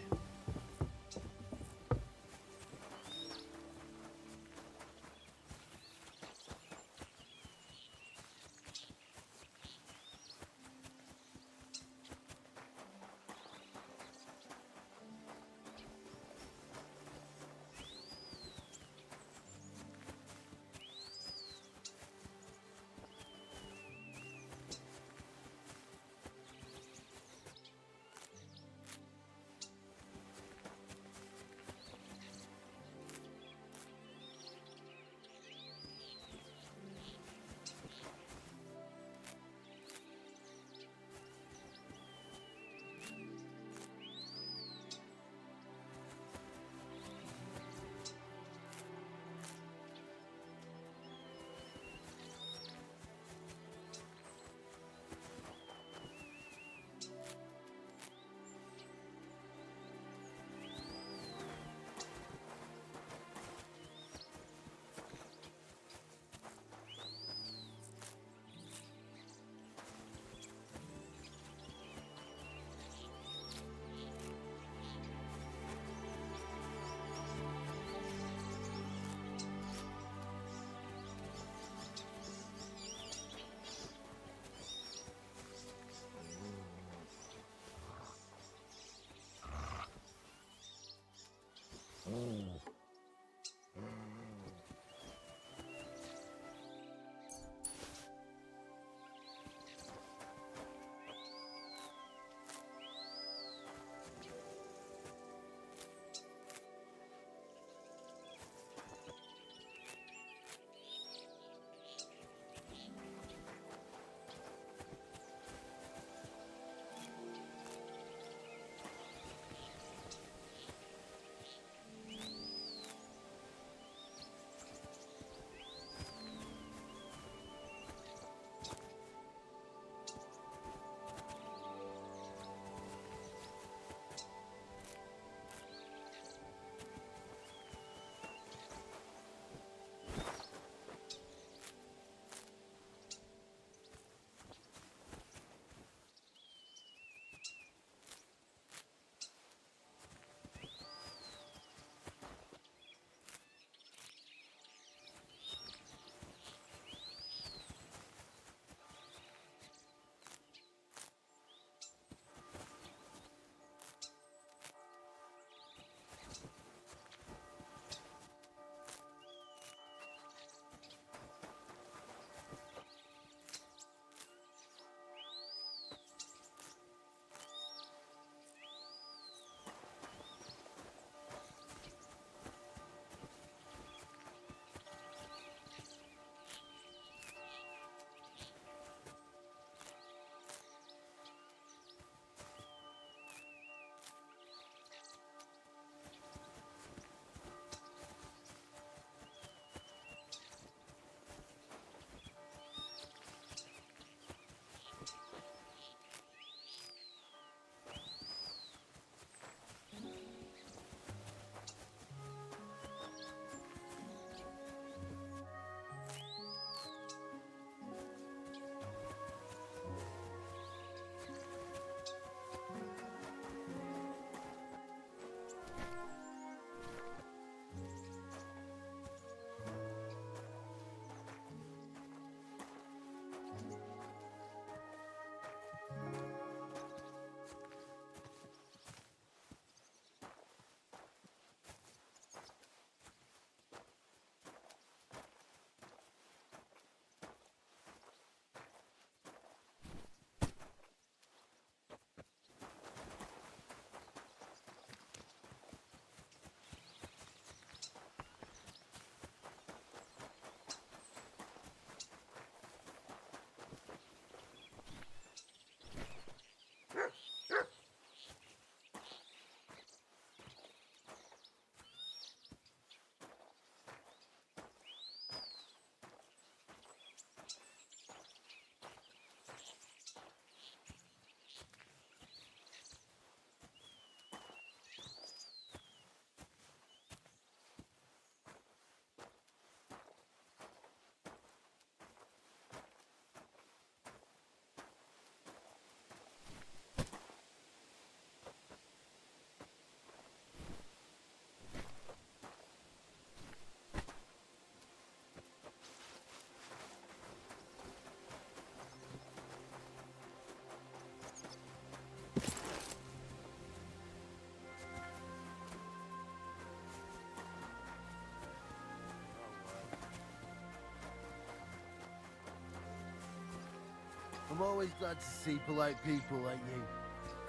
I'm always glad to see polite people like you.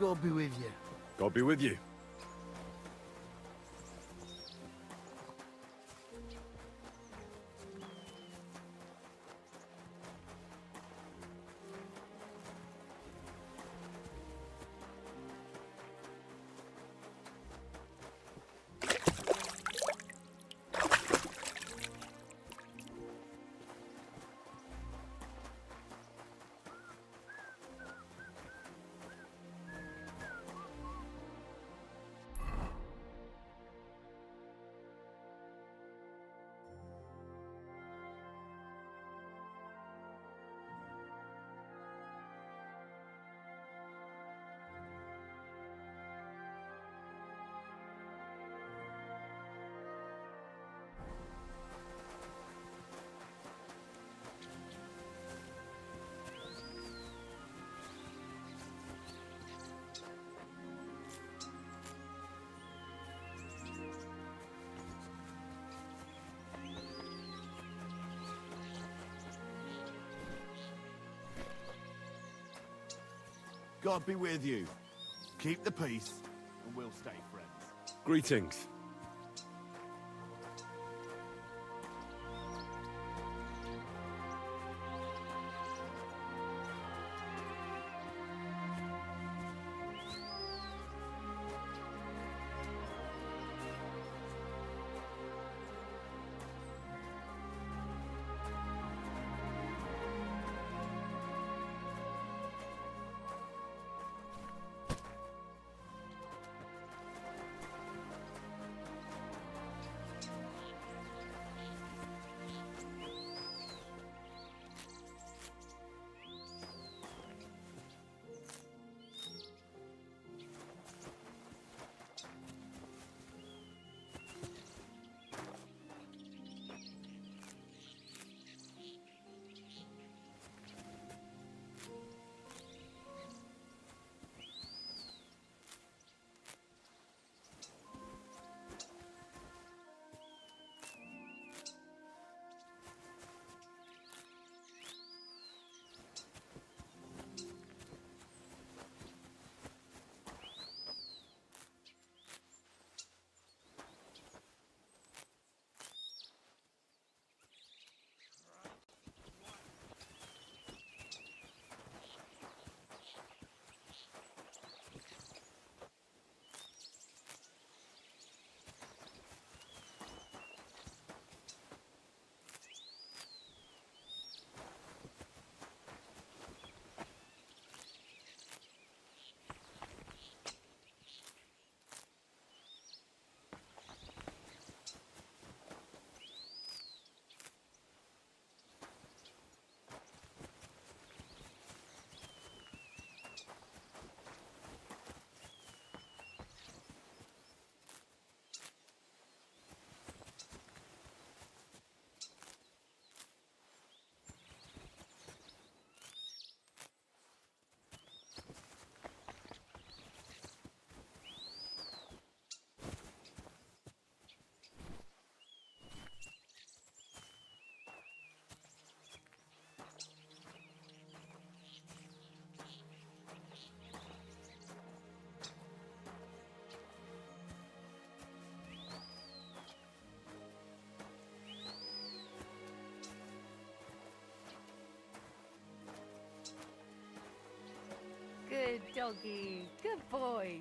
God be with you. God be with you. God be with you. Keep the peace, and we'll stay friends. Greetings. Good doggy. Good boy.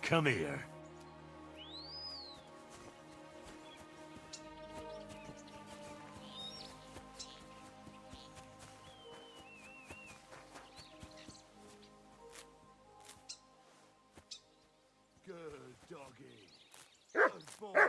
Come here. Good doggy. Good boy.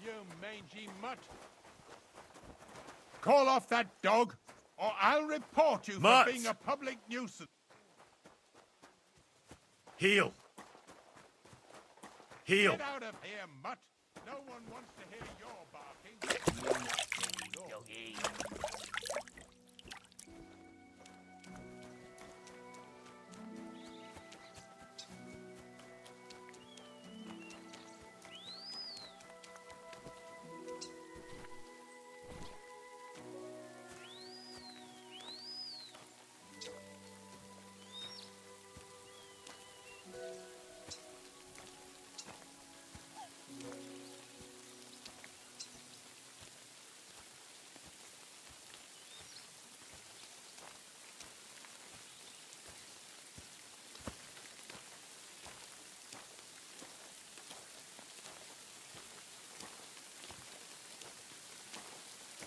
You mangy mutt. Call off that dog, or I'll report you Mutt! for being a public nuisance. Heel. Heel. Get out of here, mutt. No one wants to hear your barking. Doggy.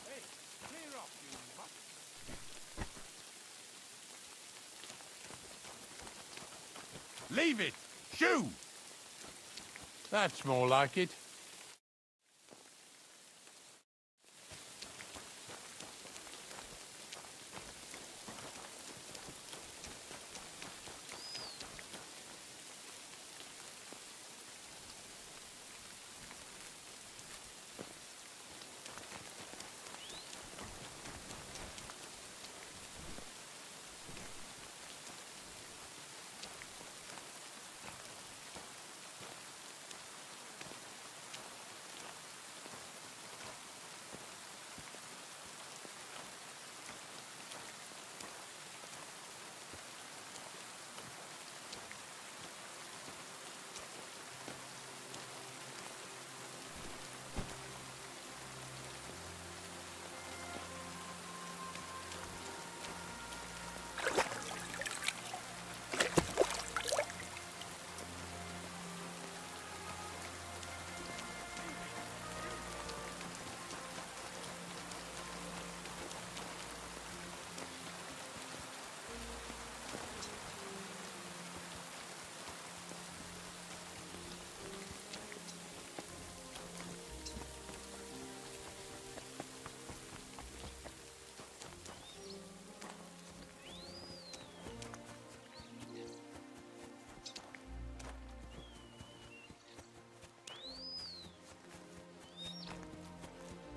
Hey, clear off, you mutt. Leave it! Shoo! That's more like it.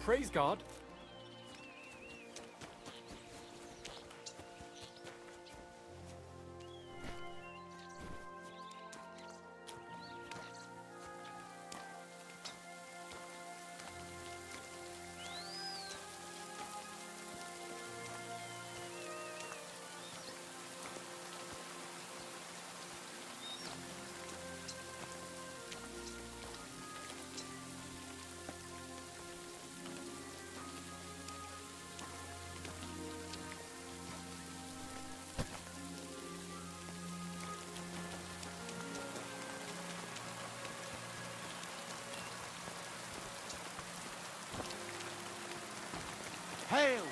Praise God. Hail!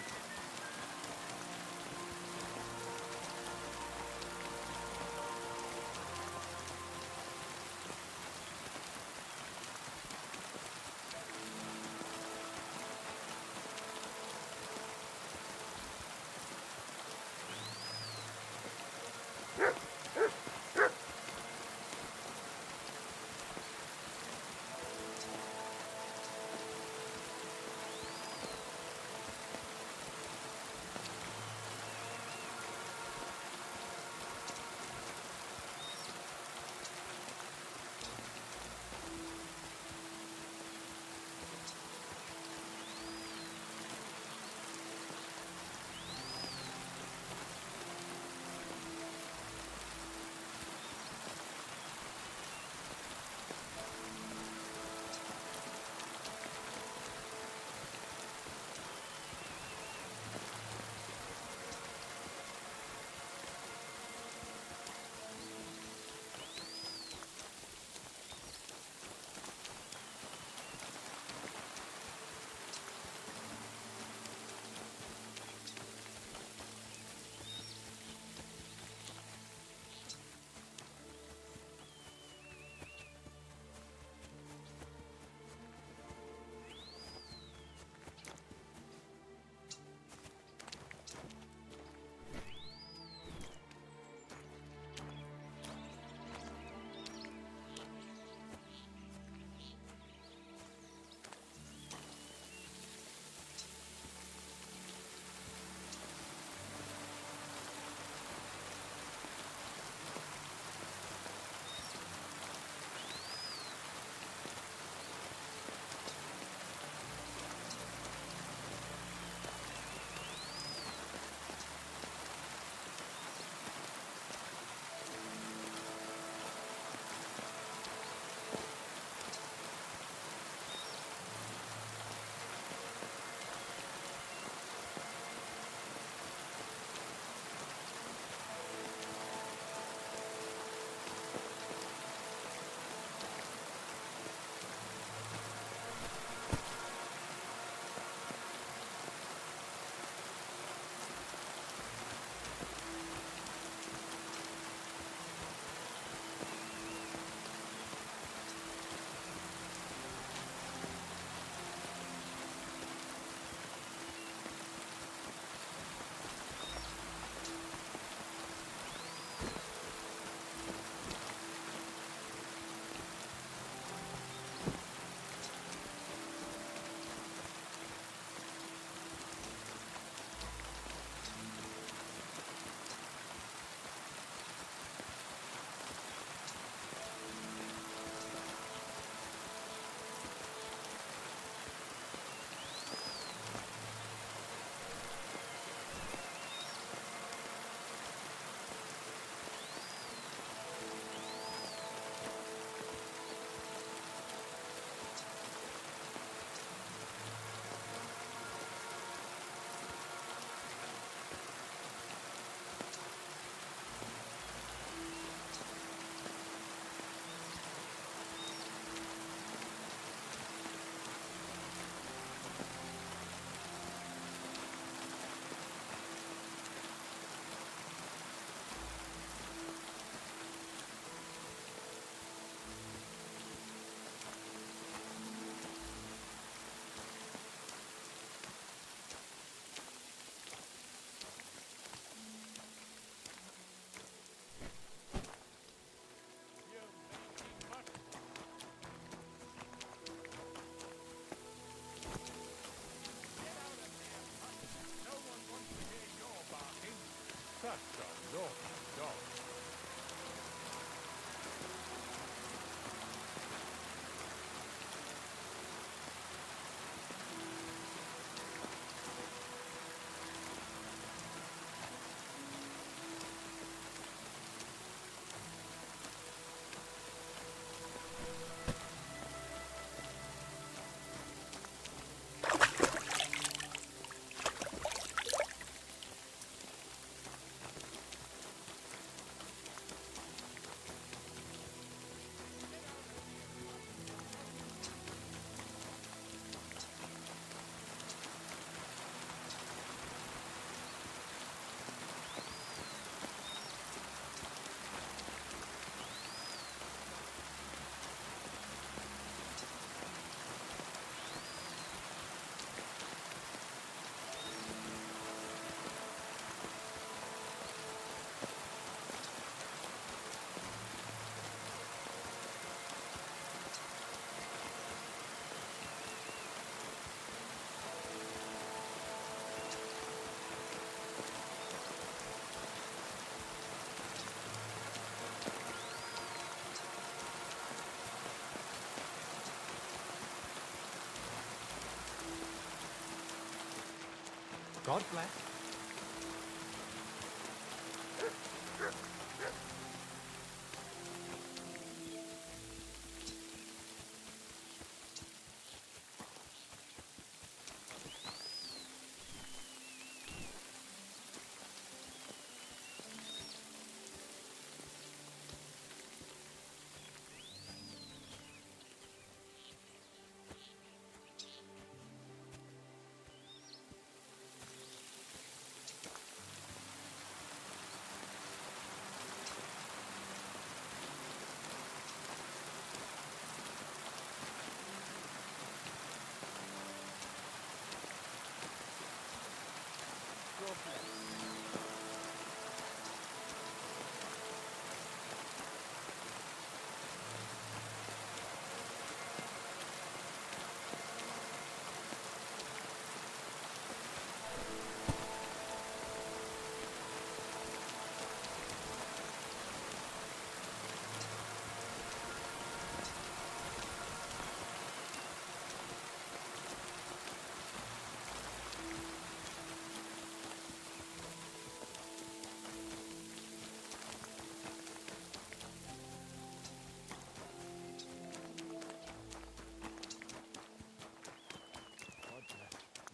God bless.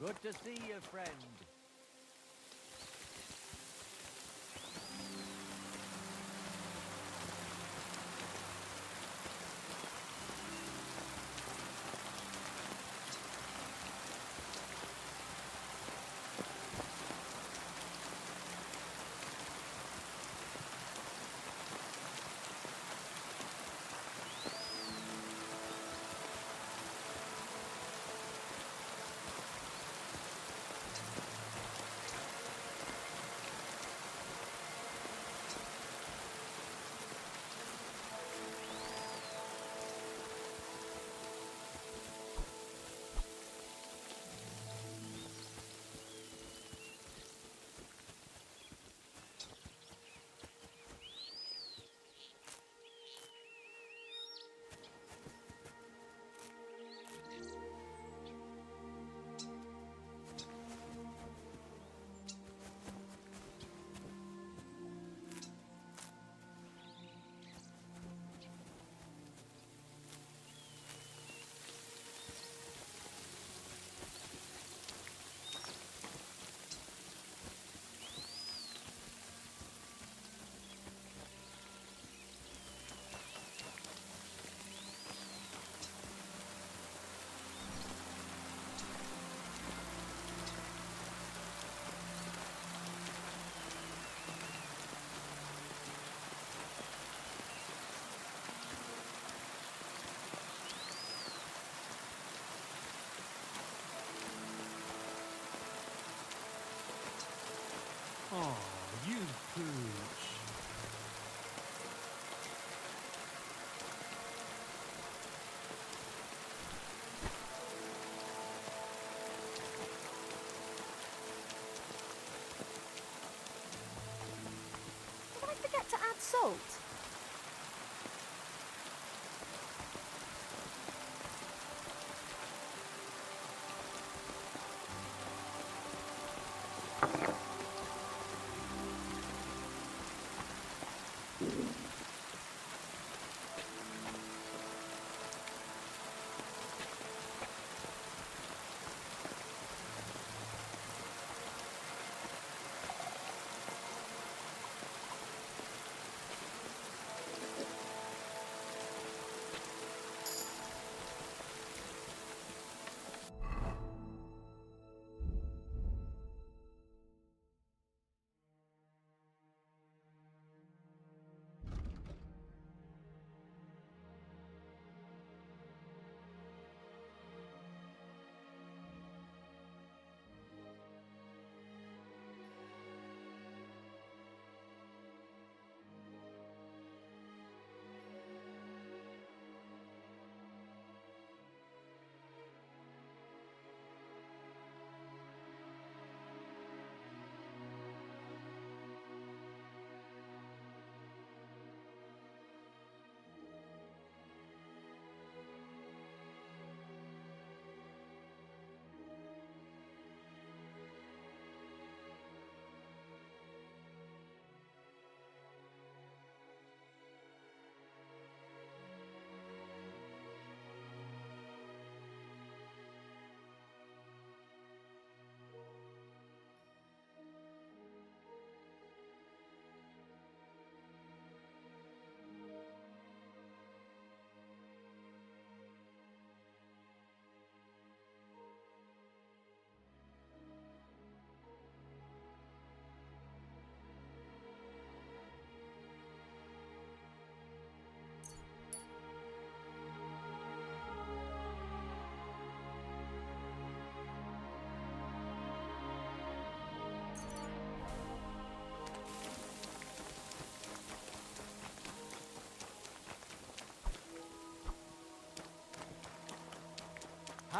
Good to see you, friend. Oh, you pooch. Did I forget to add salt?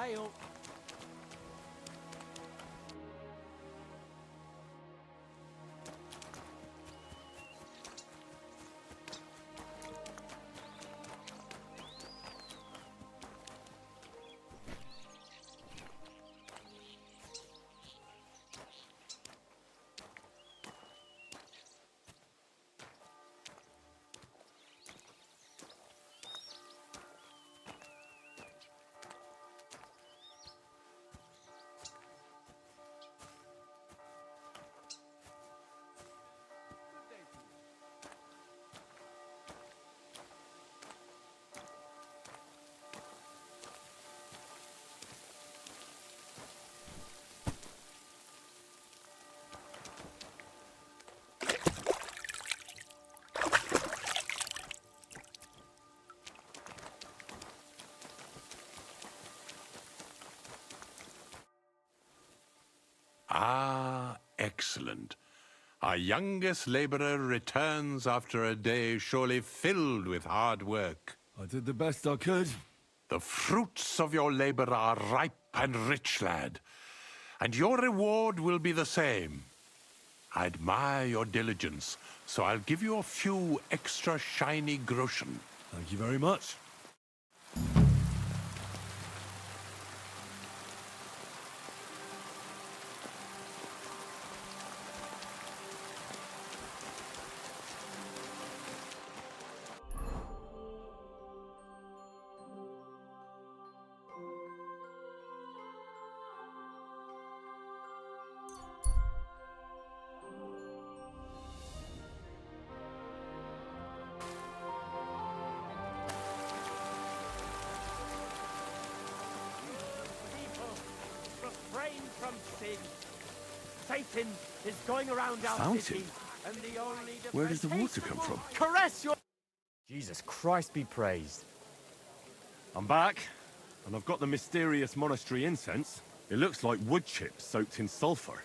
sail. Ah, excellent. Our youngest laborer returns after a day surely filled with hard work. I did the best I could. The fruits of your labor are ripe and rich, lad. And your reward will be the same. I admire your diligence, so I'll give you a few extra shiny groschen. Thank you very much. Refrain from sin. Satan is going around our Fountain? city, and the only Where does the water come from? Caress your... Jesus Christ be praised. I'm back, and I've got the mysterious monastery incense. It looks like wood chips soaked in sulfur.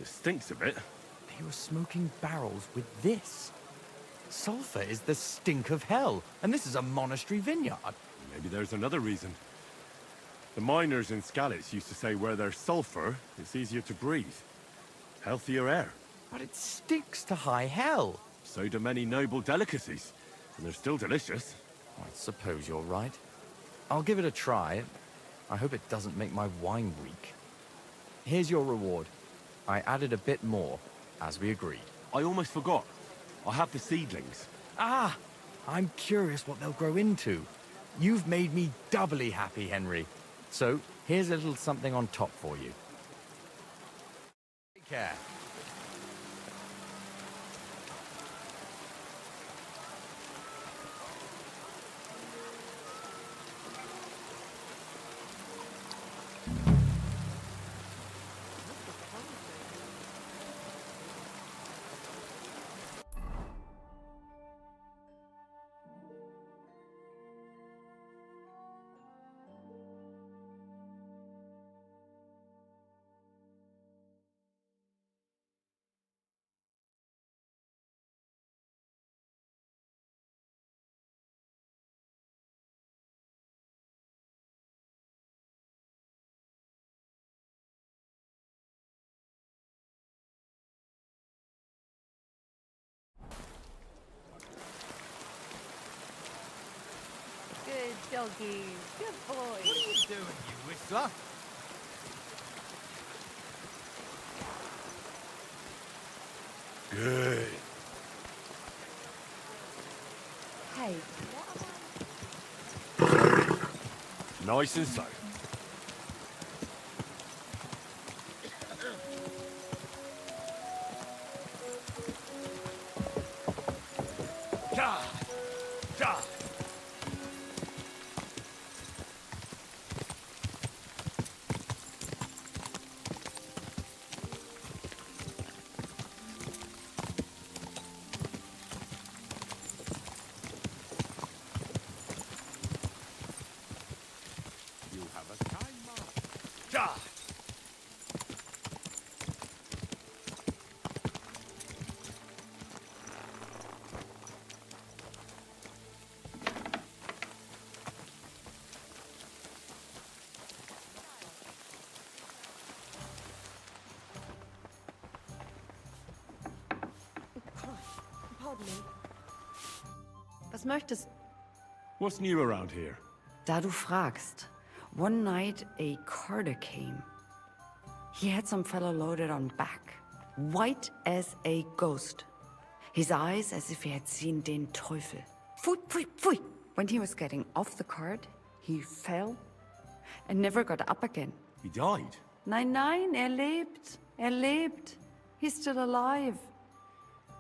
It stinks a bit. They were smoking barrels with this. Sulfur is the stink of hell, and this is a monastery vineyard. Maybe there's another reason. The miners in Skalitz used to say where there's sulfur, it's easier to breathe. Healthier air. But it sticks to high hell. So do many noble delicacies, and they're still delicious. I suppose you're right. I'll give it a try. I hope it doesn't make my wine weak. Here's your reward. I added a bit more, as we agreed. I almost forgot. I have the seedlings. Ah! I'm curious what they'll grow into. You've made me doubly happy, Henry. So, here's a little something on top for you. Take care. Good doggy. Good boy. What are you doing, you whistler? Good. Hey, Nice and so. God! God! You have a time mark. God! godly. Was möchtest? What's new around here? Da du fragst. One night a carter came. He had some fellow loaded on back, white as a ghost. His eyes as if he had seen den Teufel. Pfui, pfui, pfui. When he was getting off the cart, he fell and never got up again. He died? Nein, nein, lebt. Lebt. He's still alive.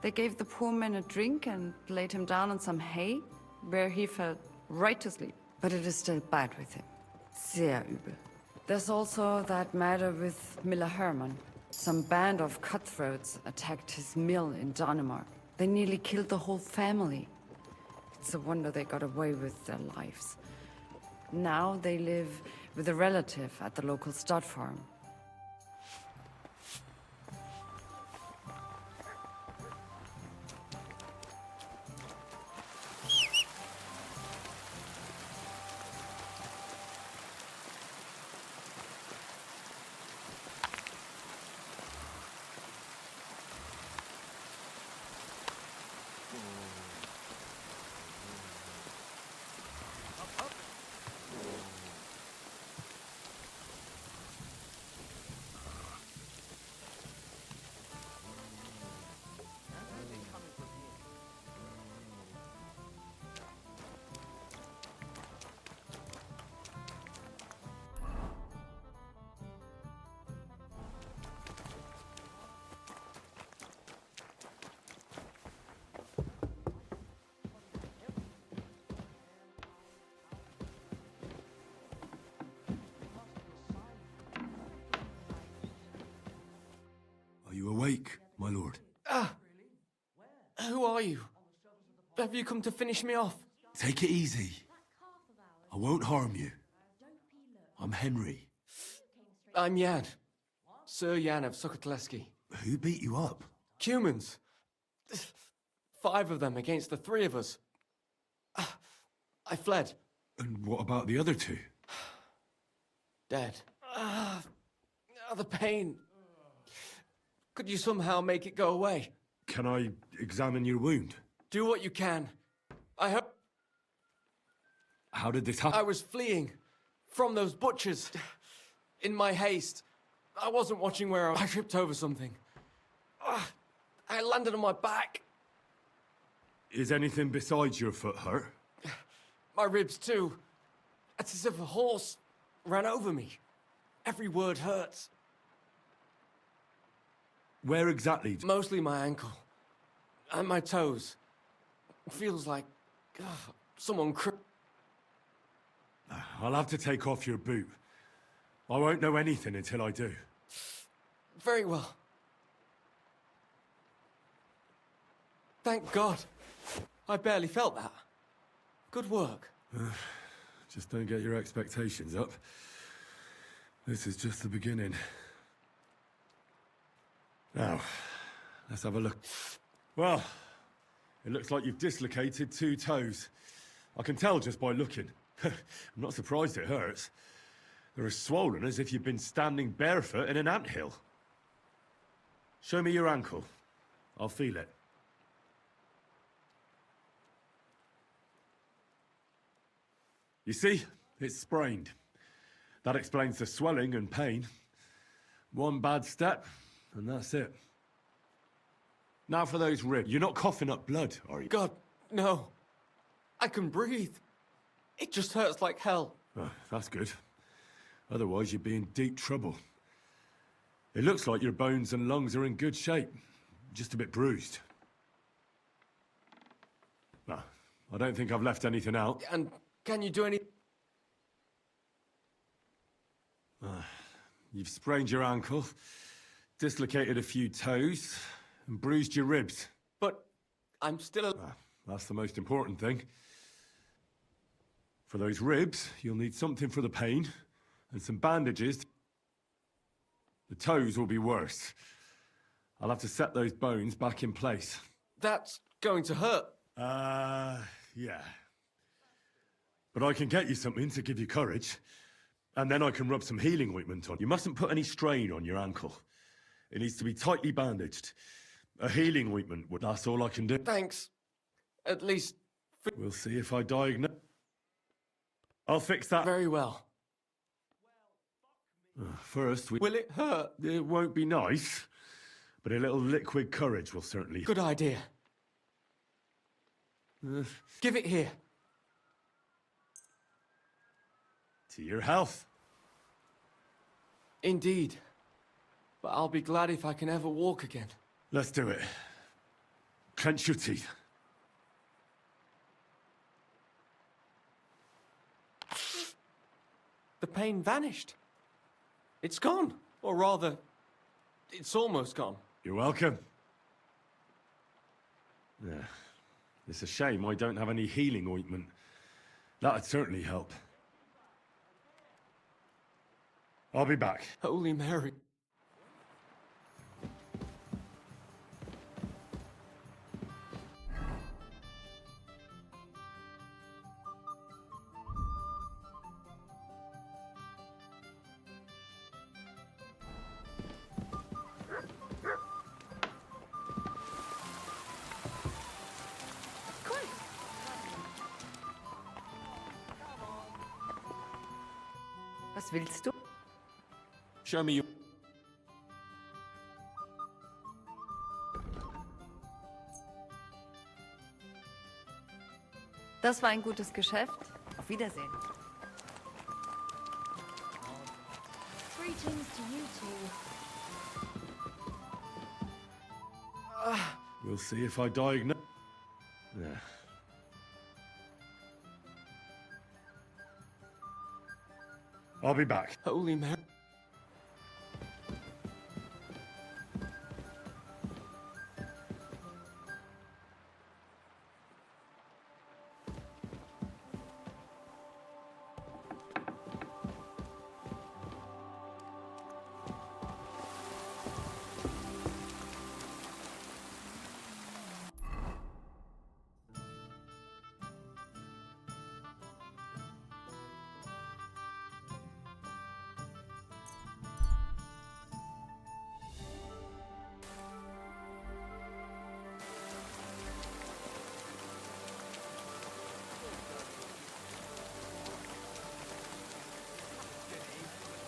They gave the poor man a drink and laid him down on some hay, where he fell right to sleep. But it is still bad with him. Sehr übel. There's also that matter with Miller Hermann. Some band of cutthroats attacked his mill in Denmark. They nearly killed the whole family. It's a wonder they got away with their lives. Now they live with a relative at the local stud farm. Are you awake, my lord? Who are you? Have you come to finish me off? Take it easy. I won't harm you. I'm Henry. I'm Jan. Sir Jan of Sokotleski. Who beat you up? Humans. 5 of them against the 3 of us. I fled. And what about the other 2? Dead. The pain. Could you somehow make it go away? Can I examine your wound? Do what you can. I hope... How did this happen? I was fleeing from those butchers. In my haste, I wasn't watching where I tripped over something. I landed on my back. Is anything besides your foot hurt? My ribs too. It's as if a horse ran over me. Every word hurts. Where exactly? Mostly my ankle. And my toes. It feels like... someone I'll have to take off your boot. I won't know anything until I do. Very well. Thank God. I barely felt that. Good work. Just don't get your expectations up. This is just the beginning. Now, let's have a look. Well, it looks like you've dislocated 2 toes. I can tell just by looking. I'm not surprised it hurts. They're as swollen as if you've been standing barefoot in an anthill. Show me your ankle. I'll feel it. You see? It's sprained. That explains the swelling and pain. One bad step, and that's it. Now for those ribs. You're not coughing up blood, are you? God, no. I can breathe. It just hurts like hell. Oh, that's good. Otherwise, you'd be in deep trouble. It looks like your bones and lungs are in good shape. Just a bit bruised. No, I don't think I've left anything out. And can you do any... You've sprained your ankle, dislocated a few toes, and bruised your ribs. But I'm still... That's the most important thing. For those ribs, you'll need something for the pain, and some bandages. The toes will be worse. I'll have to set those bones back in place. That's going to hurt. Yeah. But I can get you something to give you courage. And then I can rub some healing ointment on. You mustn't put any strain on your ankle. It needs to be tightly bandaged. A healing ointment would. That's all I can do. Thanks. At least... We'll see if I diagnose. I'll fix that. Very well. First, Will it hurt? It won't be nice, but a little liquid courage will certainly... Good idea. Give it here. To your health. Indeed. But I'll be glad if I can ever walk again. Let's do it. Clench your teeth. The pain vanished. It's gone. Or rather, it's almost gone. You're welcome. Yeah. It's a shame I don't have any healing ointment. That'd certainly help. I'll be back. Holy Mary. Was willst du? Show me you. Das war ein gutes Geschäft. Auf Wiedersehen. Greetings to you two. We'll see if I diagnose... Yeah. I'll be back. Holy Mary.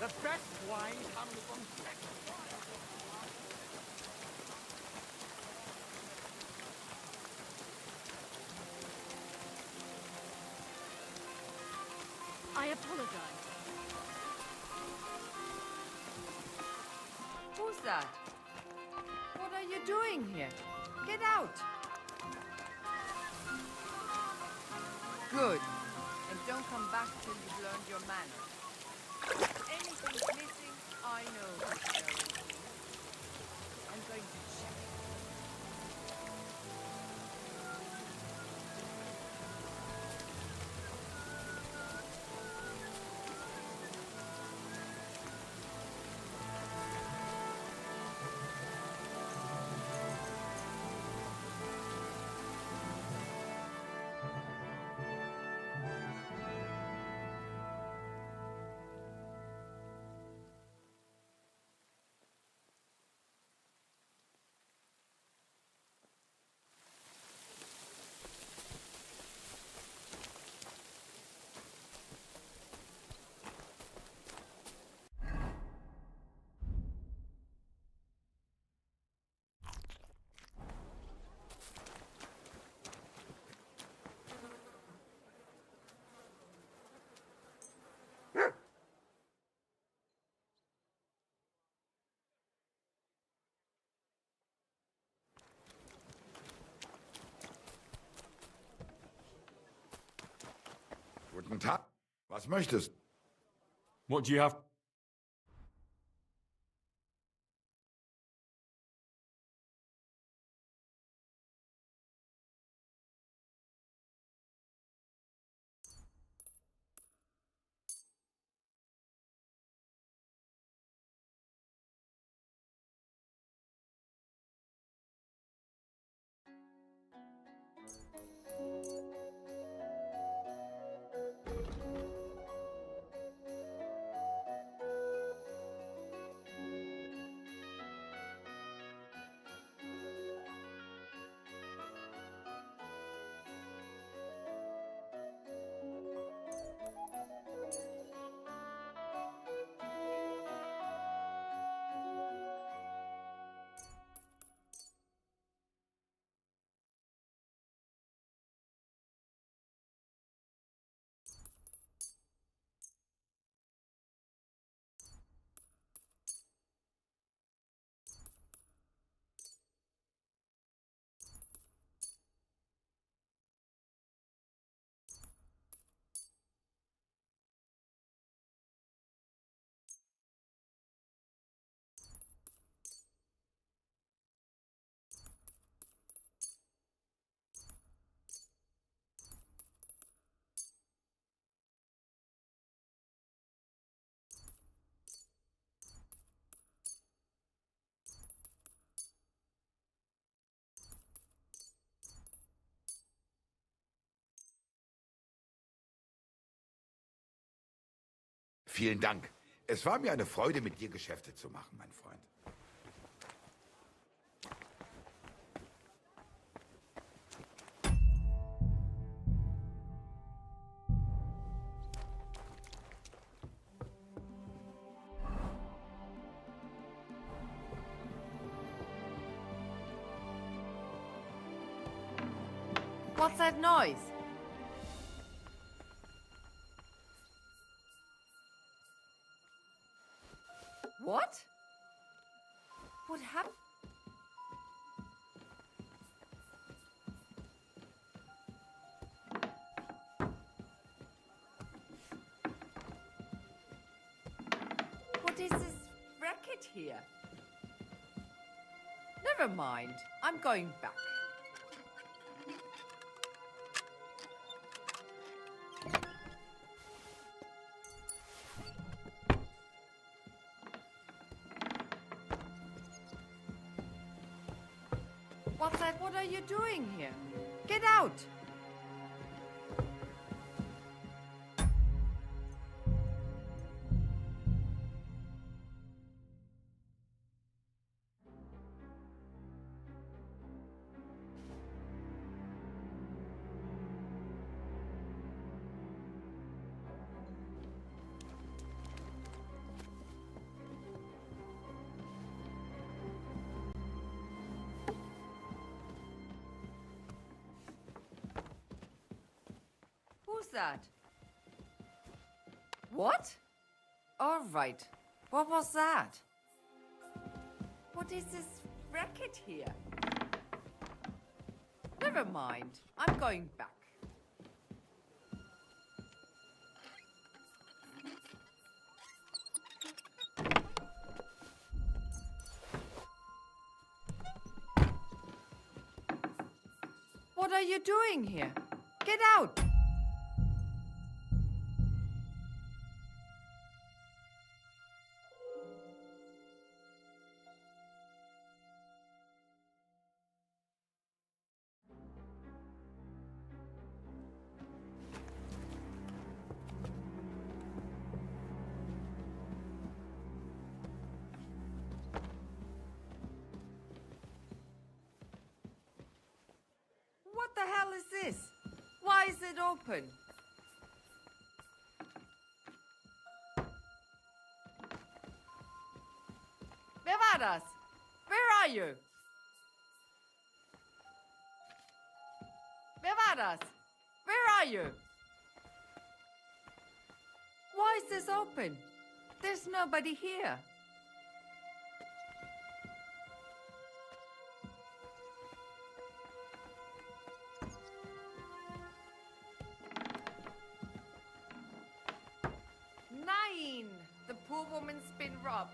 The best wine comes from I apologize. Who's that? What are you doing here? Get out! Good. And don't come back till you've learned your manners. Anything's missing, I know who's going to. I'm going to check. Guten Tag. Was möchtest? What do you have? Vielen Dank. Es war mir eine Freude, mit dir Geschäfte zu machen, mein Freund. What's that noise? What? What happened? What is this racket here? Never mind. I'm going back. What's that? What are you doing here? Get out! Who's that? What? All right. What was that? What is this racket here? Never mind. I'm going back. What are you doing here? Get out! What the hell is this? Why is it open? Wer war das? Where are you? Wer war das? Where are you? Why is this open? There's nobody here. Nein! The poor woman's been robbed.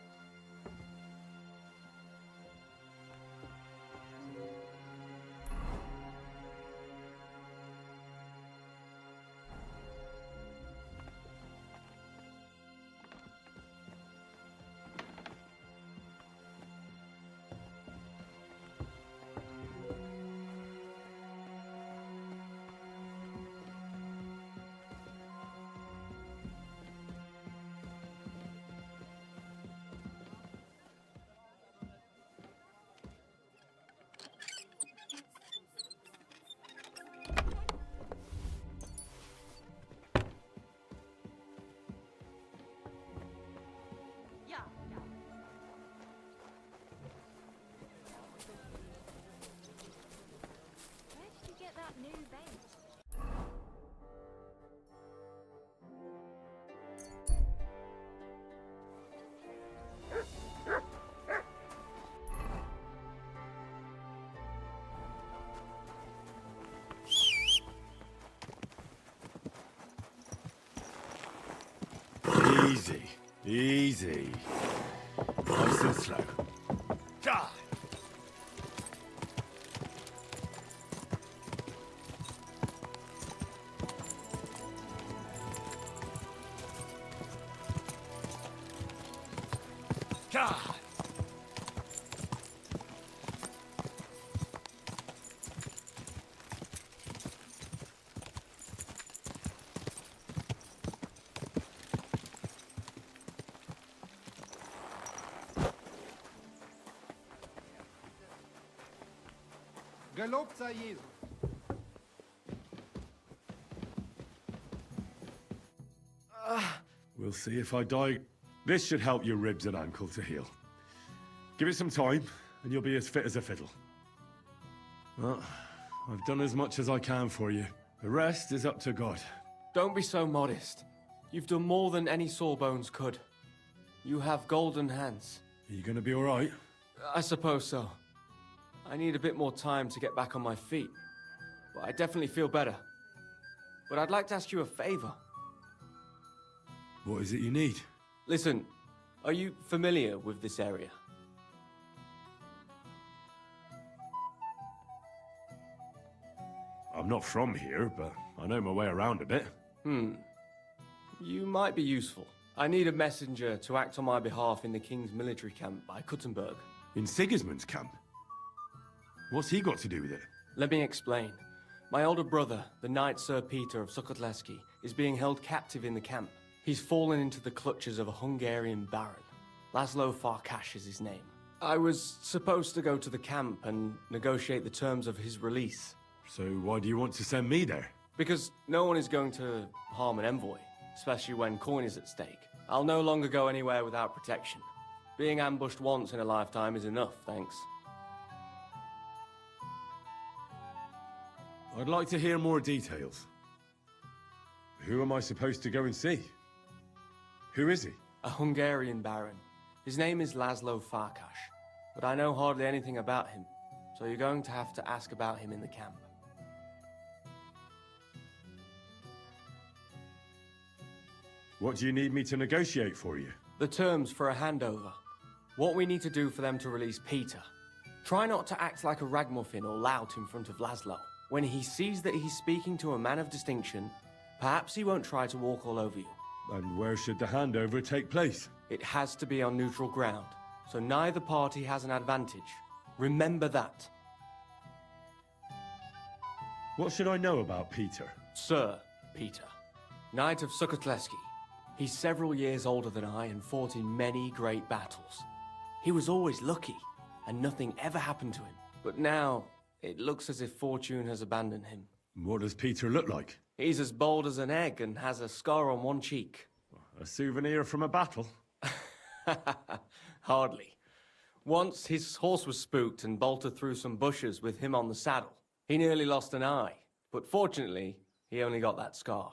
Where did you get that new vase? Easy, easy. Nice and slow. God! God! Gelobt sei Jesus. We'll see if I die. This should help your ribs and ankle to heal. Give it some time, and you'll be as fit as a fiddle. Well, I've done as much as I can for you. The rest is up to God. Don't be so modest. You've done more than any sawbones could. You have golden hands. Are you gonna be all right? I suppose so. I need a bit more time to get back on my feet. But I definitely feel better. But I'd like to ask you a favor. What is it you need? Listen, are you familiar with this area? I'm not from here, but I know my way around a bit. You might be useful. I need a messenger to act on my behalf in the King's military camp by Kuttenberg. In Sigismund's camp? What's he got to do with it? Let me explain. My older brother, the Knight Sir Peter of Sukotleski, is being held captive in the camp. He's fallen into the clutches of a Hungarian baron. Laszlo Farkas is his name. I was supposed to go to the camp and negotiate the terms of his release. So why do you want to send me there? Because no one is going to harm an envoy, especially when coin is at stake. I'll no longer go anywhere without protection. Being ambushed once in a lifetime is enough, thanks. I'd like to hear more details. Who am I supposed to go and see? Who is he? A Hungarian baron. His name is Laszlo Farkas, but I know hardly anything about him, so you're going to have to ask about him in the camp. What do you need me to negotiate for you? The terms for a handover. What we need to do for them to release Peter. Try not to act like a ragamuffin or lout in front of Laszlo. When he sees that he's speaking to a man of distinction, perhaps he won't try to walk all over you. And where should the handover take place? It has to be on neutral ground, so neither party has an advantage. Remember that. What should I know about Peter? Sir Peter, Knight of Sukotleski. He's several years older than I and fought in many great battles. He was always lucky, and nothing ever happened to him. But now, it looks as if fortune has abandoned him. What does Peter look like? He's as bold as an egg and has a scar on one cheek. A souvenir from a battle? Hardly. Once his horse was spooked and bolted through some bushes with him on the saddle. He nearly lost an eye, but fortunately, he only got that scar.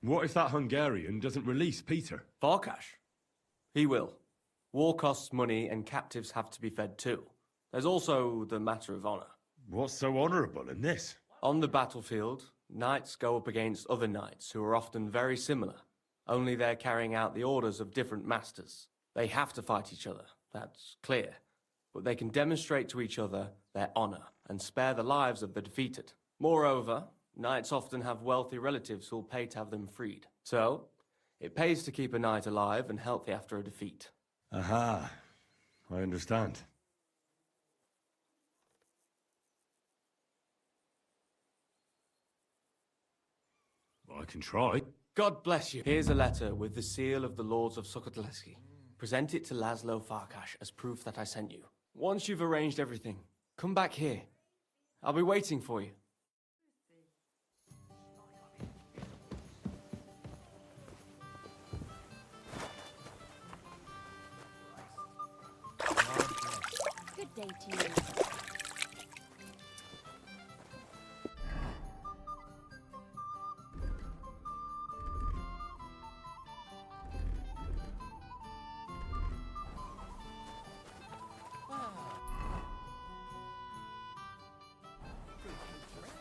What if that Hungarian doesn't release Peter? Farkas? He will. War costs money and captives have to be fed too. There's also the matter of honor. What's so honorable in this? On the battlefield, knights go up against other knights who are often very similar, only they're carrying out the orders of different masters. They have to fight each other, that's clear, but they can demonstrate to each other their honor and spare the lives of the defeated. Moreover, knights often have wealthy relatives who'll pay to have them freed. So, it pays to keep a knight alive and healthy after a defeat. Aha, I understand. I can try. God bless you. Here's a letter with the seal of the Lords of Sukotleski. Present it to Laszlo Farkas as proof that I sent you. Once you've arranged everything, come back here. I'll be waiting for you. Good day to you.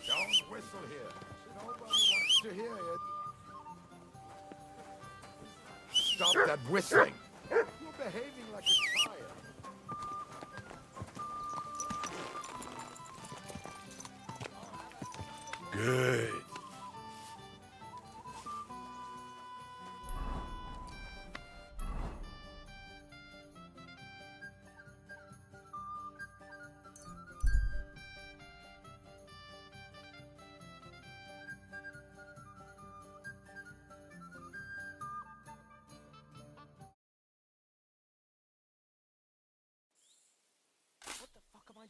Don't whistle here. Nobody wants to hear it. Stop that whistling. You're behaving like a child. Good.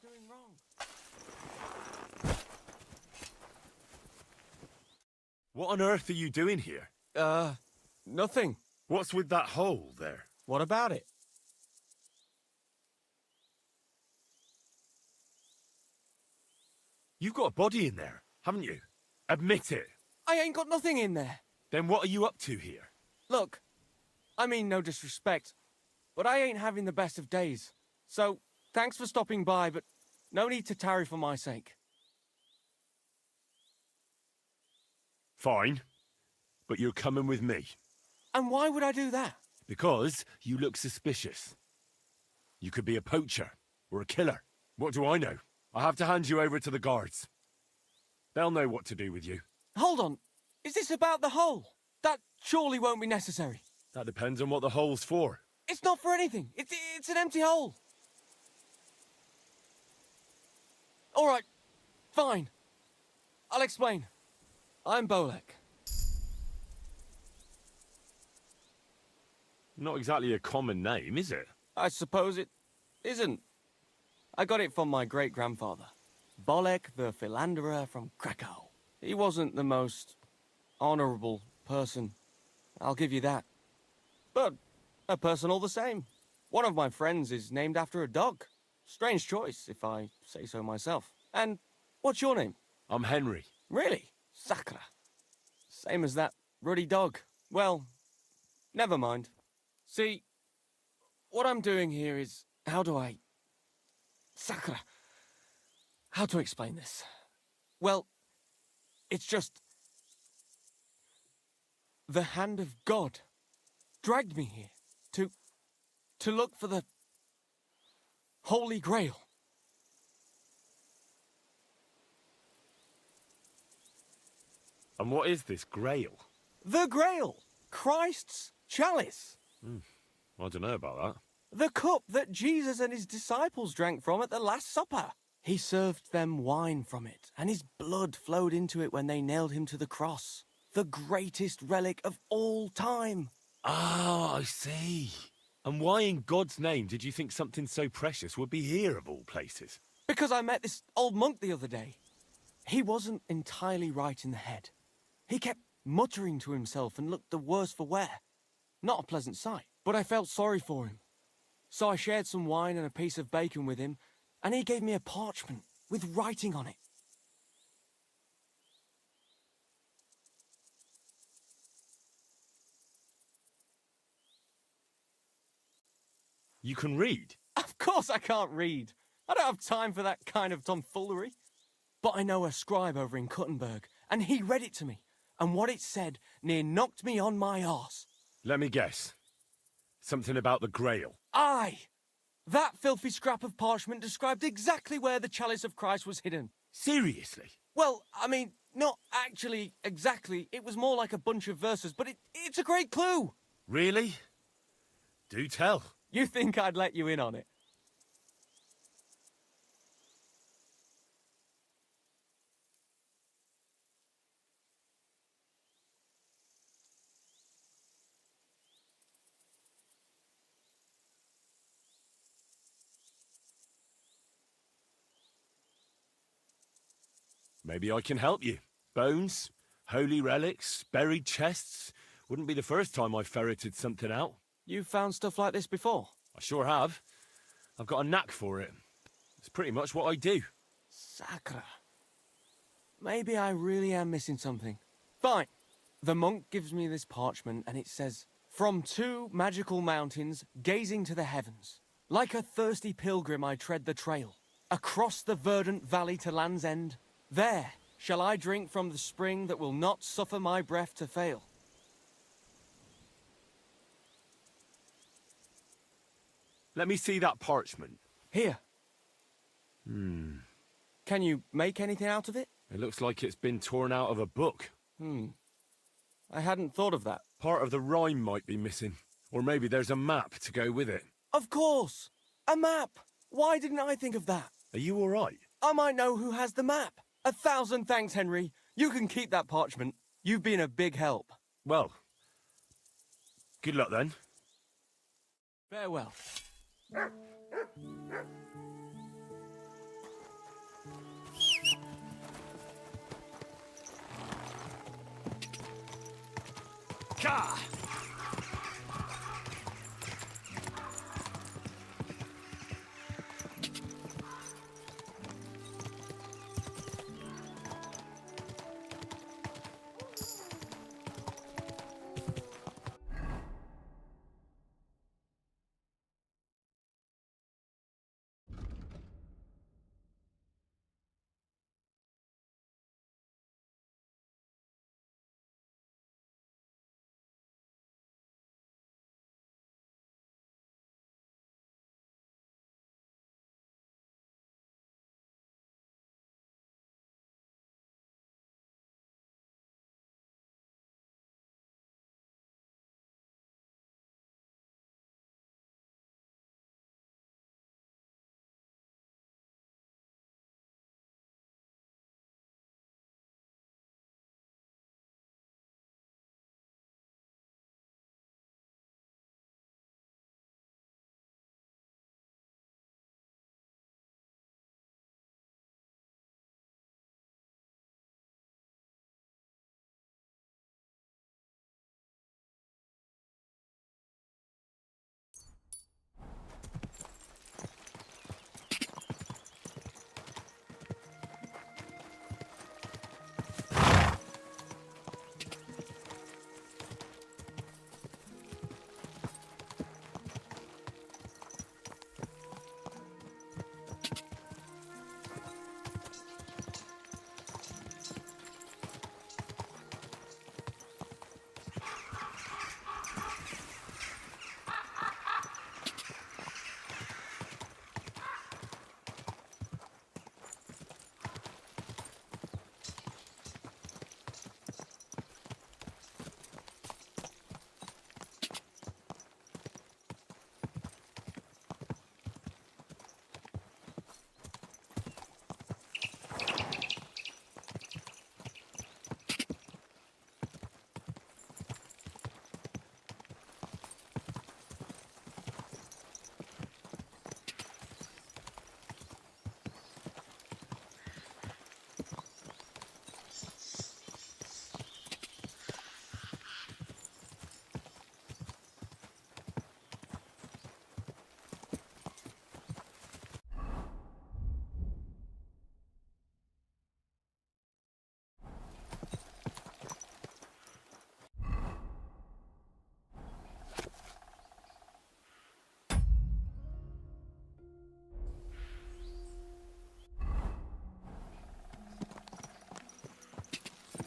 doing wrong? What on earth are you doing here? Nothing. What's with that hole there? What about it? You've got a body in there, haven't you? Admit it. I ain't got nothing in there. Then what are you up to here? Look, I mean no disrespect, but I ain't having the best of days. So, thanks for stopping by, but no need to tarry for my sake. Fine. But you're coming with me. And why would I do that? Because you look suspicious. You could be a poacher, or a killer. What do I know? I have to hand you over to the guards. They'll know what to do with you. Hold on. Is this about the hole? That surely won't be necessary. That depends on what the hole's for. It's not for anything. It's an empty hole. All right. Fine. I'll explain. I'm Bolek. Not exactly a common name, is it? I suppose it isn't. I got it from my great-grandfather, Bolek the Philanderer from Krakow. He wasn't the most honorable person, I'll give you that. But a person all the same. One of my friends is named after a dog. Strange choice, if I say so myself. And what's your name? I'm Henry. Really? Sakra. Same as that ruddy dog. Well, never mind. See, what I'm doing here is, Sakra. How to explain this? Well, it's just... the hand of God dragged me here to look for the Holy Grail. And what is this Grail? The Grail! Christ's chalice! I don't know about that. The cup that Jesus and his disciples drank from at the Last Supper. He served them wine from it, and his blood flowed into it when they nailed him to the cross. The greatest relic of all time. Ah, I see. And why in God's name did you think something so precious would be here of all places? Because I met this old monk the other day. He wasn't entirely right in the head. He kept muttering to himself and looked the worse for wear. Not a pleasant sight, but I felt sorry for him. So I shared some wine and a piece of bacon with him, and he gave me a parchment with writing on it. You can read? Of course I can't read. I don't have time for that kind of tomfoolery. But I know a scribe over in Kuttenberg, and he read it to me. And what it said near knocked me on my arse. Let me guess. Something about the Grail. Aye! That filthy scrap of parchment described exactly where the chalice of Christ was hidden. Seriously? Well, I mean, not actually exactly. It was more like a bunch of verses, but it's a great clue. Really? Do tell. You think I'd let you in on it? Maybe I can help you. Bones, holy relics, buried chests. Wouldn't be the first time I ferreted something out. You've found stuff like this before? I sure have. I've got a knack for it. It's pretty much what I do. Sakra. Maybe I really am missing something. Fine. The monk gives me this parchment and it says, "From 2 magical mountains, gazing to the heavens. Like a thirsty pilgrim I tread the trail. Across the verdant valley to Land's End. There shall I drink from the spring that will not suffer my breath to fail." Let me see that parchment. Here. Can you make anything out of it? It looks like it's been torn out of a book. I hadn't thought of that. Part of the rhyme might be missing. Or maybe there's a map to go with it. Of course! A map! Why didn't I think of that? Are you all right? I might know who has the map. 1,000 thanks, Henry. You can keep that parchment. You've been a big help. Well, good luck then. Farewell. Ka!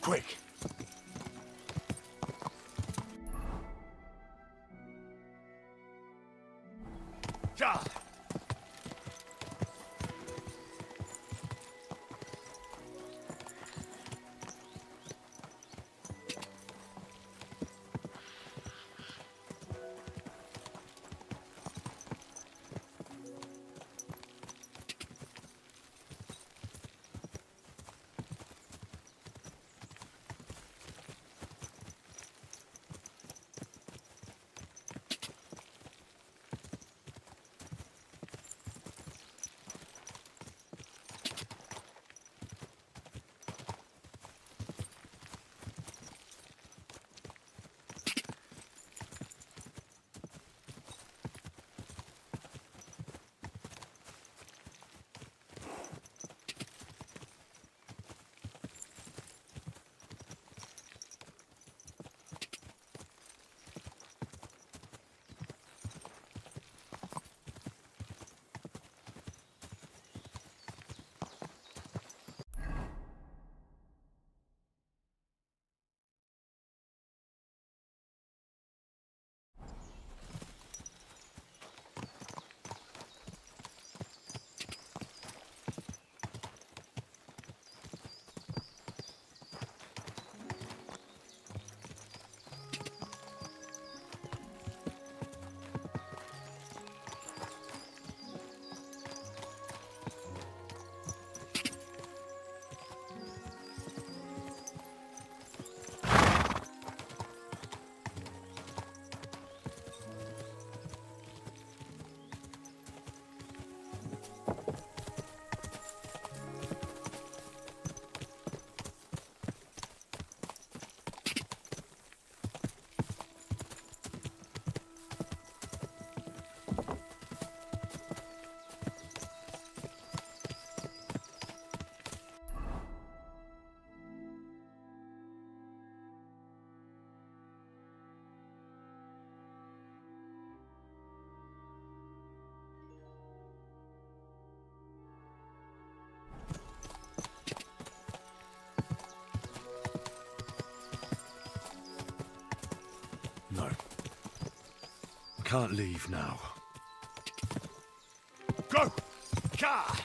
Quick! Ja! I can't leave now. Go! Ka!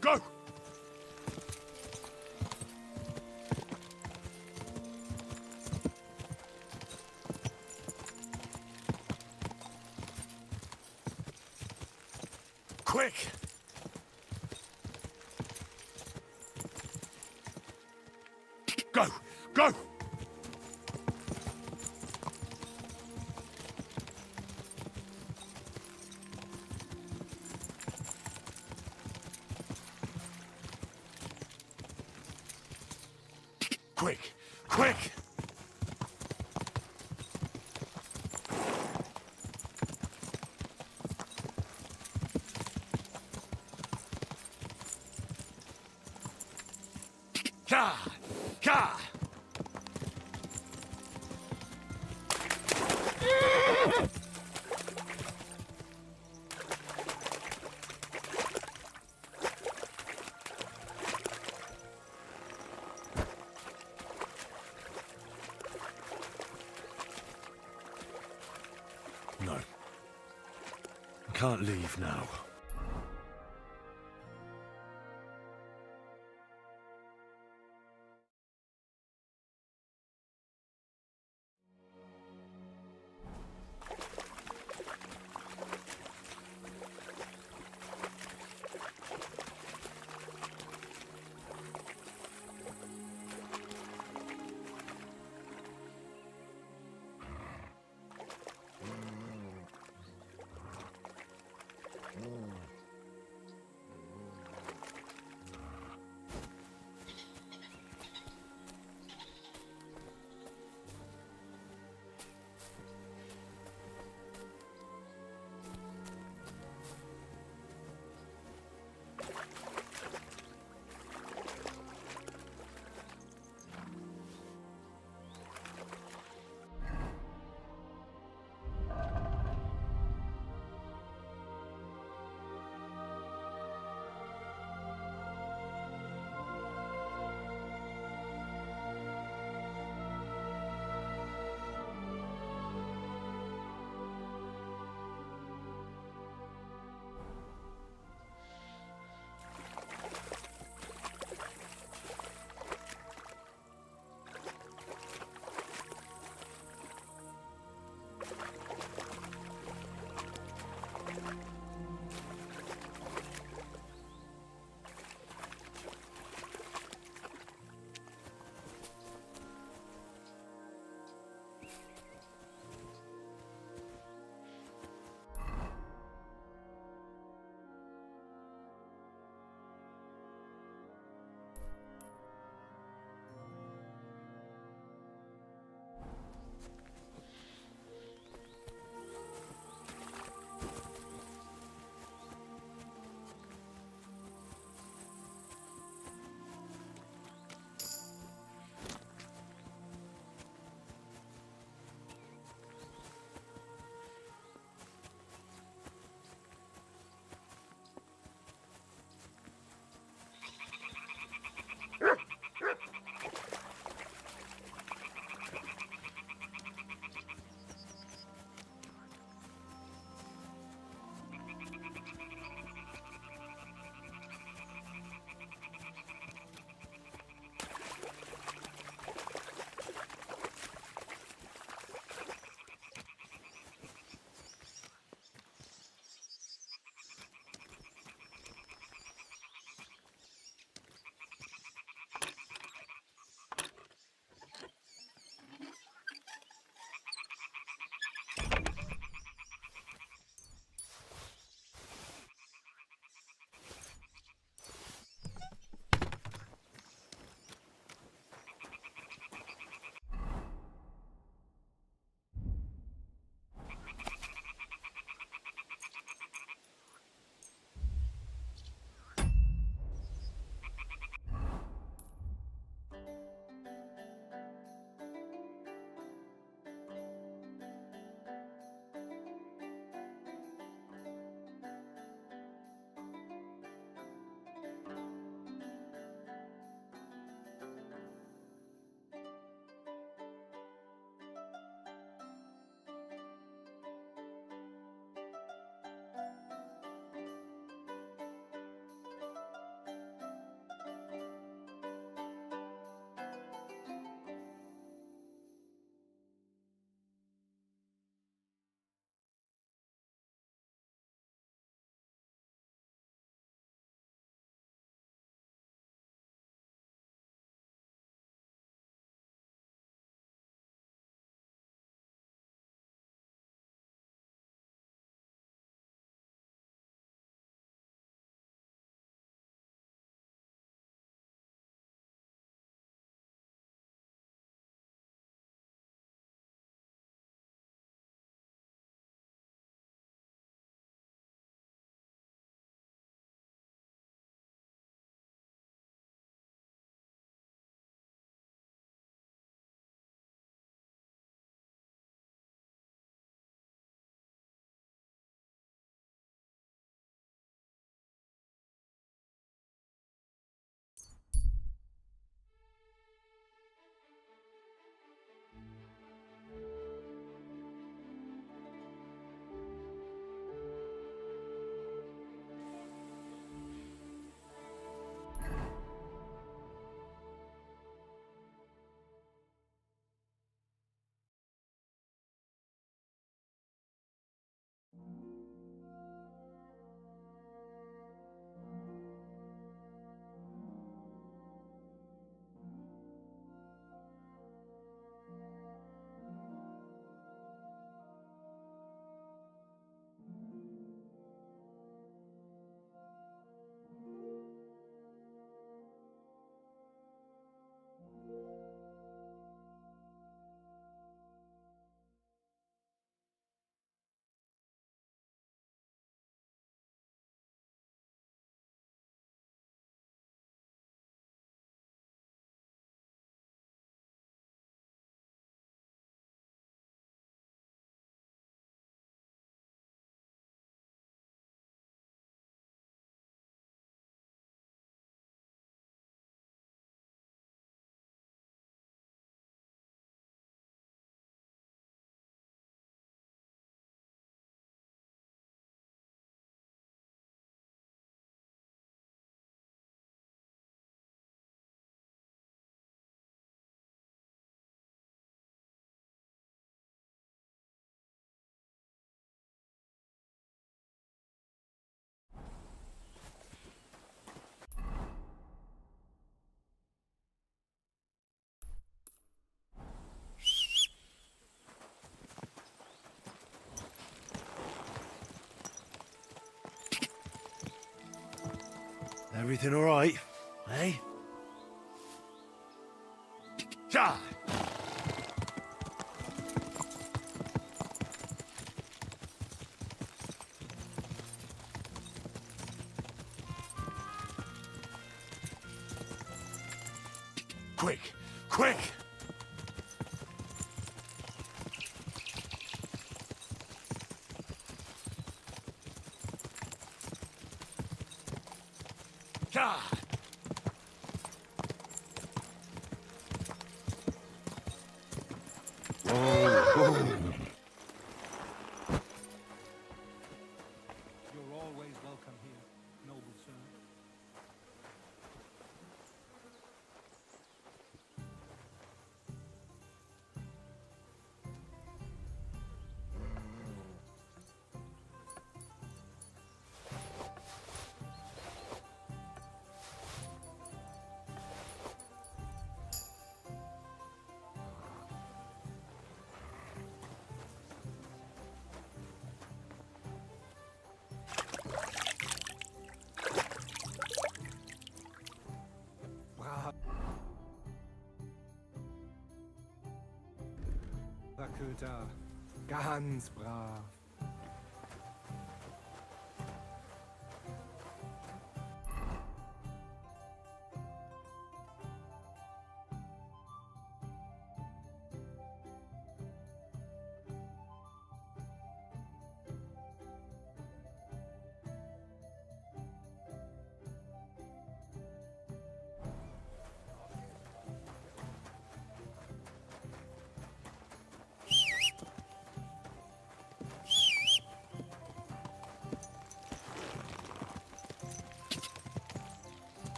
Go! Quick! Go! Go! Quick! Quick! Ka! Ka! No. I can't leave now. Everything all right, eh? Ja! Quick! Quick! Ja! You're always welcome here, noble sir. Köter, ganz brav.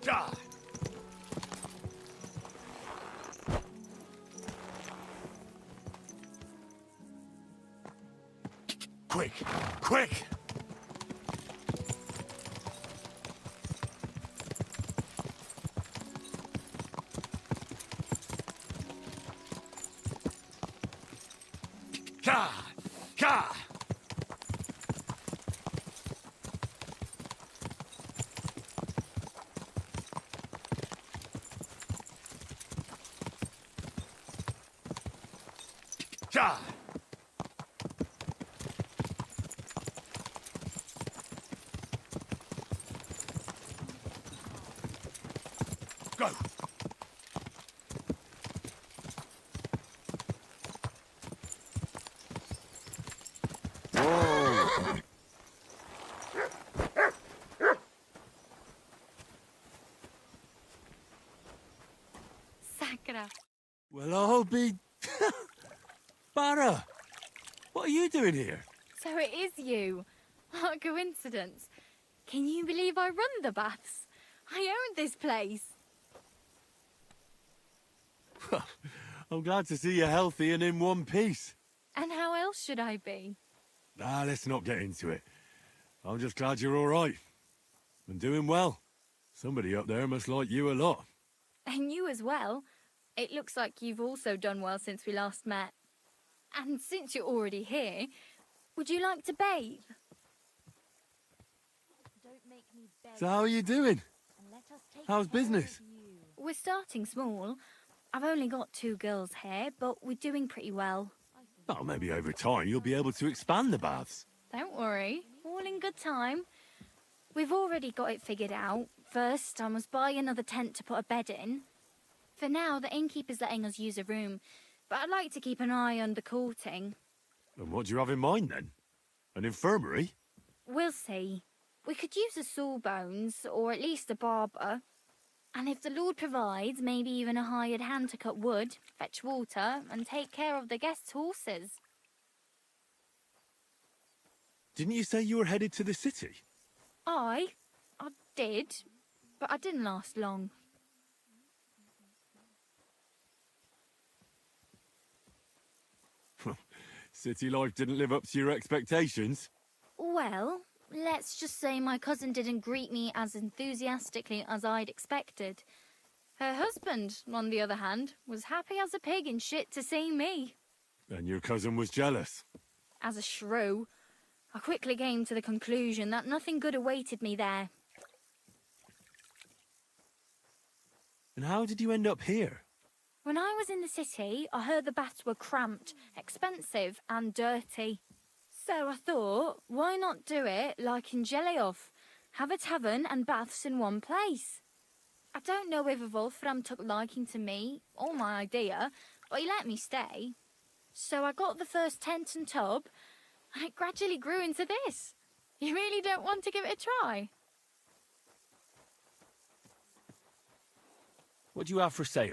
Ja! Quick! Quick! Ja! Ja! Ja! Go! Sakura. Well, I'll be... Barra! What are you doing here? So it is you. What a coincidence. Can you believe I run the baths? I own this place. I'm glad to see you healthy and in one piece. And how else should I be? Let's not get into it. I'm just glad you're all right. And doing well. Somebody up there must like you a lot. And you as well. It looks like you've also done well since we last met. And since you're already here, would you like to bathe? Don't make me beg. So how are you doing? And let us take How's care business? of you. We're starting small. I've only got 2 girls here, but we're doing pretty well. Oh, maybe over time you'll be able to expand the baths. Don't worry, all in good time. We've already got it figured out. First, I must buy another tent to put a bed in. For now, the innkeeper's letting us use a room, but I'd like to keep an eye on the courting. And what do you have in mind then? An infirmary? We'll see. We could use a sawbones, or at least a barber. And if the Lord provides, maybe even a hired hand to cut wood, fetch water, and take care of the guests' horses. Didn't you say you were headed to the city? I did, but I didn't last long. City life didn't live up to your expectations? Well, let's just say my cousin didn't greet me as enthusiastically as I'd expected. Her husband, on the other hand, was happy as a pig in shit to see me. And your cousin was jealous. As a shrew, I quickly came to the conclusion that nothing good awaited me there. And how did you end up here? When I was in the city, I heard the baths were cramped, expensive and dirty. So I thought, why not do it like in Jelioff? Have a tavern and baths in one place. I don't know whether Wolfram took liking to me or my idea, but he let me stay. So I got the first tent and tub, and it gradually grew into this. You really don't want to give it a try? What do you have for sale?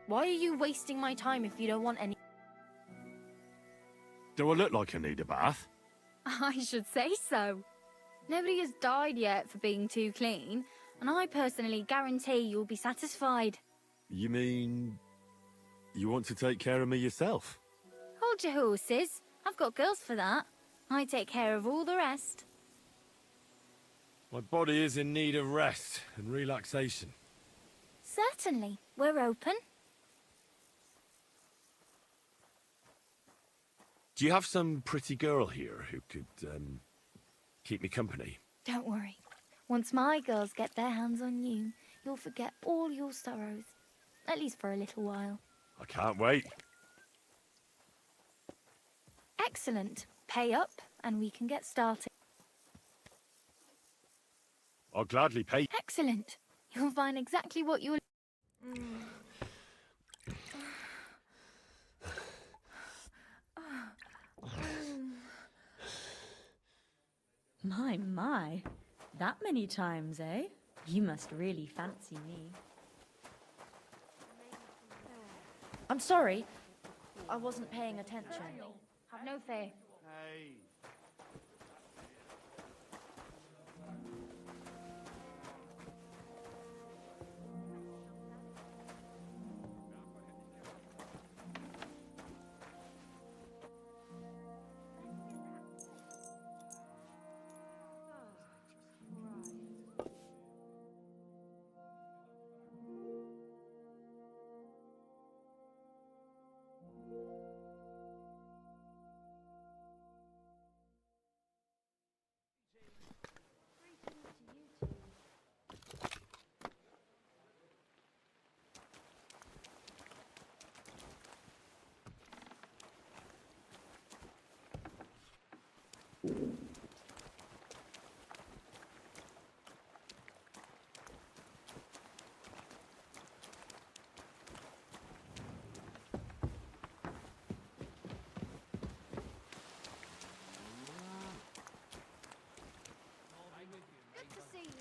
Why are you wasting my time if you don't want any? Do I look like I need a bath? I should say so. Nobody has died yet for being too clean, and I personally guarantee you'll be satisfied. You mean... you want to take care of me yourself? Hold your horses. I've got girls for that. I take care of all the rest. My body is in need of rest and relaxation. Certainly. We're open. Do you have some pretty girl here who could, keep me company? Don't worry. Once my girls get their hands on you, you'll forget all your sorrows. At least for a little while. I can't wait. Excellent. Pay up, and we can get started. I'll gladly pay. Excellent. You'll find exactly what you're... My. That many times, eh? You must really fancy me. I'm sorry. I wasn't paying attention. Have no fear. Hey.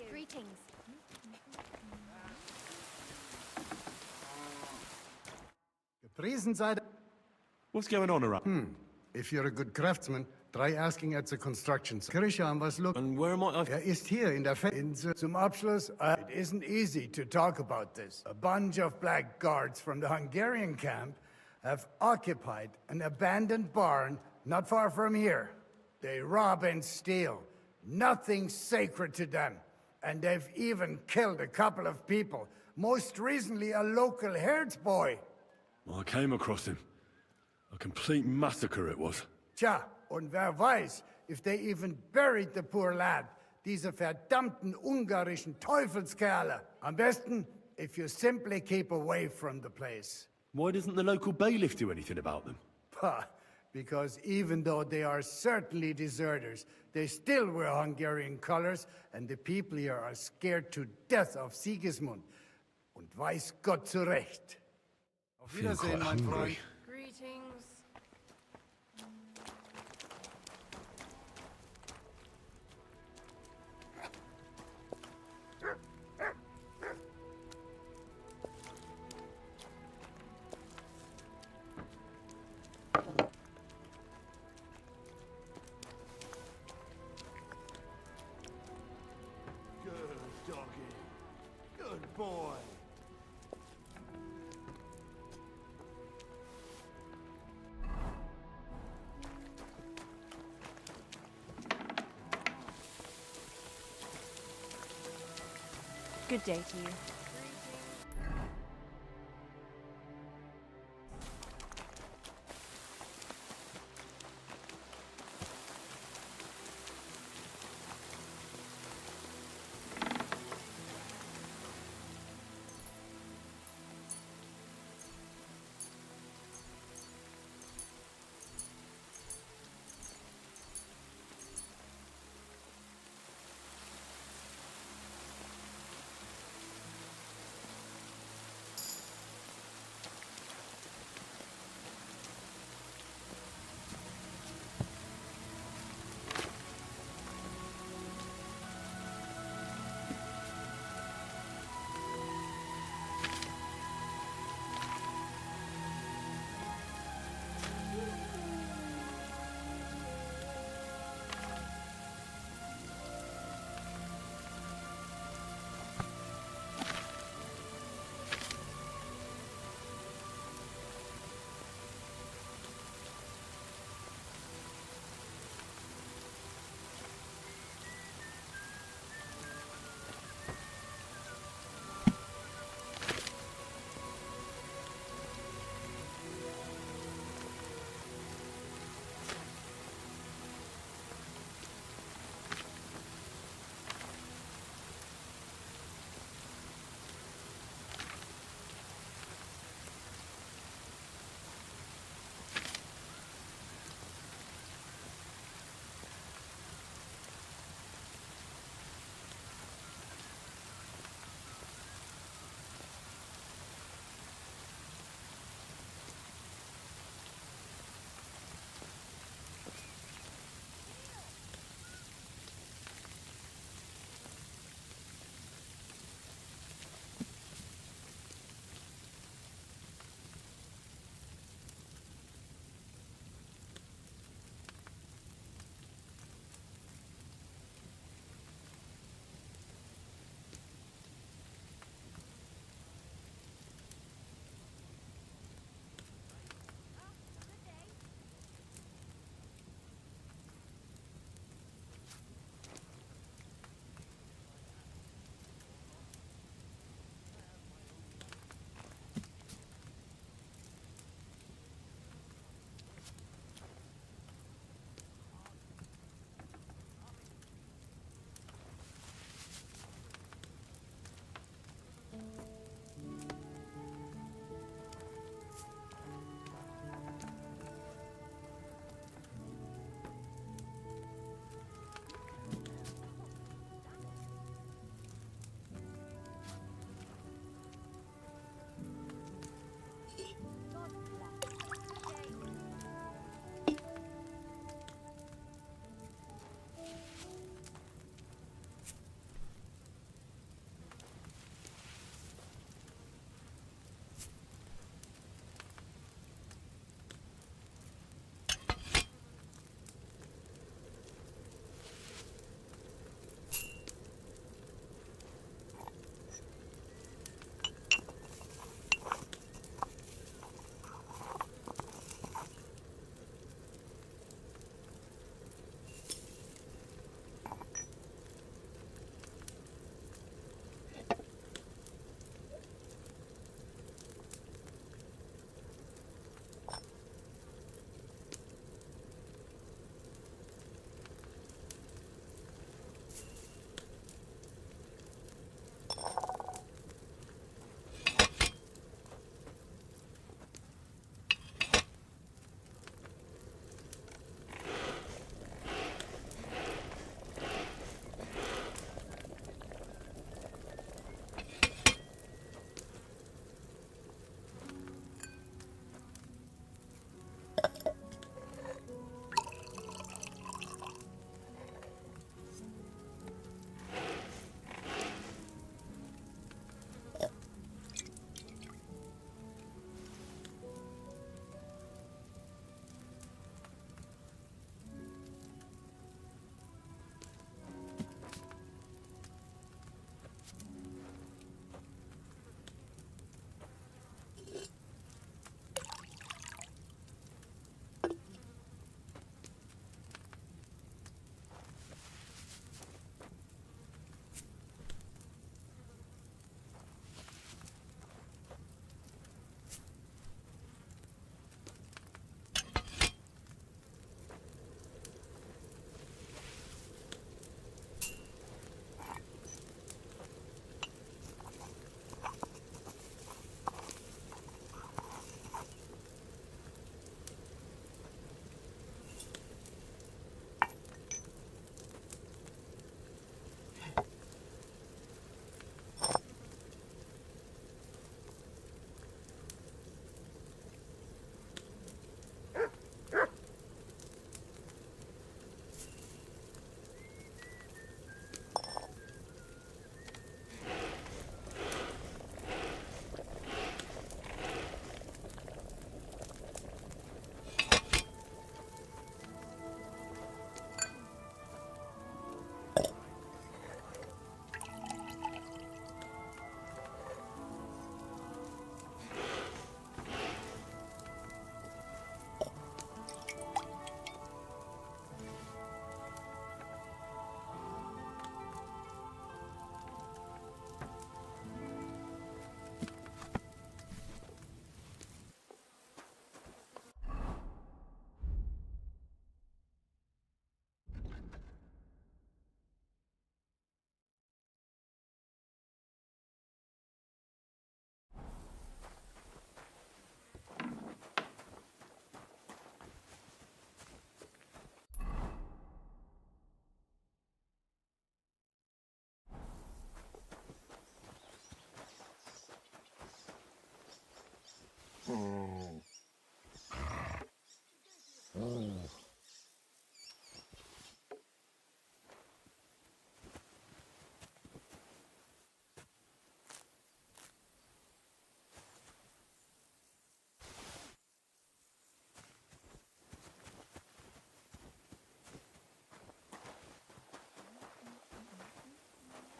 Greetings. Gepriesen sei der... What's going on around? If you're a good craftsman, try asking at the construction site. Krishan was look... And where am I? Ist hier in der... Zum Abschluss, it isn't easy to talk about this. A bunch of black guards from the Hungarian camp have occupied an abandoned barn not far from here. They rob and steal. Nothing sacred to them. And they've even killed a couple of people. Most recently, a local herds boy. Well, I came across him. A complete massacre it was. Tja, und wer weiß, if they even buried the poor lad. Diese verdammten ungarischen Teufelskerle. Am besten, if you simply keep away from the place. Why doesn't the local bailiff do anything about them? Pah, because even though they are certainly deserters, they still wear Hungarian colors, and the people here are scared to death of Sigismund. Und weiß Gott zu Recht. Auf Feel quite hungry. Greetings. Good doggy. Good boy. Good day to you.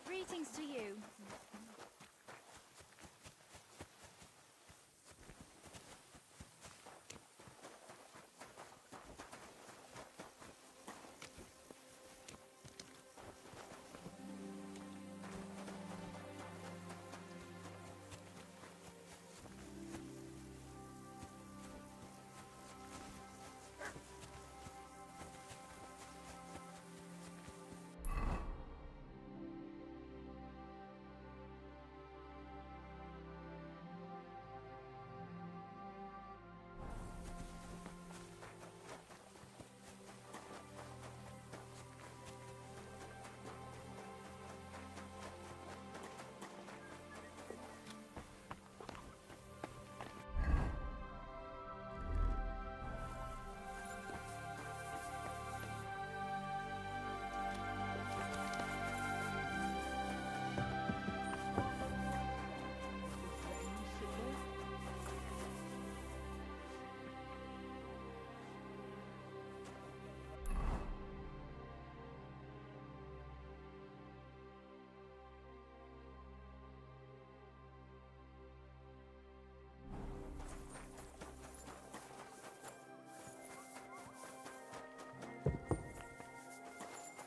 Greetings to you.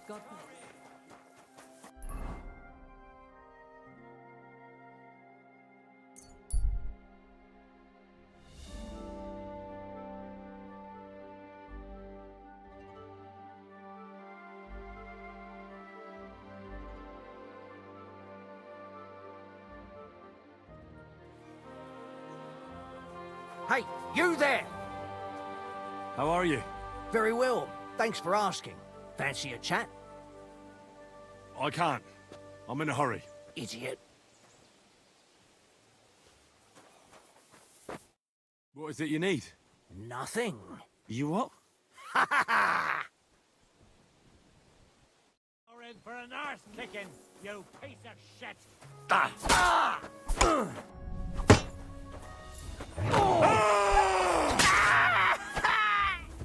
God Hey, you there! How are you? Very well. Thanks for asking. Fancy a chat? I can't. I'm in a hurry. Idiot. What is it you need? Nothing. You what? Ha ha ha! You're in for an arse kicking, you piece of shit!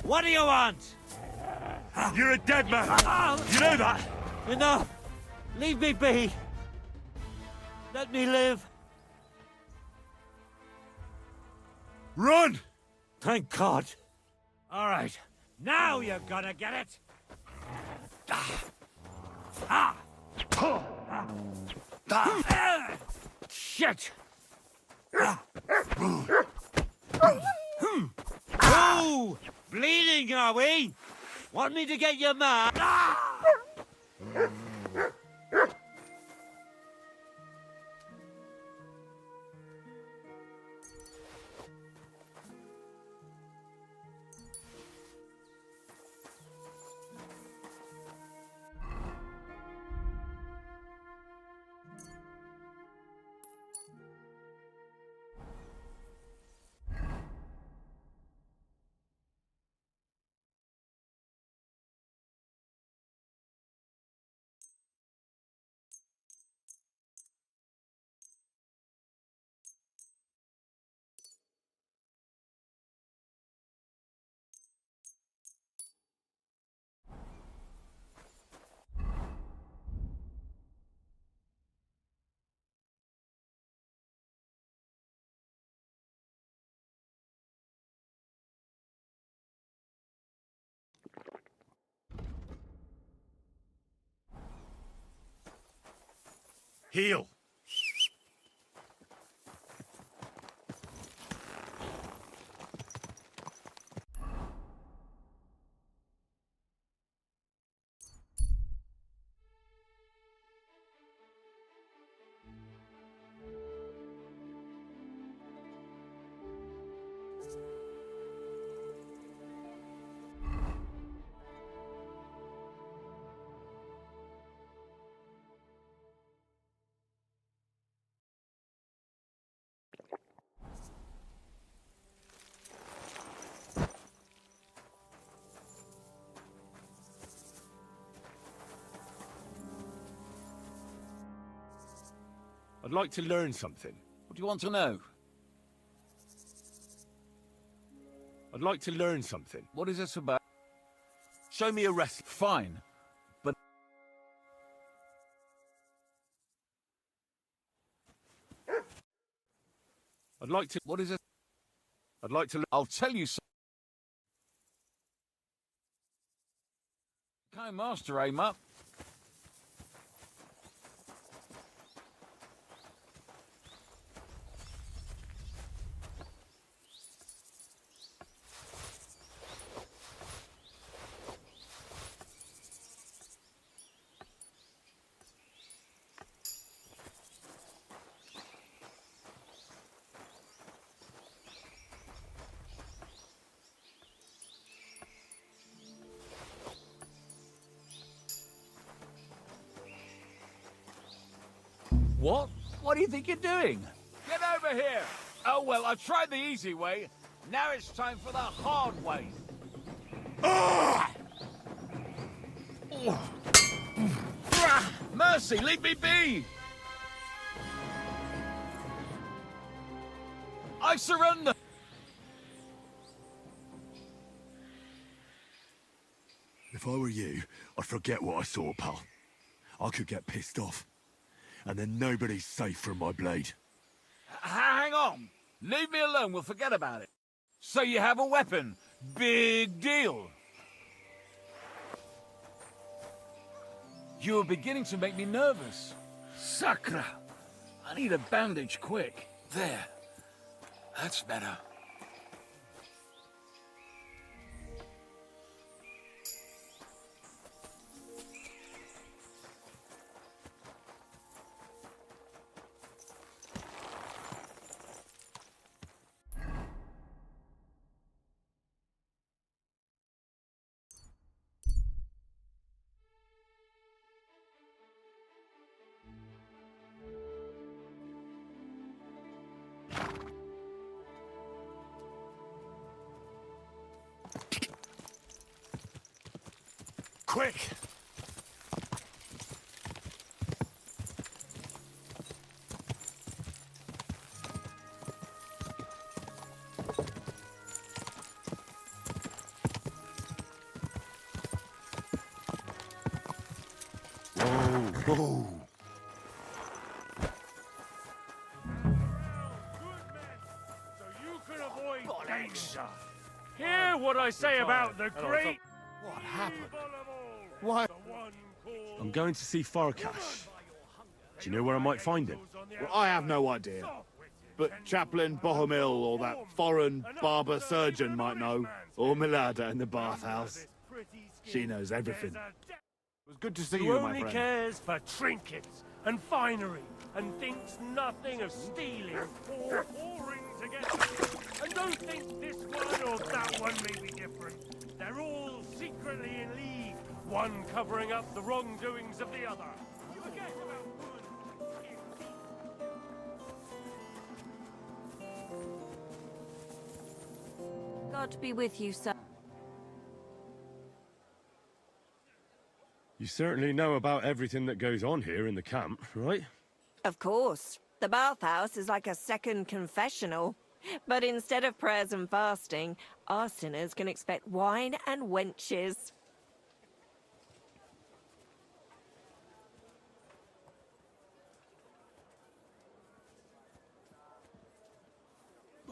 What do you want? You're a dead man! You know that? Enough! Leave me be! Let me live! Run! Thank God! All right, now you're gonna get it! Shit! Oh! Bleeding, are we? Want me to get your man? Heal! I'd like to learn something. What do you want to know? I'd like to learn something. What is this about? Show me a wrestler. Fine, but... I'd like to... What is it? I'd like to... I'll tell you something. Okay, Master, aim up. What? What do you think you're doing? Get over here! Oh, well, I tried the easy way. Now it's time for the hard way. Mercy, leave me be! I surrender! If I were you, I'd forget what I saw, pal. I could get pissed off. And then nobody's safe from my blade. Hang on! Leave me alone, we'll forget about it. So you have a weapon. Big deal. You're beginning to make me nervous. Sacra! I need a bandage quick. There. That's better. Quick! Whoa. Danger. Hear what I say about the great... What happened? Why? I'm going to see Farkash. Do you know where I might find him? Well, I have no idea. But Chaplain Bohemia or that foreign barber surgeon might know. Or Milada in the bathhouse. She knows everything. It was good to see you, Who my only friend. cares for trinkets and finery and thinks nothing of stealing or whoring together. And don't think this one or that one may be different. They're all secretly in league, one covering up the wrongdoings of the other. You forget about God be with you, sir. You certainly know about everything that goes on here in the camp, right? Of course. The bathhouse is like a second confessional. But instead of prayers and fasting, our sinners can expect wine and wenches.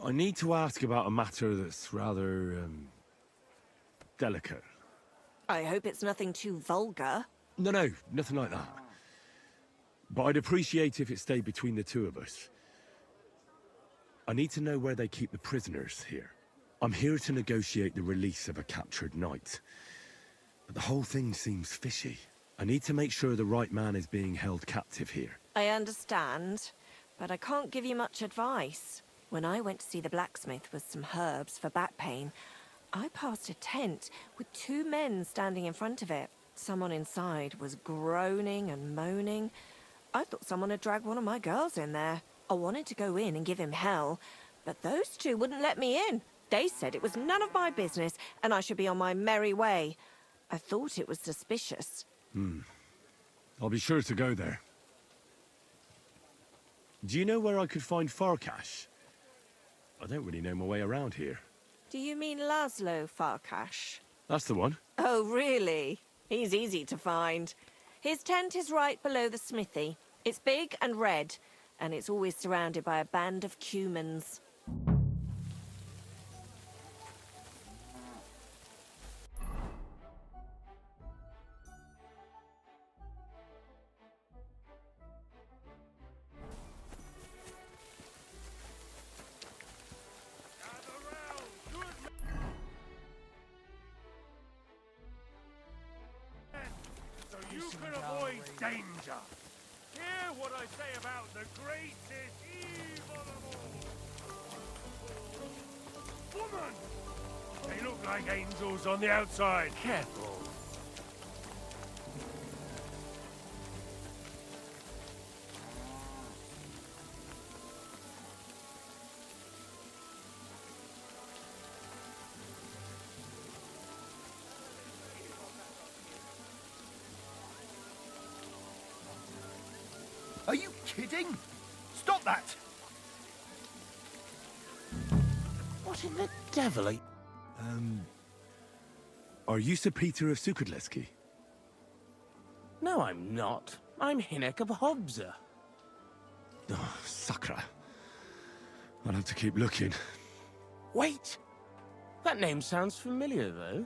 I need to ask about a matter that's rather, delicate. I hope it's nothing too vulgar. No, nothing like that. But I'd appreciate if it stayed between the two of us. I need to know where they keep the prisoners here. I'm here to negotiate the release of a captured knight. But the whole thing seems fishy. I need to make sure the right man is being held captive here. I understand, but I can't give you much advice. When I went to see the blacksmith with some herbs for back pain, I passed a tent with two men standing in front of it. Someone inside was groaning and moaning. I thought someone had dragged one of my girls in there. I wanted to go in and give him hell, but those two wouldn't let me in. They said it was none of my business and I should be on my merry way. I thought it was suspicious. I'll be sure to go there. Do you know where I could find Farkash? I don't really know my way around here. Do you mean Laszlo Farkash? That's the one. Oh, really? He's easy to find. His tent is right below the smithy. It's big and red, and it's always surrounded by a band of cumans. So you can avoid danger. Hear what I say about the greatest evil of all. Woman! They look like angels on the outside. Careful. Are you kidding? Stop that! What in the devil are you... Are you Sir Peter of Sukadleski? No, I'm not. I'm Hinek of Hobza. Oh, Sakra. I'll have to keep looking. Wait! That name sounds familiar, though.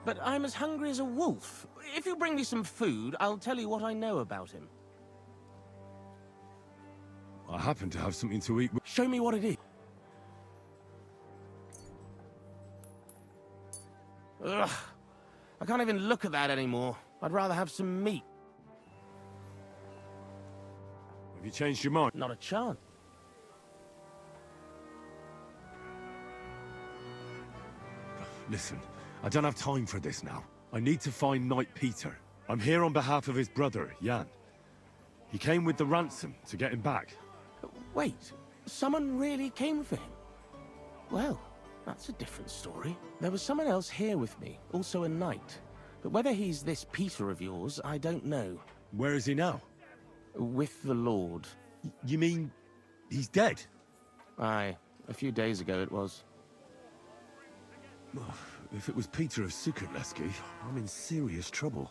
But I'm as hungry as a wolf. If you bring me some food, I'll tell you what I know about him. I happen to have something to eat. Show me what it is. Ugh. I can't even look at that anymore. I'd rather have some meat. Have you changed your mind? Not a chance. Listen, I don't have time for this now. I need to find Knight Peter. I'm here on behalf of his brother, Jan. He came with the ransom to get him back. Wait, someone really came for him? Well, that's a different story. There was someone else here with me, also a knight. But whether he's this Peter of yours, I don't know. Where is he now? With the Lord. You mean he's dead? Aye, a few days ago it was. If it was Peter of Sukadleski, I'm in serious trouble.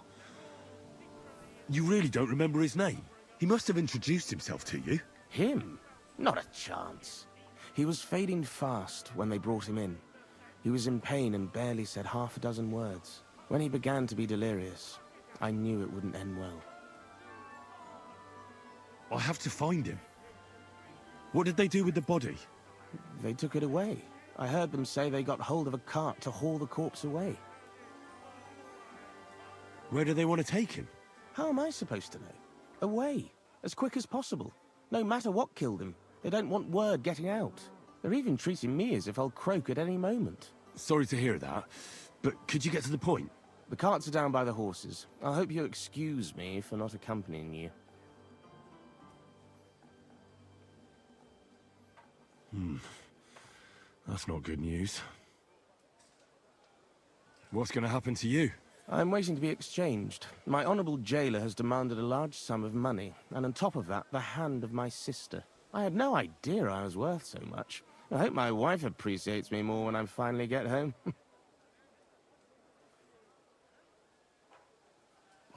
You really don't remember his name? He must have introduced himself to you. Him? Not a chance. He was fading fast when they brought him in. He was in pain and barely said half a dozen words. When he began to be delirious, I knew it wouldn't end well. I have to find him. What did they do with the body? They took it away. I heard them say they got hold of a cart to haul the corpse away. Where do they want to take him? How am I supposed to know? Away, as quick as possible. No matter what killed him, they don't want word getting out. They're even treating me as if I'll croak at any moment. Sorry to hear that, but could you get to the point? The carts are down by the horses. I hope you'll excuse me for not accompanying you. That's not good news. What's going to happen to you? I'm waiting to be exchanged. My honourable jailer has demanded a large sum of money, and on top of that, the hand of my sister. I had no idea I was worth so much. I hope my wife appreciates me more when I finally get home.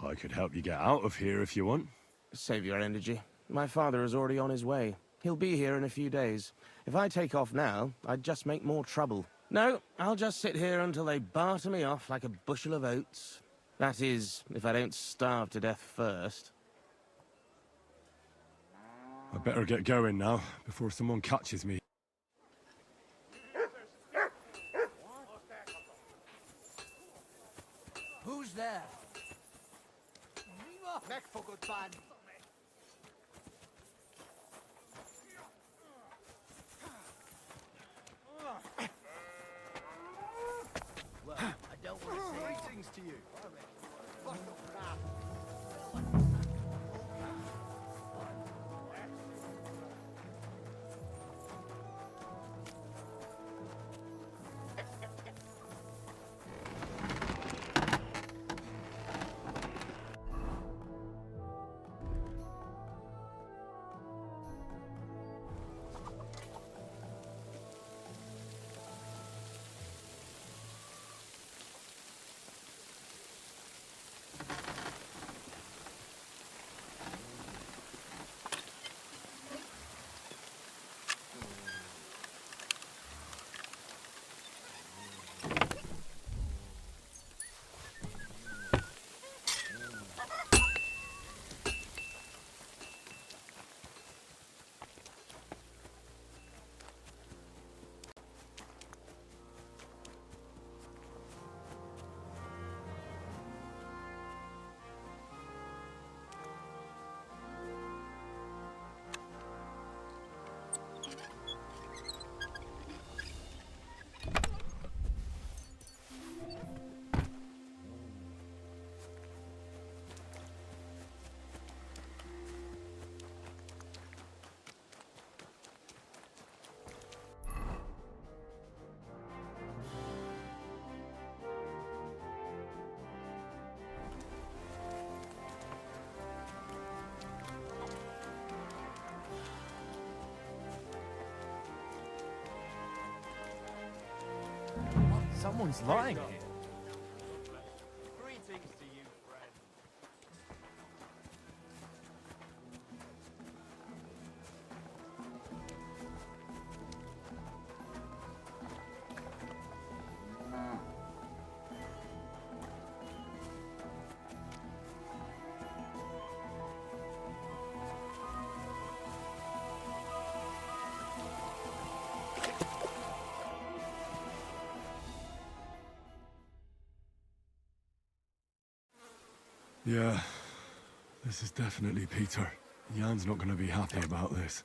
I could help you get out of here if you want. Save your energy. My father is already on his way. He'll be here in a few days. If I take off now, I'd just make more trouble. No, I'll just sit here until they barter me off like a bushel of oats. That is, if I don't starve to death first. I better get going now, before someone catches me. Who's there? Back for good fun. Well, I don't want to say greetings to you. Someone's lying here. Greetings to you, friend. Yeah, this is definitely Peter. Jan's not going to be happy about this.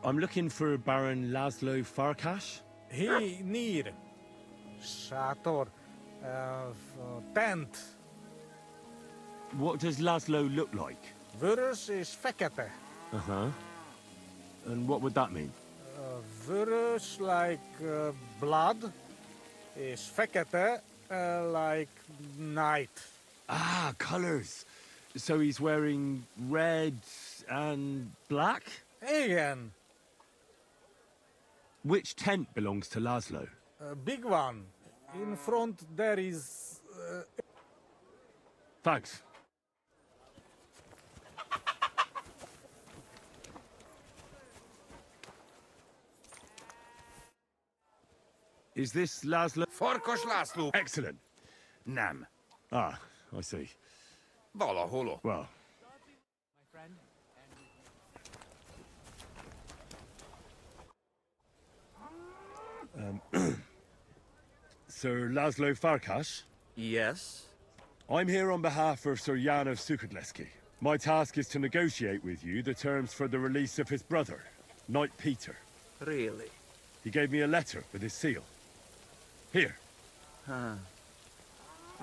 I'm looking for Baron Laszlo Farkas. He near. Sator. Tent. What does Laszlo look like? Virus is fekete. Uh-huh. And what would that mean? Virus like blood is fekete like night. Ah, colours. So he's wearing red and black? Again. Which tent belongs to Laszlo? A big one. In front there is... Thanks. Is this Laszlo? Farkas László. Excellent. Nem. Ah, I see. Valahol. Well, Sir Laszlo Farkas? Yes? I'm here on behalf of Sir Jan of Sukadleski. My task is to negotiate with you the terms for the release of his brother, Knight Peter. Really? He gave me a letter with his seal. Here. Huh.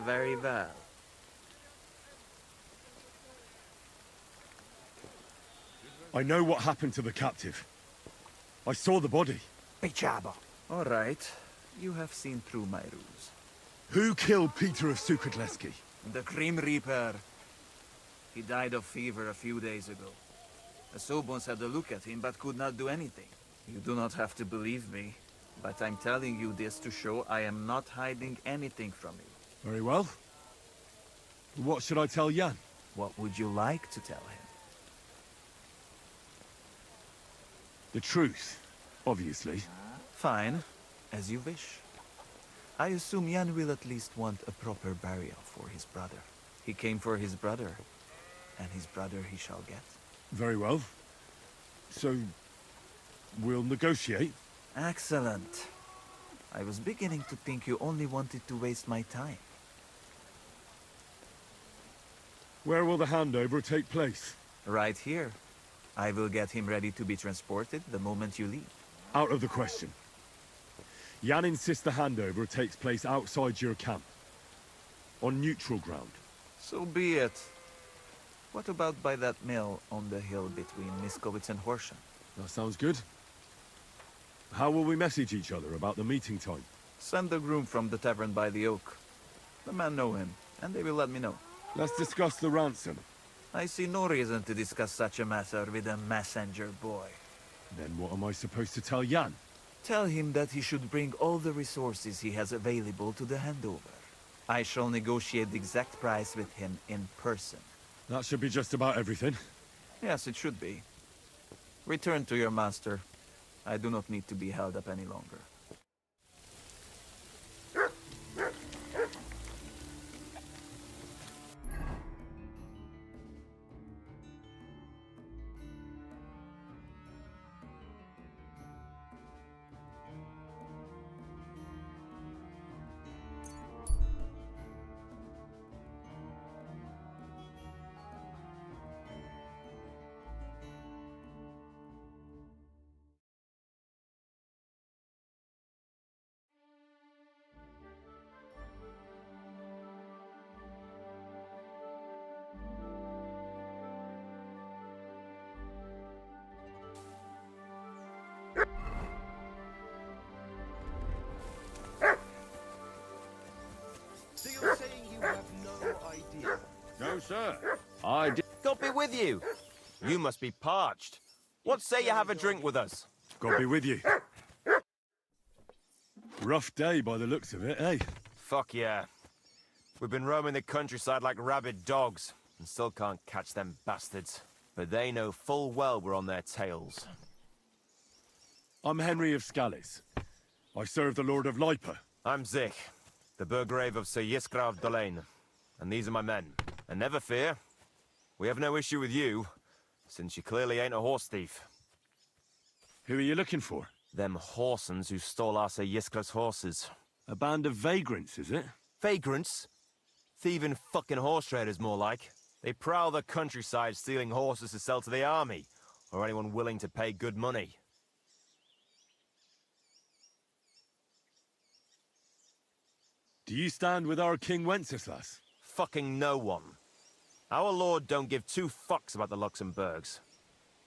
Very well. I know what happened to the captive. I saw the body. Pichaba. All right. You have seen through my ruse. Who killed Peter of Sukadleski? The Grim Reaper. He died of fever a few days ago. The Sobons had a look at him, but could not do anything. You do not have to believe me, but I'm telling you this to show I am not hiding anything from you. Very well. What should I tell Jan? What would you like to tell him? The truth, obviously. Fine, as you wish. I assume Jan will at least want a proper burial for his brother. He came for his brother, and his brother he shall get. Very well. So, we'll negotiate? Excellent. I was beginning to think you only wanted to waste my time. Where will the handover take place? Right here. I will get him ready to be transported the moment you leave. Out of the question. Jan insists the handover takes place outside your camp. On neutral ground. So be it. What about by that mill on the hill between Miskowitz and Horsham? That sounds good. How will we message each other about the meeting time? Send the groom from the tavern by the oak. The men know him, and they will let me know. Let's discuss the ransom. I see no reason to discuss such a matter with a messenger boy. Then what am I supposed to tell Jan? Tell him that he should bring all the resources he has available to the handover. I shall negotiate the exact price with him in person. That should be just about everything. Yes, it should be. Return to your master. I do not need to be held up any longer. I did. God be with you. You must be parched. What say you have a drink with us? God be with you. Rough day by the looks of it, eh? Fuck yeah. We've been roaming the countryside like rabid dogs, and still can't catch them bastards. But they know full well we're on their tails. I'm Henry of Scallis. I serve the Lord of Lipa. I'm Zich, the Burgrave of Sir Yiskra of Dolain. And these are my men. And never fear, we have no issue with you, since you clearly ain't a horse thief. Who are you looking for? Them horsens who stole our Sir Yiskra's horses. A band of vagrants, is it? Vagrants? Thieving fucking horse traders, more like. They prowl the countryside stealing horses to sell to the army, or anyone willing to pay good money. Do you stand with our King Wenceslas? Fucking no one. Our lord don't give two fucks about the Luxembourgs.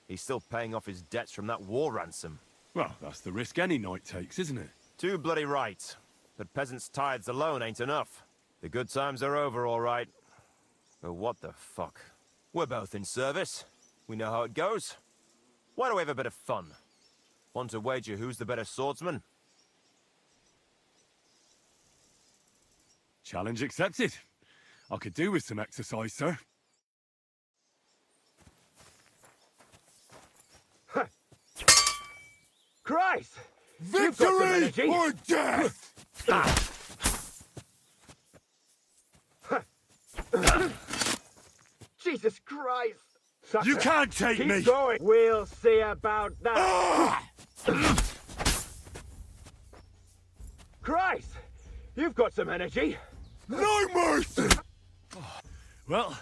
He's still paying off his debts from that war ransom. Well, that's the risk any knight takes, isn't it? Too bloody right. But peasants' tithes alone ain't enough. The good times are over, all right. But what the fuck? We're both in service. We know how it goes. Why don't we have a bit of fun? Want to wager who's the better swordsman? Challenge accepted. I could do with some exercise, sir. Christ! Victory or death! Jesus Christ! You can't take me! Keep going! We'll see about that! Christ! You've got some energy! No mercy! Well,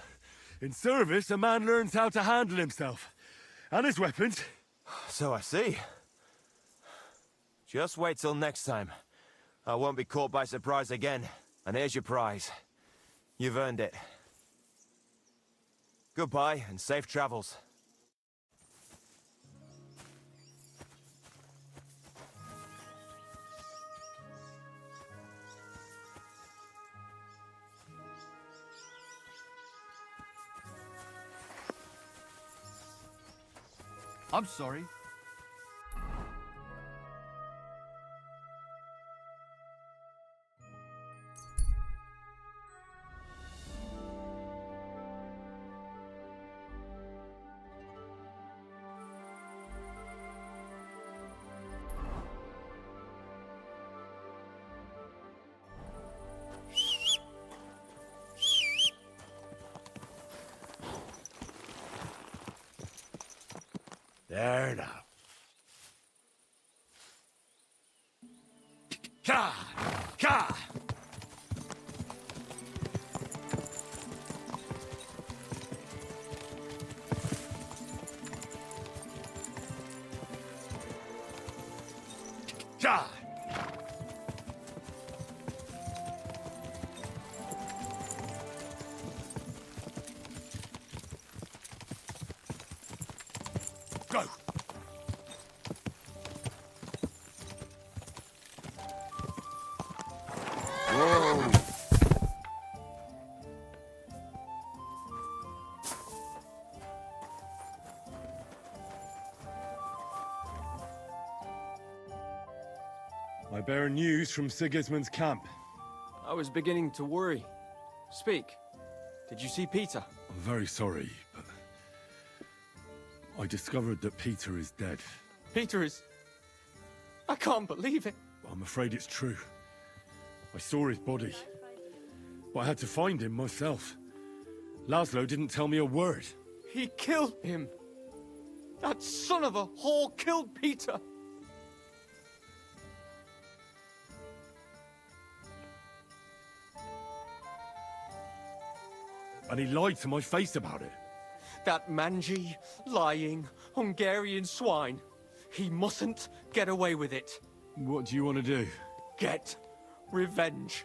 in service, a man learns how to handle himself. And his weapons. So I see. Just wait till next time. I won't be caught by surprise again. And here's your prize. You've earned it. Goodbye, and safe travels. I'm sorry. There now. Ka! Ka! Ka! Go! Whoa! I bear news from Sigismund's camp. I was beginning to worry. Speak. Did you see Peter? I'm very sorry, but I discovered that Peter is dead. Peter is... I can't believe it. I'm afraid it's true. I saw his body, but I had to find him myself. Laszlo didn't tell me a word. He killed him. That son of a whore killed Peter. And he lied to my face about it. That mangy, lying, Hungarian swine. He mustn't get away with it. What do you want to do? Get revenge.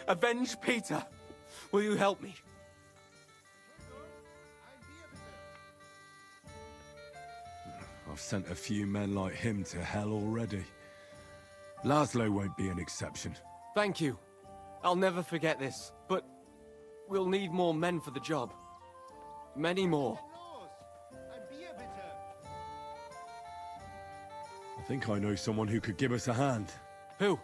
Avenge Peter. Will you help me? I've sent a few men like him to hell already. Laszlo won't be an exception. Thank you. I'll never forget this, but we'll need more men for the job. many more. I think I know someone who could give us a hand. Who?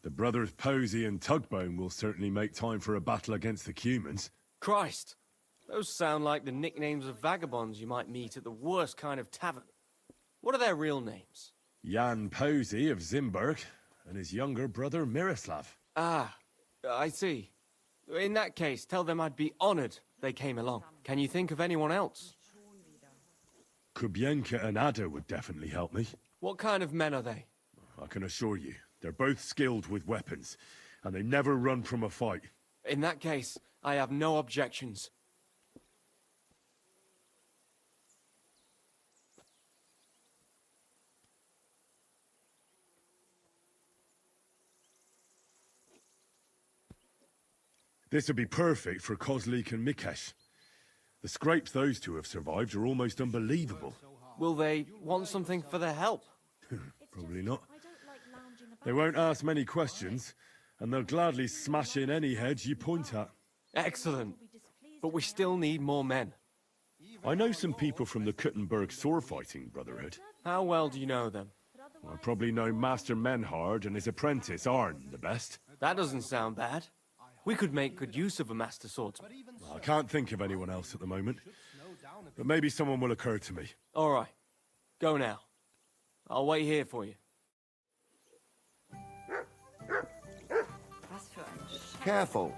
The brothers Posey and Tugbone will certainly make time for a battle against the Cumans. Christ! Those sound like the nicknames of vagabonds you might meet at the worst kind of tavern. What are their real names? Jan Posey of Zimberg, and his younger brother Miroslav. Ah, I see. In that case, tell them I'd be honored they came along. Can you think of anyone else? Kubienka and Ada would definitely help me. What kind of men are they? I can assure you, they're both skilled with weapons, and they never run from a fight. In that case, I have no objections. This would be perfect for Kozlik and Mikesh. The scrapes those two have survived are almost unbelievable. Will they want something for their help? Probably not. They won't ask many questions, and they'll gladly smash in any head you point at. Excellent. But we still need more men. I know some people from the Kuttenberg sword-fighting brotherhood. How well do you know them? I probably know Master Menhard and his apprentice Arn the best. That doesn't sound bad. We could make good use of a master swordsman. I can't think of anyone else at the moment, but maybe someone will occur to me. All right. Go now. I'll wait here for you. Careful.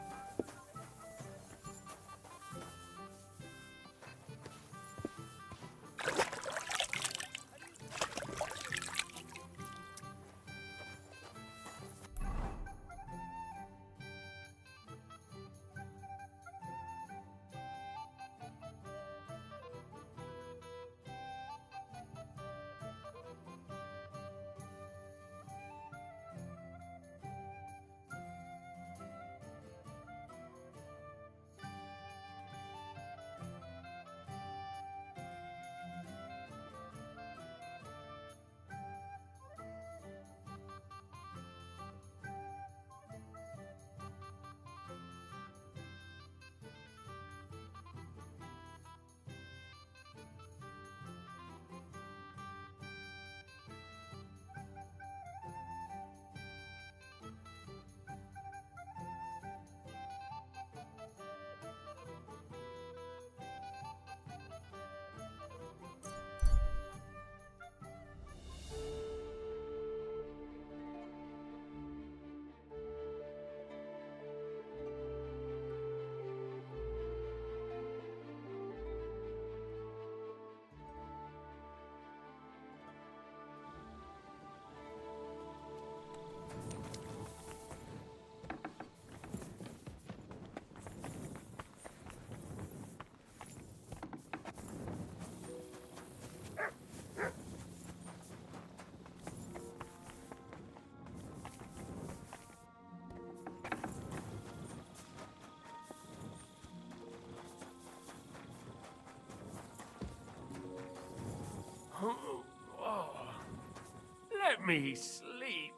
Let me sleep.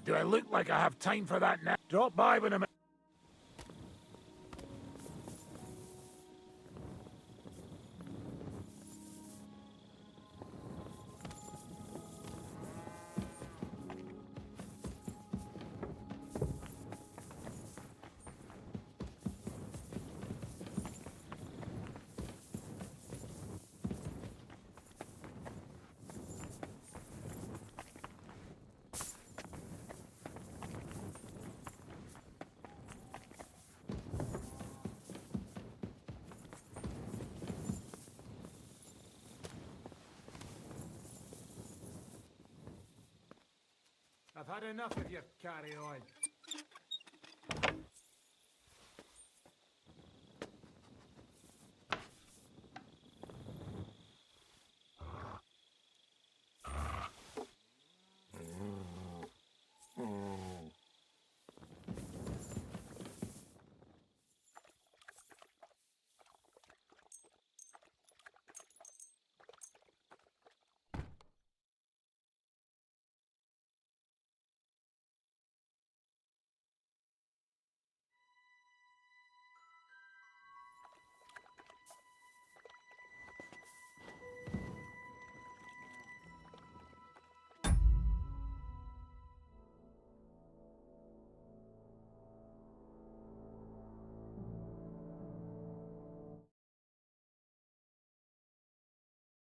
Do I look like I have time for that now? Drop by when I'm... I've had enough of your carry on.